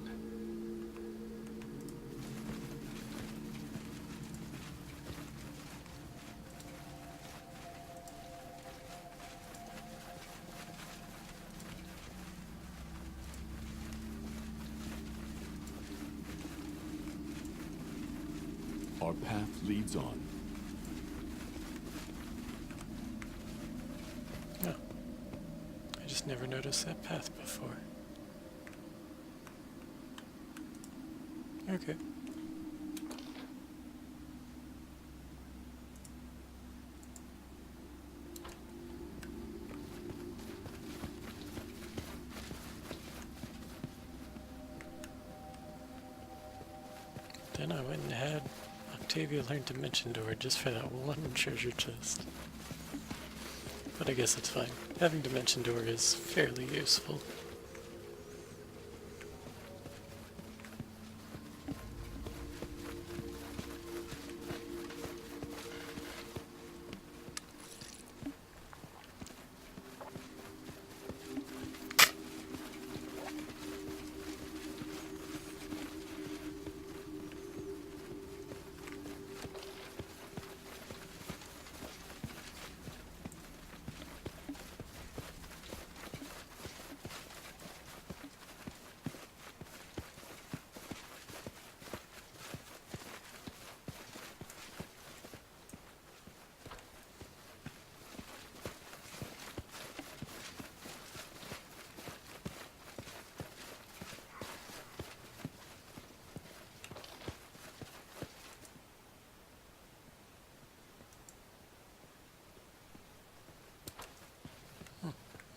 Our path leads on. No. I just never noticed that path before. Okay. Then I went and had Octavia learn Dimension Door just for that one treasure chest. But I guess it's fine. Having Dimension Door is fairly useful.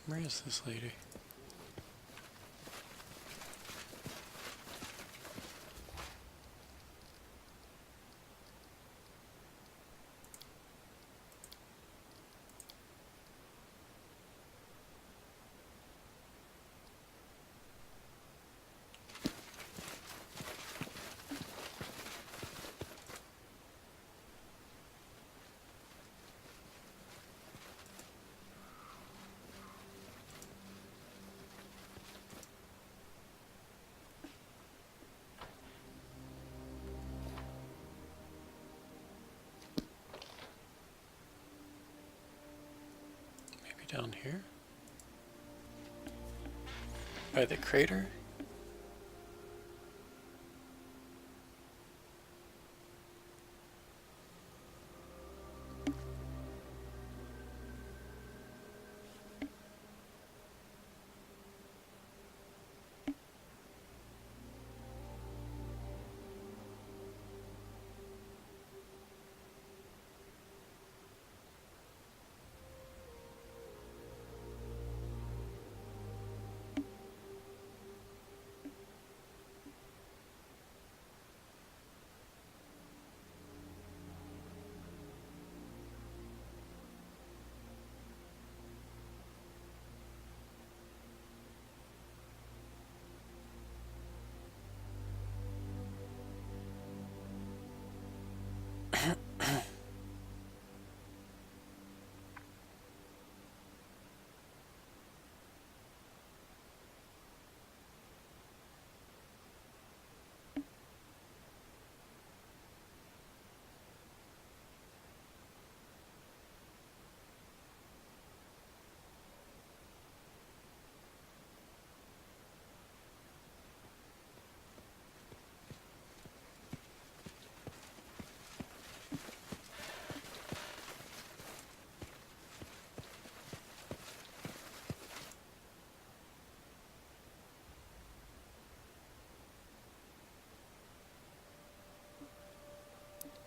Where is this lady? down here by the crater.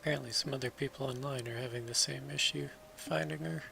Apparently some other people online are having the same issue finding her.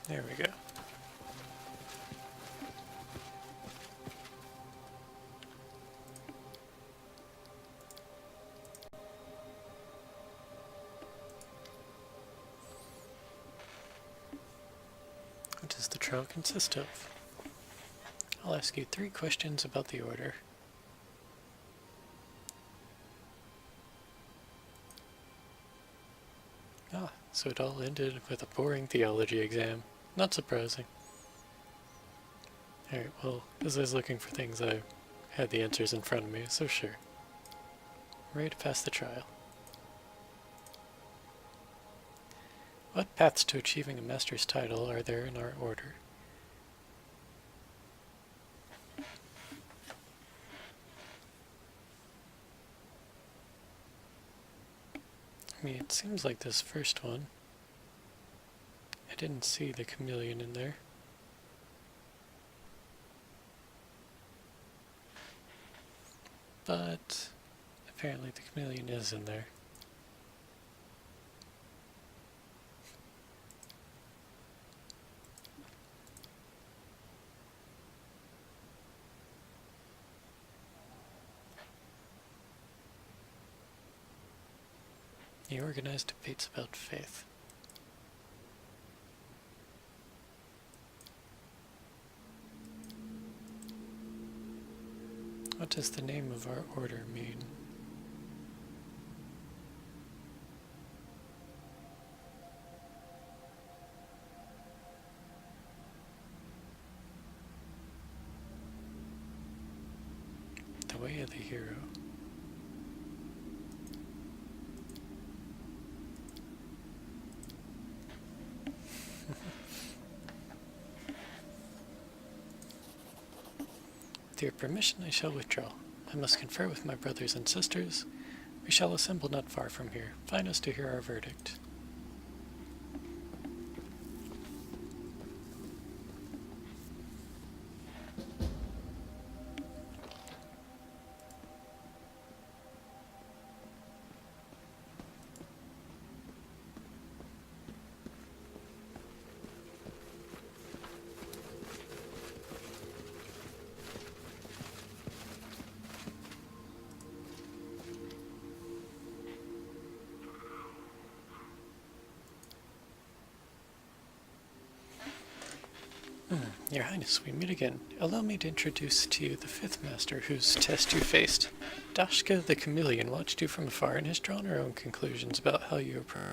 There we go. What does the trial consist of? I'll ask you 3 questions about the order. Ah, so it all ended with a boring theology exam. Not surprising. Alright, well, as I was looking for things, I had the answers in front of me, so sure. Ready to pass the trial. What paths to achieving a master's title are there in our order? I mean, it seems like this first one. I didn't see the chameleon in there. But apparently the chameleon is in there. He organized debates about faith. What does the name of our order mean? The Way of the Hero. With your permission, I shall withdraw. I must confer with my brothers and sisters. We shall assemble not far from here. Find us to hear our verdict. Your Highness, we meet again. Allow me to introduce to you the fifth master whose test you faced. Dashka the Chameleon watched you from afar and has drawn her own conclusions about how you approach.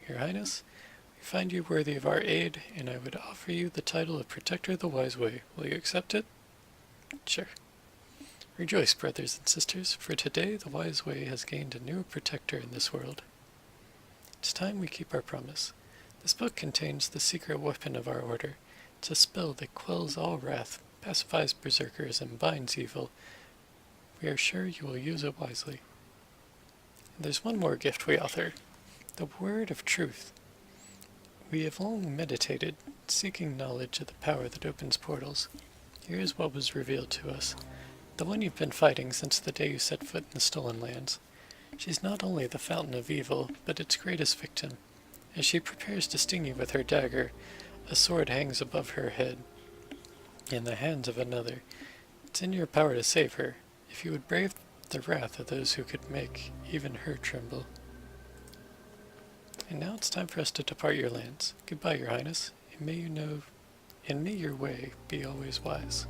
Your Highness, we find you worthy of our aid, and I would offer you the title of Protector of the Wise Way. Will you accept it? Sure. Rejoice, brothers and sisters, for today the Wise Way has gained a new protector in this world. It's time we keep our promise. This book contains the secret weapon of our order. It's a spell that quells all wrath, pacifies berserkers, and binds evil. We are sure you will use it wisely. And there's one more gift we offer. The word of truth. We have long meditated, seeking knowledge of the power that opens portals. Here is what was revealed to us. The one you've been fighting since the day you set foot in the Stolen Lands. She's not only the fountain of evil, but its greatest victim. As she prepares to sting you with her dagger, a sword hangs above her head, in the hands of another. It's in your power to save her, if you would brave the wrath of those who could make even her tremble. And now it's time for us to depart your lands. Goodbye, Your Highness, and may your way be always wise.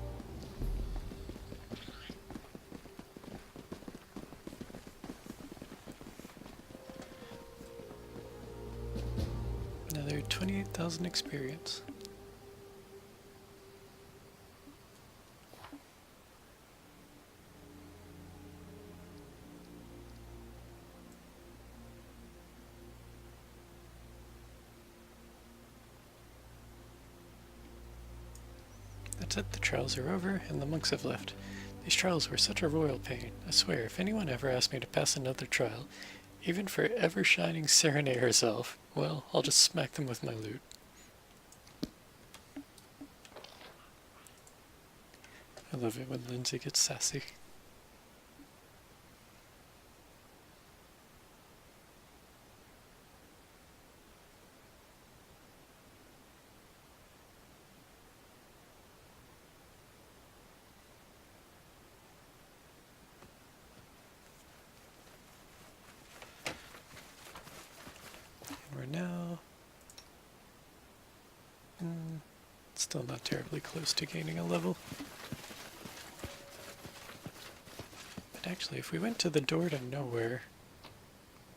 Another 28,000 experience. That's it, the trials are over, and the monks have left. These trials were such a royal pain. I swear, if anyone ever asked me to pass another trial, even for ever-shining Serenade herself, well, I'll just smack them with my loot. I love it when Lindsay gets sassy. Now, still not terribly close to gaining a level. But actually, if we went to the door to nowhere,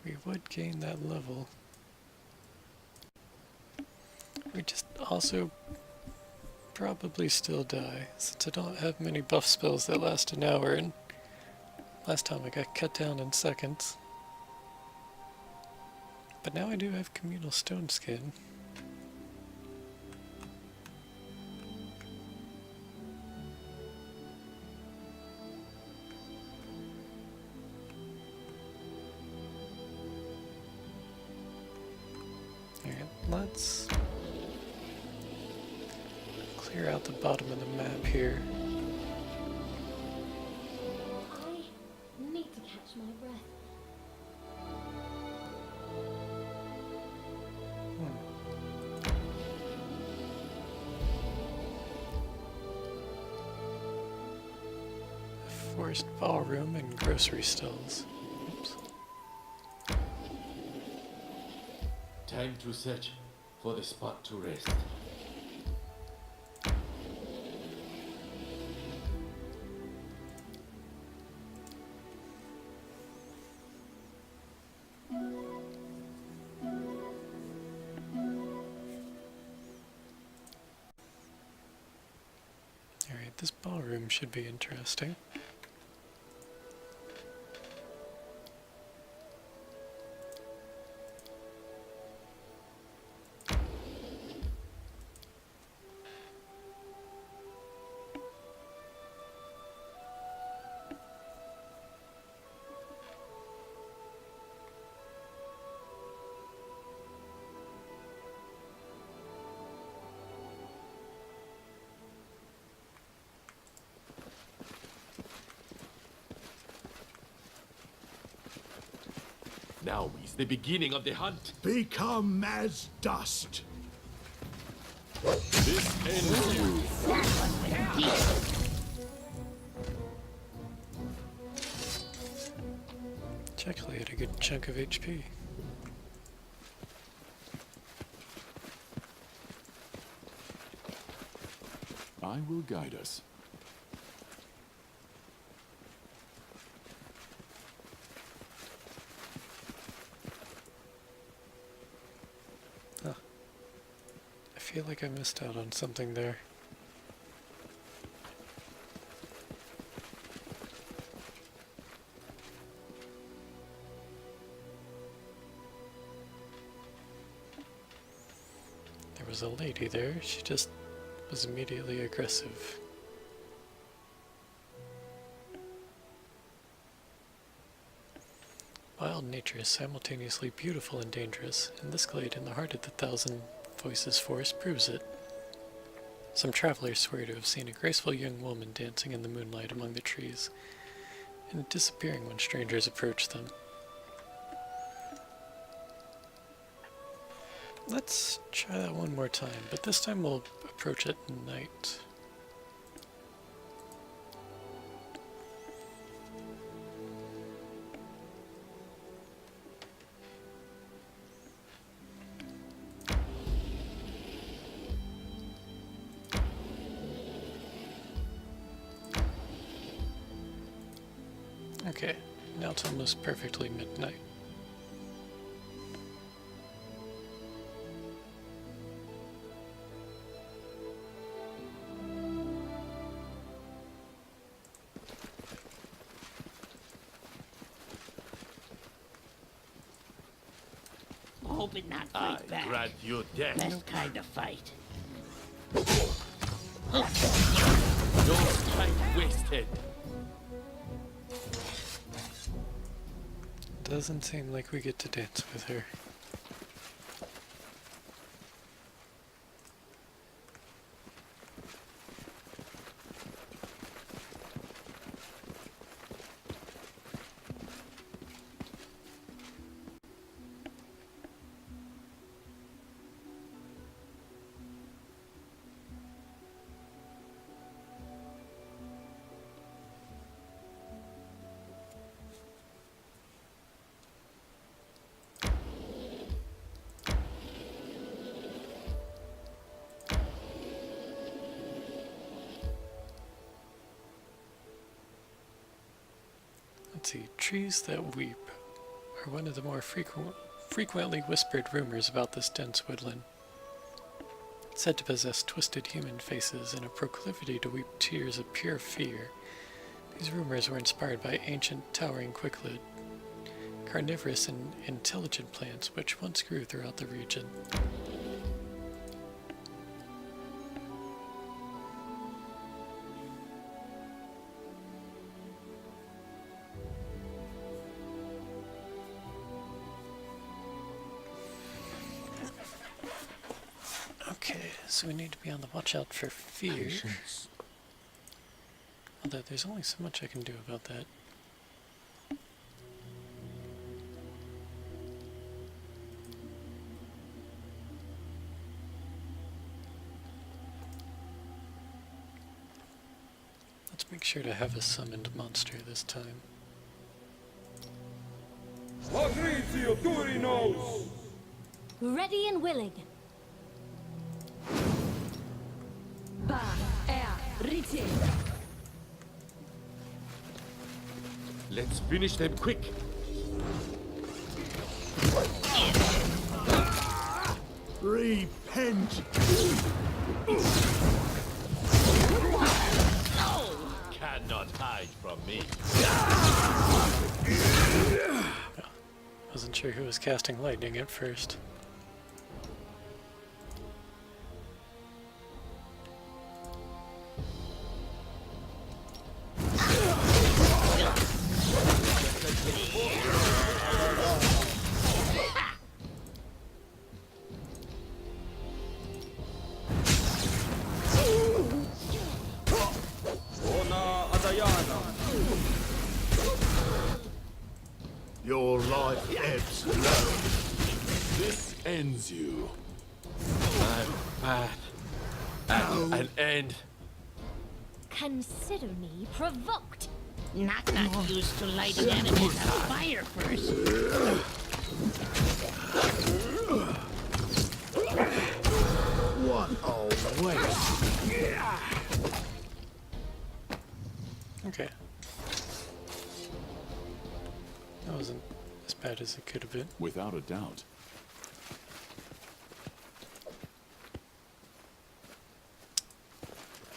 we would gain that level. We just also probably still die, since I don't have many buff spells that last an hour, and last time I got cut down in seconds. But now I do have communal stone skin. Alright, let's clear out the bottom of the map here. I need to catch my breath. Forest ballroom and grocery stalls. Oops. Time to search for the spot to rest. This ballroom should be interesting. Now is the beginning of the hunt. Become as dust. This ends you. Chuckle had a good chunk of HP. I will guide us. I feel like I missed out on something there. There was a lady there, she just was immediately aggressive. Wild nature is simultaneously beautiful and dangerous, and this glade in the heart of the Thousand Voices Forest proves it. Some travelers swear to have seen a graceful young woman dancing in the moonlight among the trees, and disappearing when strangers approach them. Let's try that one more time, but this time we'll approach it at night. Okay, now it's almost perfectly midnight. Hope it not I fight back. grant you death. Best kind of fight. No time wasted. Doesn't seem like we get to dance with her. Let's see, trees that weep are one of the more frequently whispered rumors about this dense woodland. It's said to possess twisted human faces and a proclivity to weep tears of pure fear. These rumors were inspired by ancient towering quicklid, carnivorous and intelligent plants which once grew throughout the region. Okay, so we need to be on the watch out for fear. Patience. Although there's only so much I can do about that. Let's make sure to have a summoned monster this time. Patrizio Turinos! Ready and willing. Ba Rite. Let's finish them quick. Repent. cannot hide from me. Wasn't sure who was casting lightning at first. Your life ebbs low. This ends you. My path at an end. Consider me provoked. Not used to lighting enemies on fire first. What a waste. Okay. That wasn't as bad as it could have been. Without a doubt.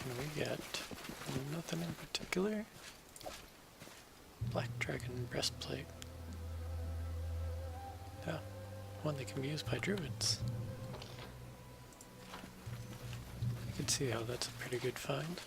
And we got nothing in particular. Black Dragon Breastplate. Yeah, one that can be used by druids. You can see how that's a pretty good find.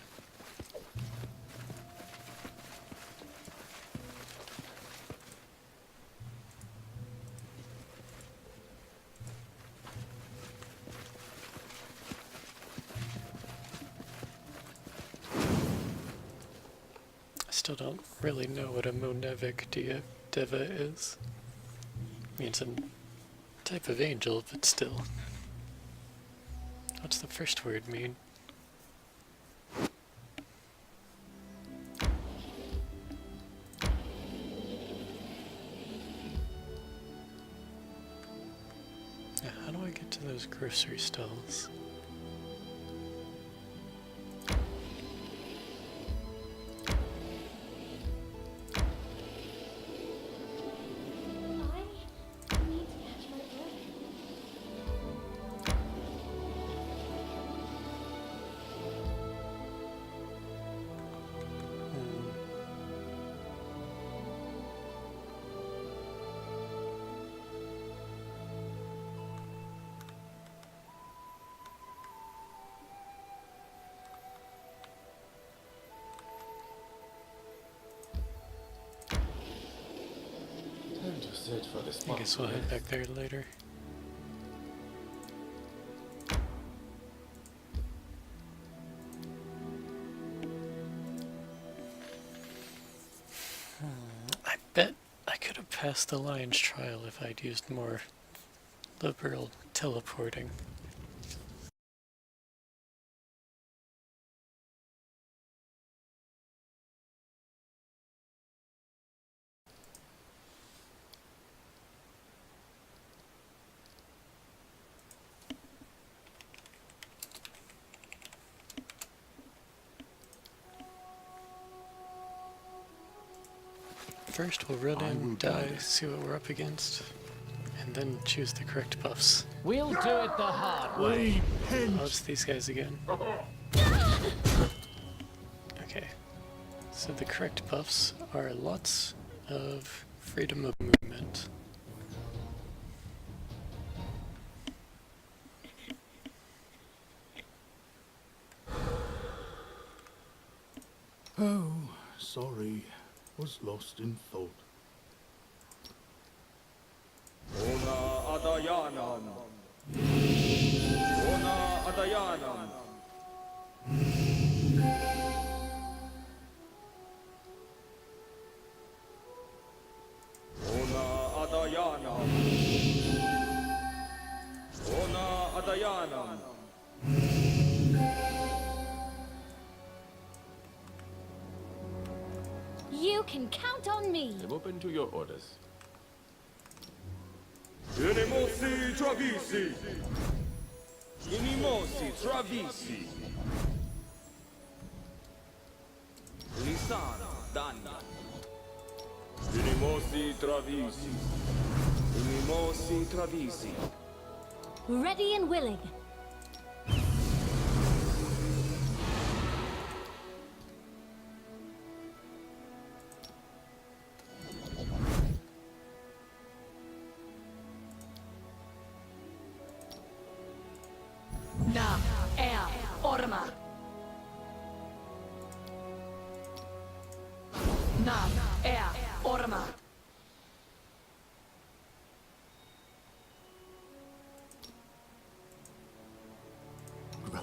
Still don't really know what a Monevic Deva is. I mean, it's a type of angel, but still. What's the first word mean? Yeah, how do I get to those grocery stalls? Time to search for the I spot. guess we'll head back there later. I bet I could have passed the lion's trial if I'd used more liberal teleporting. First, we'll run in, die, see what we're up against, and then choose the correct buffs. We'll do it the hard way. Oh, it's these guys again. Okay, so the correct buffs are lots of freedom of movement. Oh, sorry. Was lost in thought. Ona Adayanam. Ona Adayanam. Ona Adayanam. Ona Adayanam. You can count on me. I'm open to your orders. Unimosi Travisi. Unimosi Travisi. Lisana Dana. Unimosi Travisi. Unimosi Travisi. Ready and willing.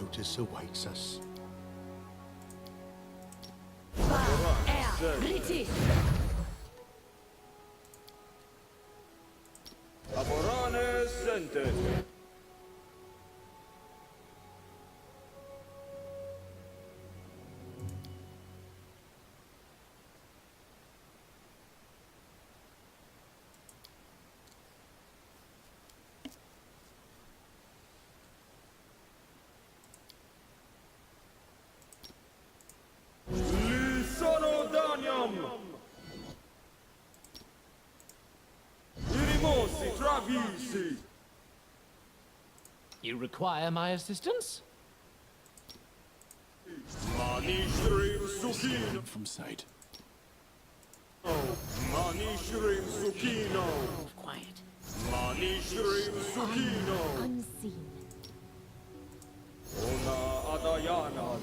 notice awaits us. Riti. Aborane sente. Li sono Daniam. Irimosi travisi. You require my assistance? Manishrim Sukino. Escaping from sight. Manishrim Sukino. Quiet. Manishrim Sukino. Unseen. Ona Adayana.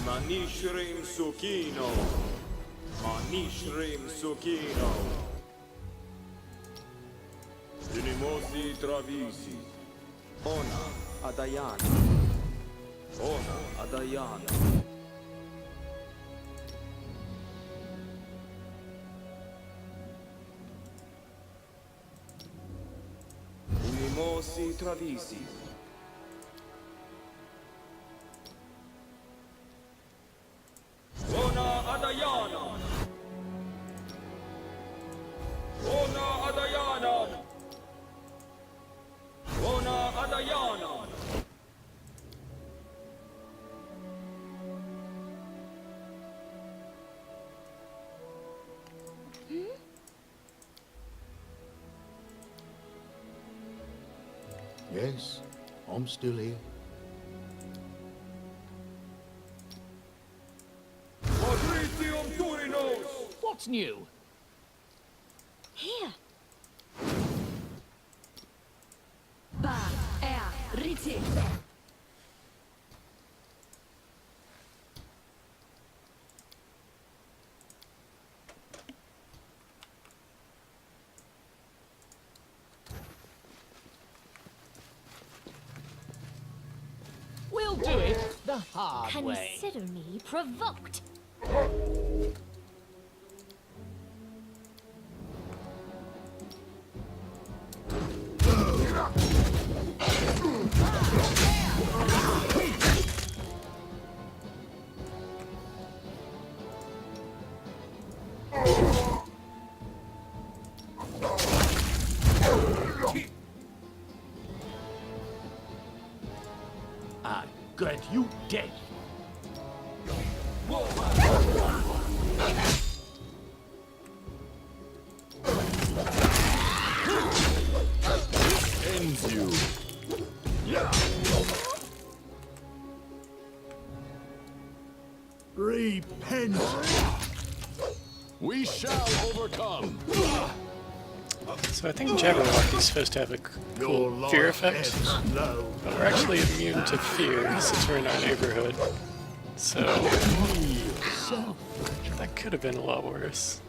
Manishrim Sukino. Manishrim Sukino. Unimosi Travisi. Ona Adayana. Ona Adayana. Unimosi Travisi. Ona Adayana. Ona Adayana. Ona Adayana. Yes, I'm still here. Patricium Turinos. What's new? Here. Ba. Riti. We'll do it the hard way. Consider me provoked. I got you dead. Ends you. Repent! We shall overcome. So I think Jabberwocky's supposed to have a Your cool fear life effect, ebbs low. but we're actually immune to fear since we're in our neighborhood. So that could have been a lot worse.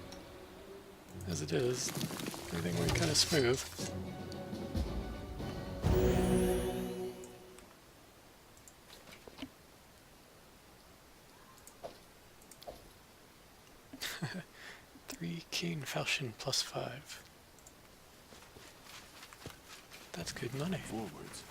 As it is, everything went kind of smooth. Three keen falchion plus 5. That's good money. Forwards.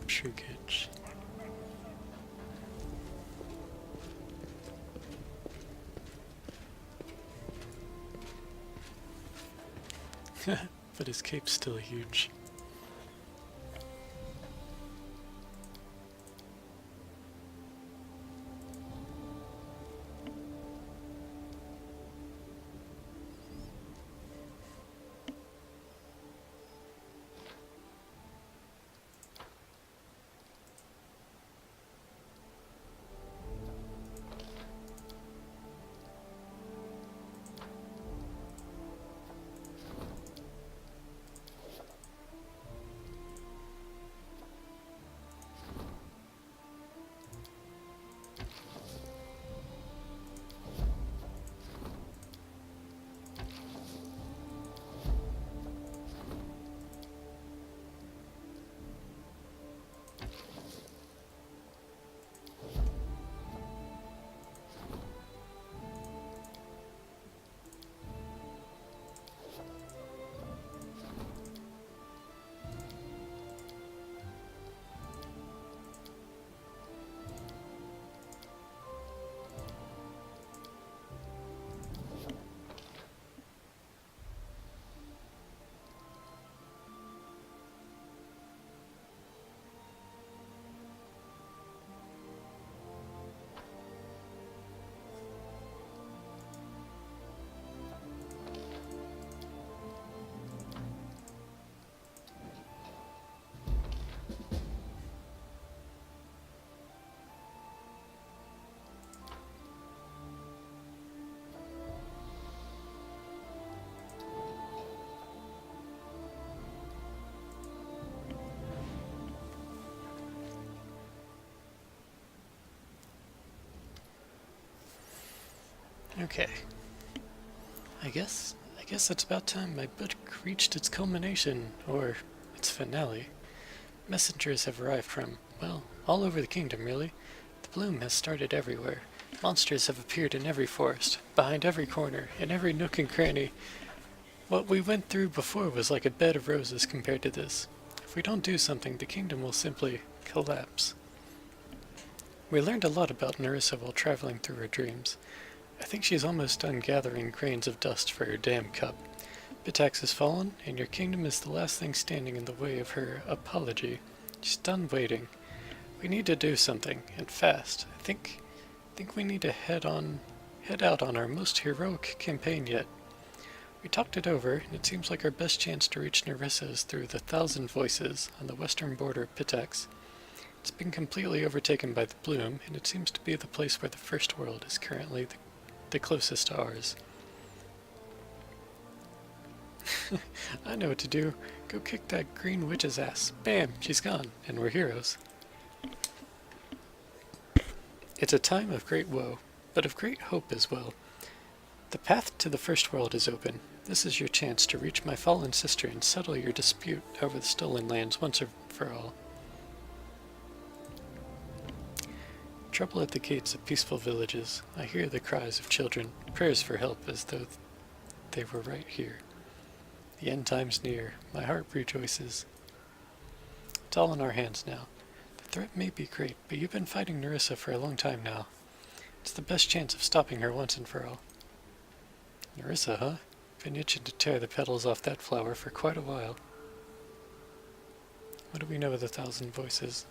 Shrinkage. but his cape's still huge. Okay. I guess it's about time my book reached its culmination, or its finale. Messengers have arrived from, well, all over the kingdom, really. The bloom has started everywhere. Monsters have appeared in every forest, behind every corner, in every nook and cranny. What we went through before was like a bed of roses compared to this. If we don't do something, the kingdom will simply collapse. We learned a lot about Nyrissa while traveling through her dreams. I think she's almost done gathering grains of dust for her damn cup. Pitax has fallen, and your kingdom is the last thing standing in the way of her apology. She's done waiting. We need to do something, and fast. I think we need to head out on our most heroic campaign yet. We talked it over, and it seems like our best chance to reach Nyrissa is through the Thousand Voices on the western border of Pitax. It's been completely overtaken by the bloom, and it seems to be the place where the First World is currently the closest to ours. I know what to do. Go kick that green witch's ass. Bam! She's gone, and we're heroes. It's a time of great woe, but of great hope as well. The path to the First World is open. This is your chance to reach my fallen sister and settle your dispute over the stolen lands once and for all. Trouble at the gates of peaceful villages. I hear the cries of children, prayers for help as though they were right here. The end time's near. My heart rejoices. It's all in our hands now. The threat may be great, but you've been fighting Nyrissa for a long time now. It's the best chance of stopping her once and for all. Nyrissa, huh? Been itching to tear the petals off that flower for quite a while. What do we know of the Thousand Voices?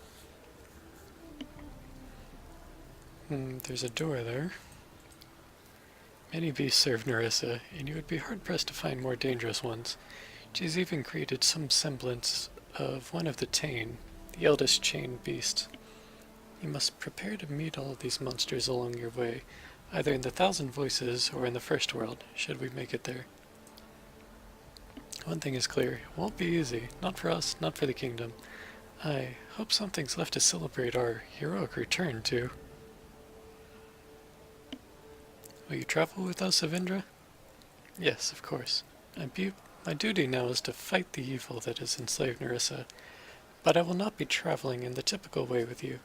There's a door there. Many beasts serve Nyrissa, and you would be hard-pressed to find more dangerous ones. She's even created some semblance of one of the Tane, the eldest chained beast. You must prepare to meet all of these monsters along your way, either in the Thousand Voices or in the First World, should we make it there. One thing is clear, it won't be easy, not for us, not for the kingdom. I hope something's left to celebrate our heroic return to. Will you travel with us, Avindra? Yes, of course. My duty now is to fight the evil that has enslaved Nyrissa, but I will not be traveling in the typical way with you.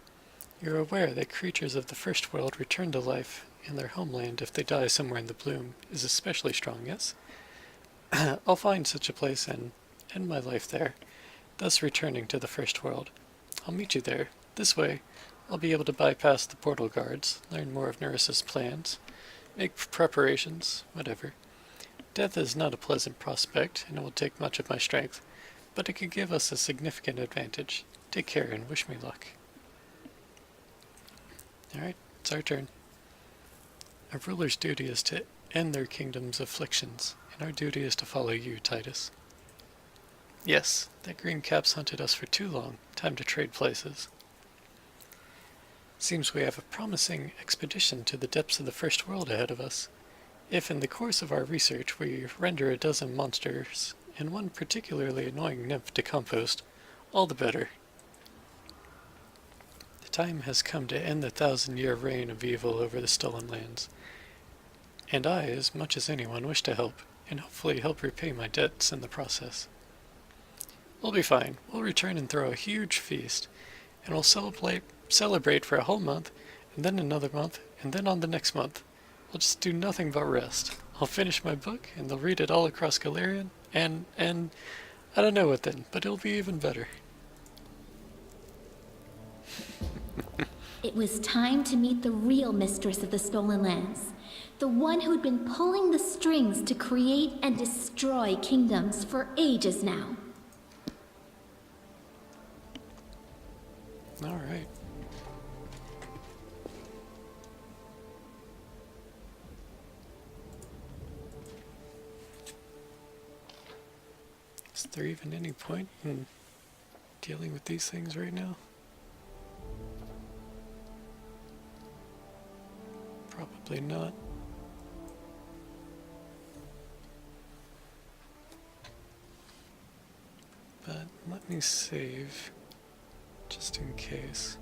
You're aware that creatures of the First World return to life in their homeland if they die somewhere in the bloom is especially strong, yes? I'll find such a place and end my life there, thus returning to the First World. I'll meet you there. This way, I'll be able to bypass the portal guards, learn more of Nyrissa's plans, make preparations, whatever. Death is not a pleasant prospect, and it will take much of my strength, but it could give us a significant advantage. Take care and wish me luck. Alright, it's our turn. A ruler's duty is to end their kingdom's afflictions, and our duty is to follow you, Titus. Yes, that green cap's hunted us for too long. Time to trade places. Seems we have a promising expedition to the depths of the First World ahead of us. If in the course of our research we render a dozen monsters and one particularly annoying nymph to compost, all the better. The time has come to end the 1,000-year reign of evil over the stolen lands, and I, as much as anyone, wish to help, and hopefully help repay my debts in the process. We'll be fine. We'll return and throw a huge feast, and we'll celebrate for a whole month, and then another month, and then on the next month. We'll just do nothing but rest. I'll finish my book, and they'll read it all across Galarian, and I don't know what then, but it'll be even better. It was time to meet the real mistress of the Stolen Lands. The one who'd been pulling the strings to create and destroy kingdoms for ages now. Alright. Is there even any point in dealing with these things right now? Probably not. But let me save, just in case.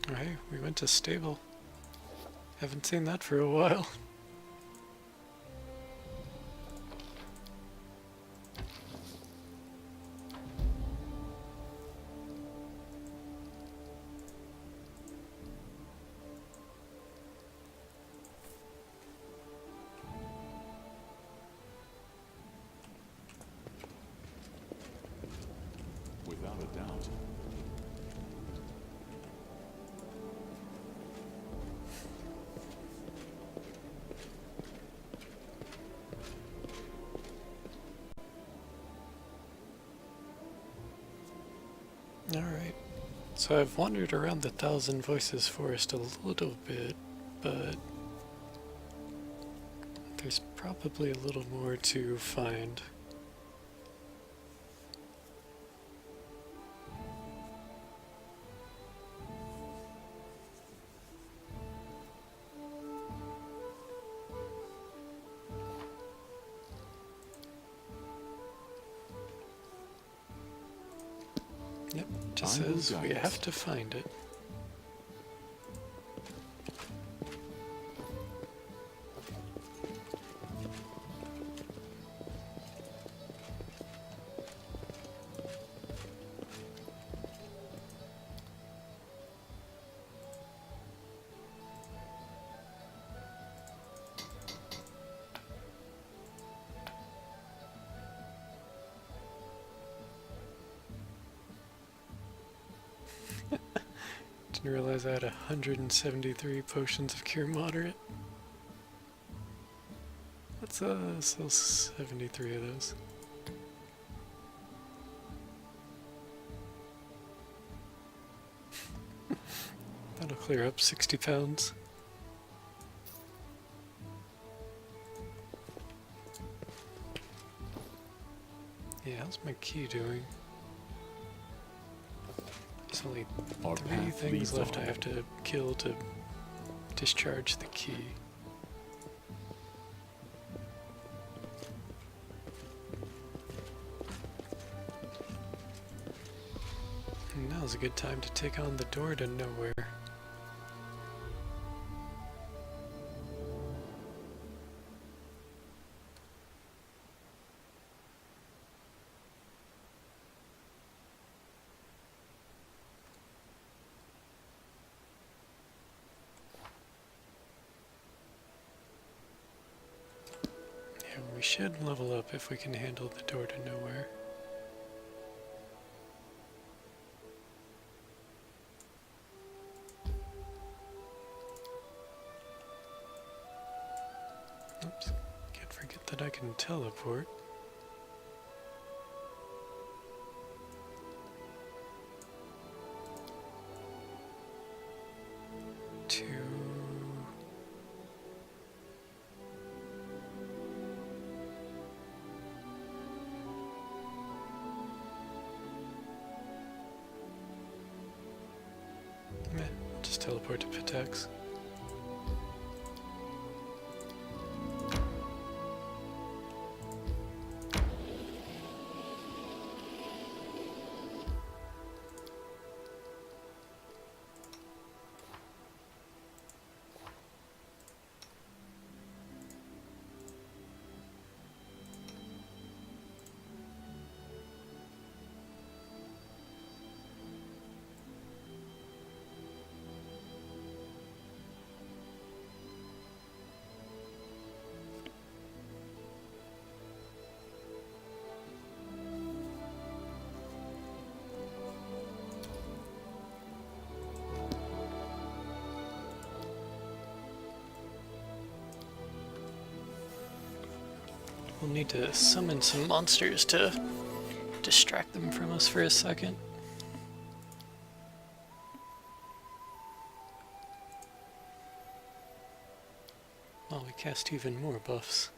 Alright, we went to stable. Haven't seen that for a while. Without a doubt. Alright, so I've wandered around the Thousand Voices forest a little bit, but there's probably a little more to find. Yep, just says we have to find it. Didn't realize I had 173 potions of cure moderate. Let's sell 73 of those. That'll clear up 60 pounds. Yeah, how's my key doing? There's only 3 things left I have to kill to discharge the key. And now's a good time to take on the door to nowhere. we should level up if we can handle the door to nowhere. Oops, can't forget that I can teleport. To... Meh, just teleport to Pitex. We'll need to summon some monsters to distract them from us for a second. While we cast even more buffs.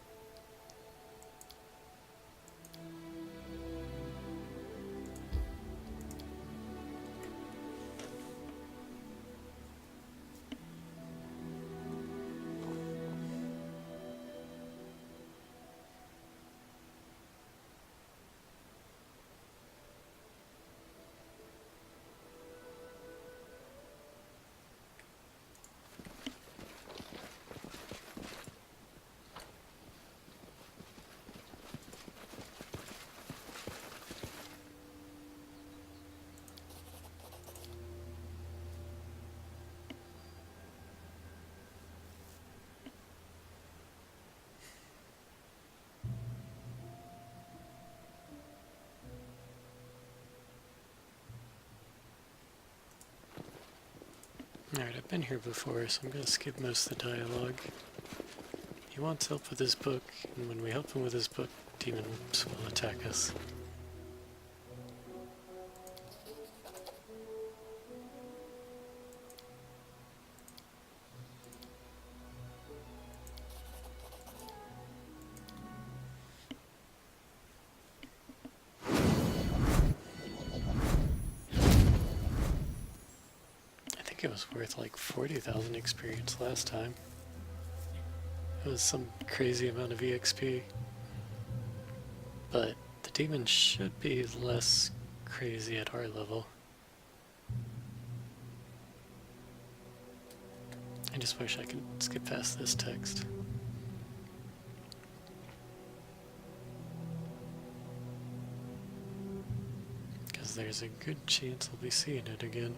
Alright, I've been here before, so I'm going to skip most of the dialogue. He wants help with his book, and when we help him with his book, demons will attack us. It was worth like 40,000 experience last time. It was some crazy amount of EXP. But the demons should be less crazy at our level. I just wish I could skip past this text. Because there's a good chance I'll be seeing it again.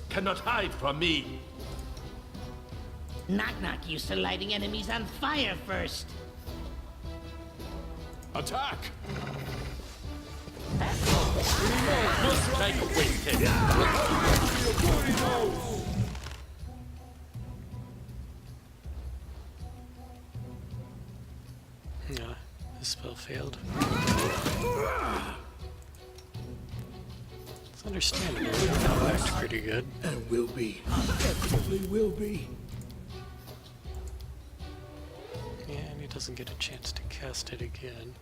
Cannot hide from me. Knock Knock used to lighting enemies on fire first. Attack! No strike wasted. Nah, this spell failed. It's understandable. That worked pretty good. And will be. Definitely will be. Yeah, and he doesn't get a chance to cast it again.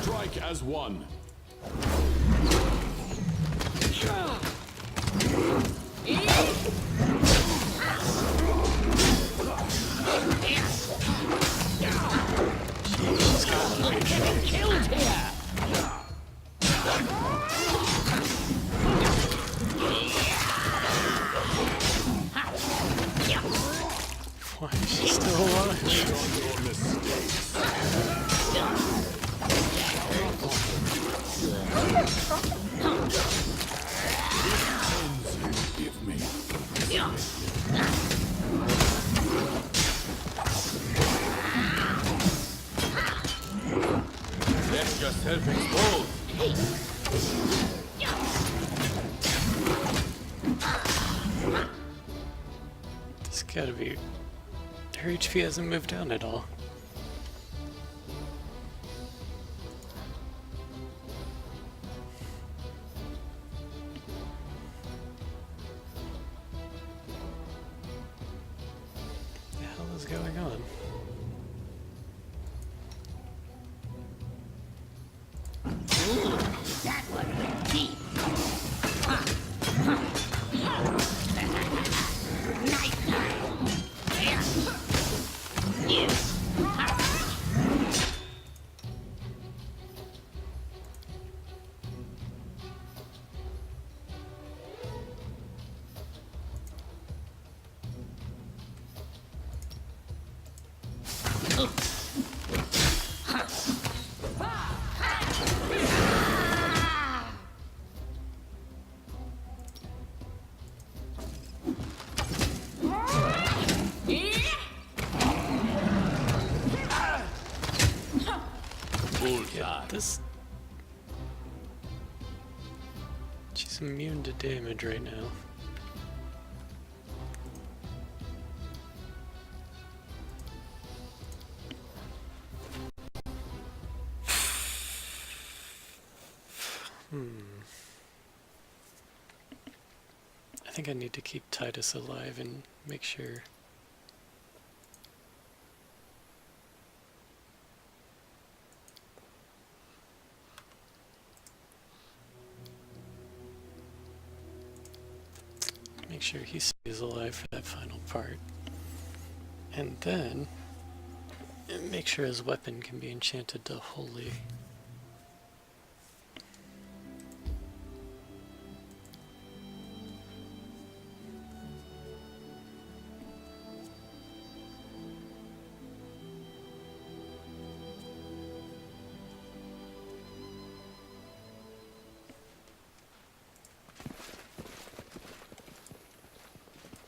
Strike as one. Killed here! Why is she still alive? Your mistakes. Give me. Let yourself explode. This gotta be... Her HP hasn't moved down at all. What the hell is going on? That one went deep. Yeah, this... She's immune to damage right now. I think I need to keep Titus alive and make sure. Make sure he stays alive for that final part. And then make sure his weapon can be enchanted to holy.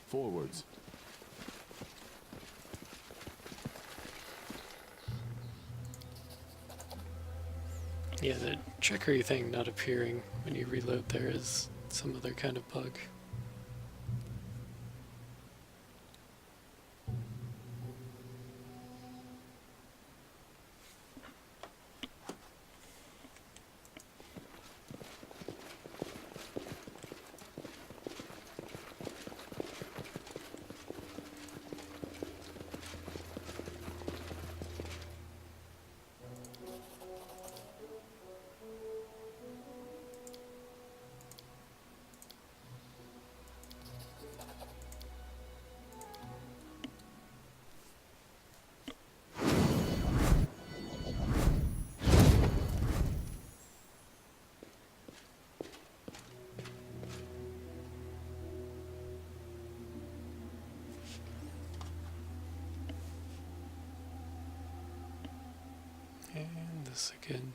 Forwards. Yeah, the trickery thing not appearing when you reload there is some other kind of bug. And this again.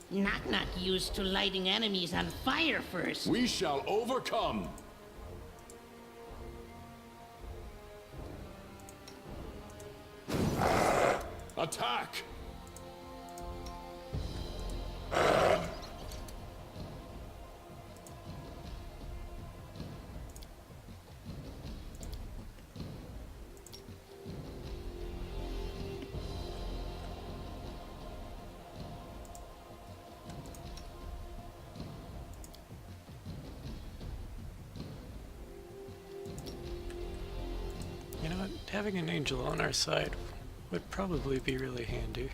Knock-knock used to lighting enemies on fire first. We shall overcome. Attack! You know what? Having an angel on our side would probably be really handy.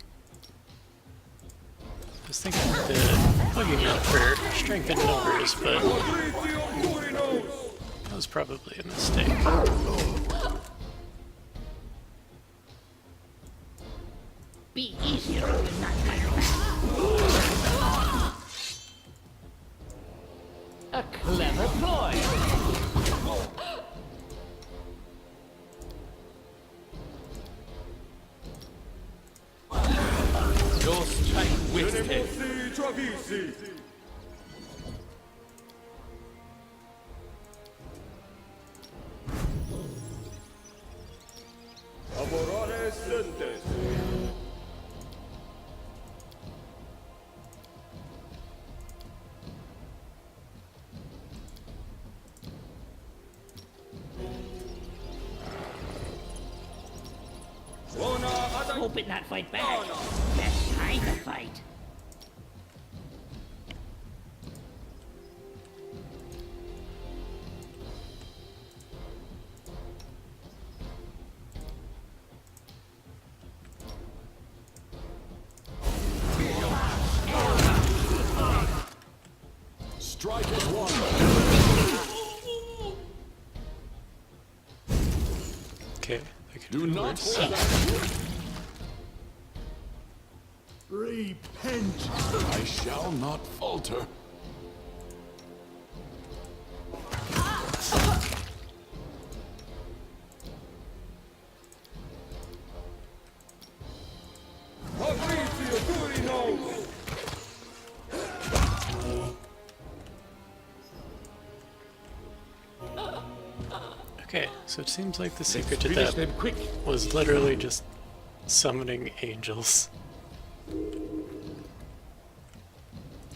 I was thinking the boogeyman for strength in numbers, but that was probably a mistake. Be easier on the knock-knock. A clever ploy. Your strike wasted. Hope it not fight back. Best time to fight. Strike at one. Okay, I can Do do not worse. hold back. Repent. I shall not falter. Okay, so it seems like the secret to Finish that them quick. was literally just summoning angels.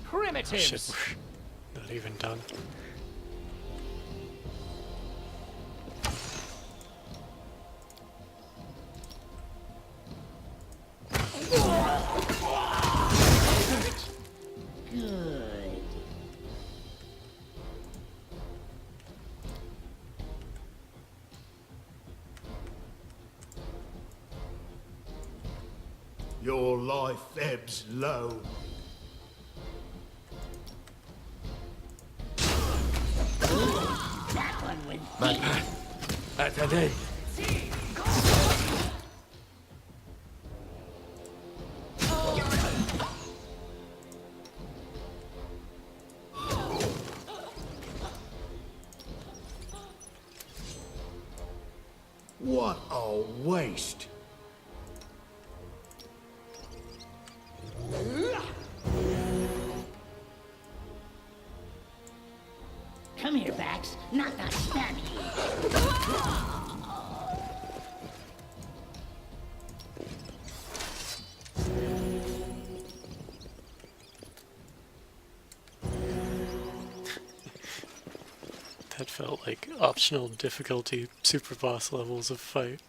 Primitives. Shit, we're not even done. Good. Your life ebbs low. That one went deep. Attendez. What a waste. Come here, Bax. Knock-knock stab you. That felt like optional difficulty super boss levels of fight.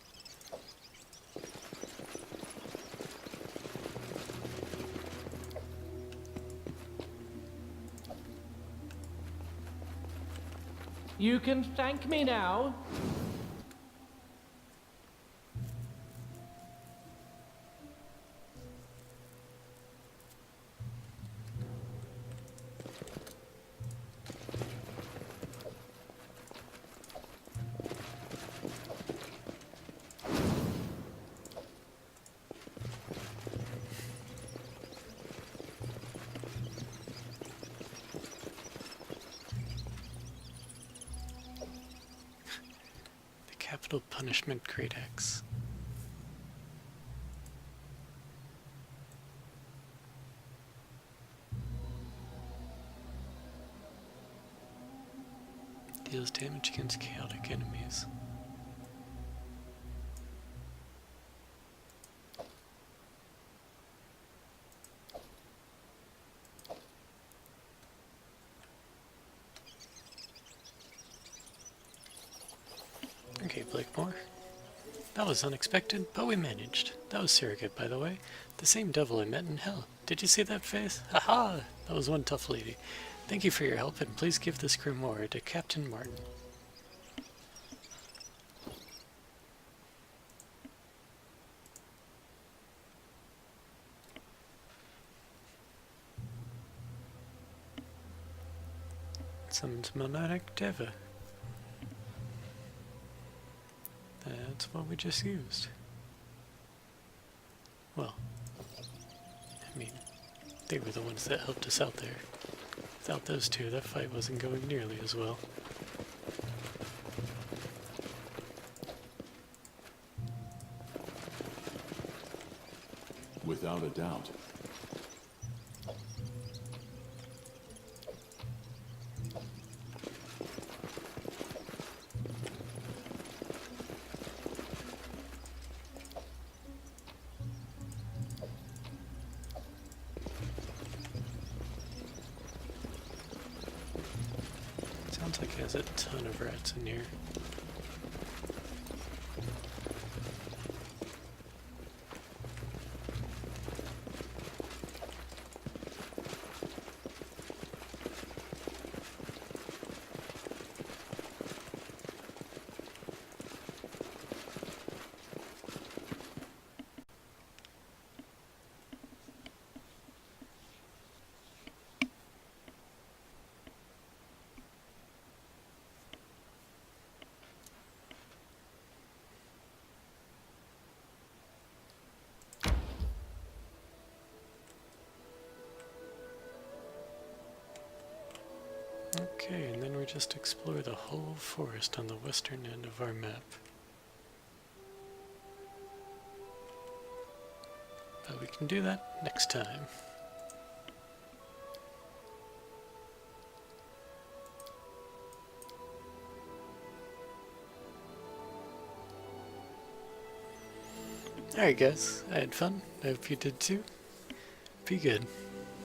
You can thank me now. Capital Punishment Great Axe. Deals damage against chaotic enemies. Okay, Blakemore. That was unexpected, but we managed. That was Surrogate, by the way. The same devil I met in hell. Did you see that face? Haha! That was one tough lady. Thank you for your help, and please give this grimoire to Captain Martin. Summons Monadic Deva. That's what we just used. Well, I mean, they were the ones that helped us out there. Without those two, that fight wasn't going nearly as well. Without a doubt. Sounds like it has a ton of rats in here. Okay, and then we just explore the whole forest on the western end of our map. But we can do that next time. Alright guys, I had fun. I hope you did too. Be good.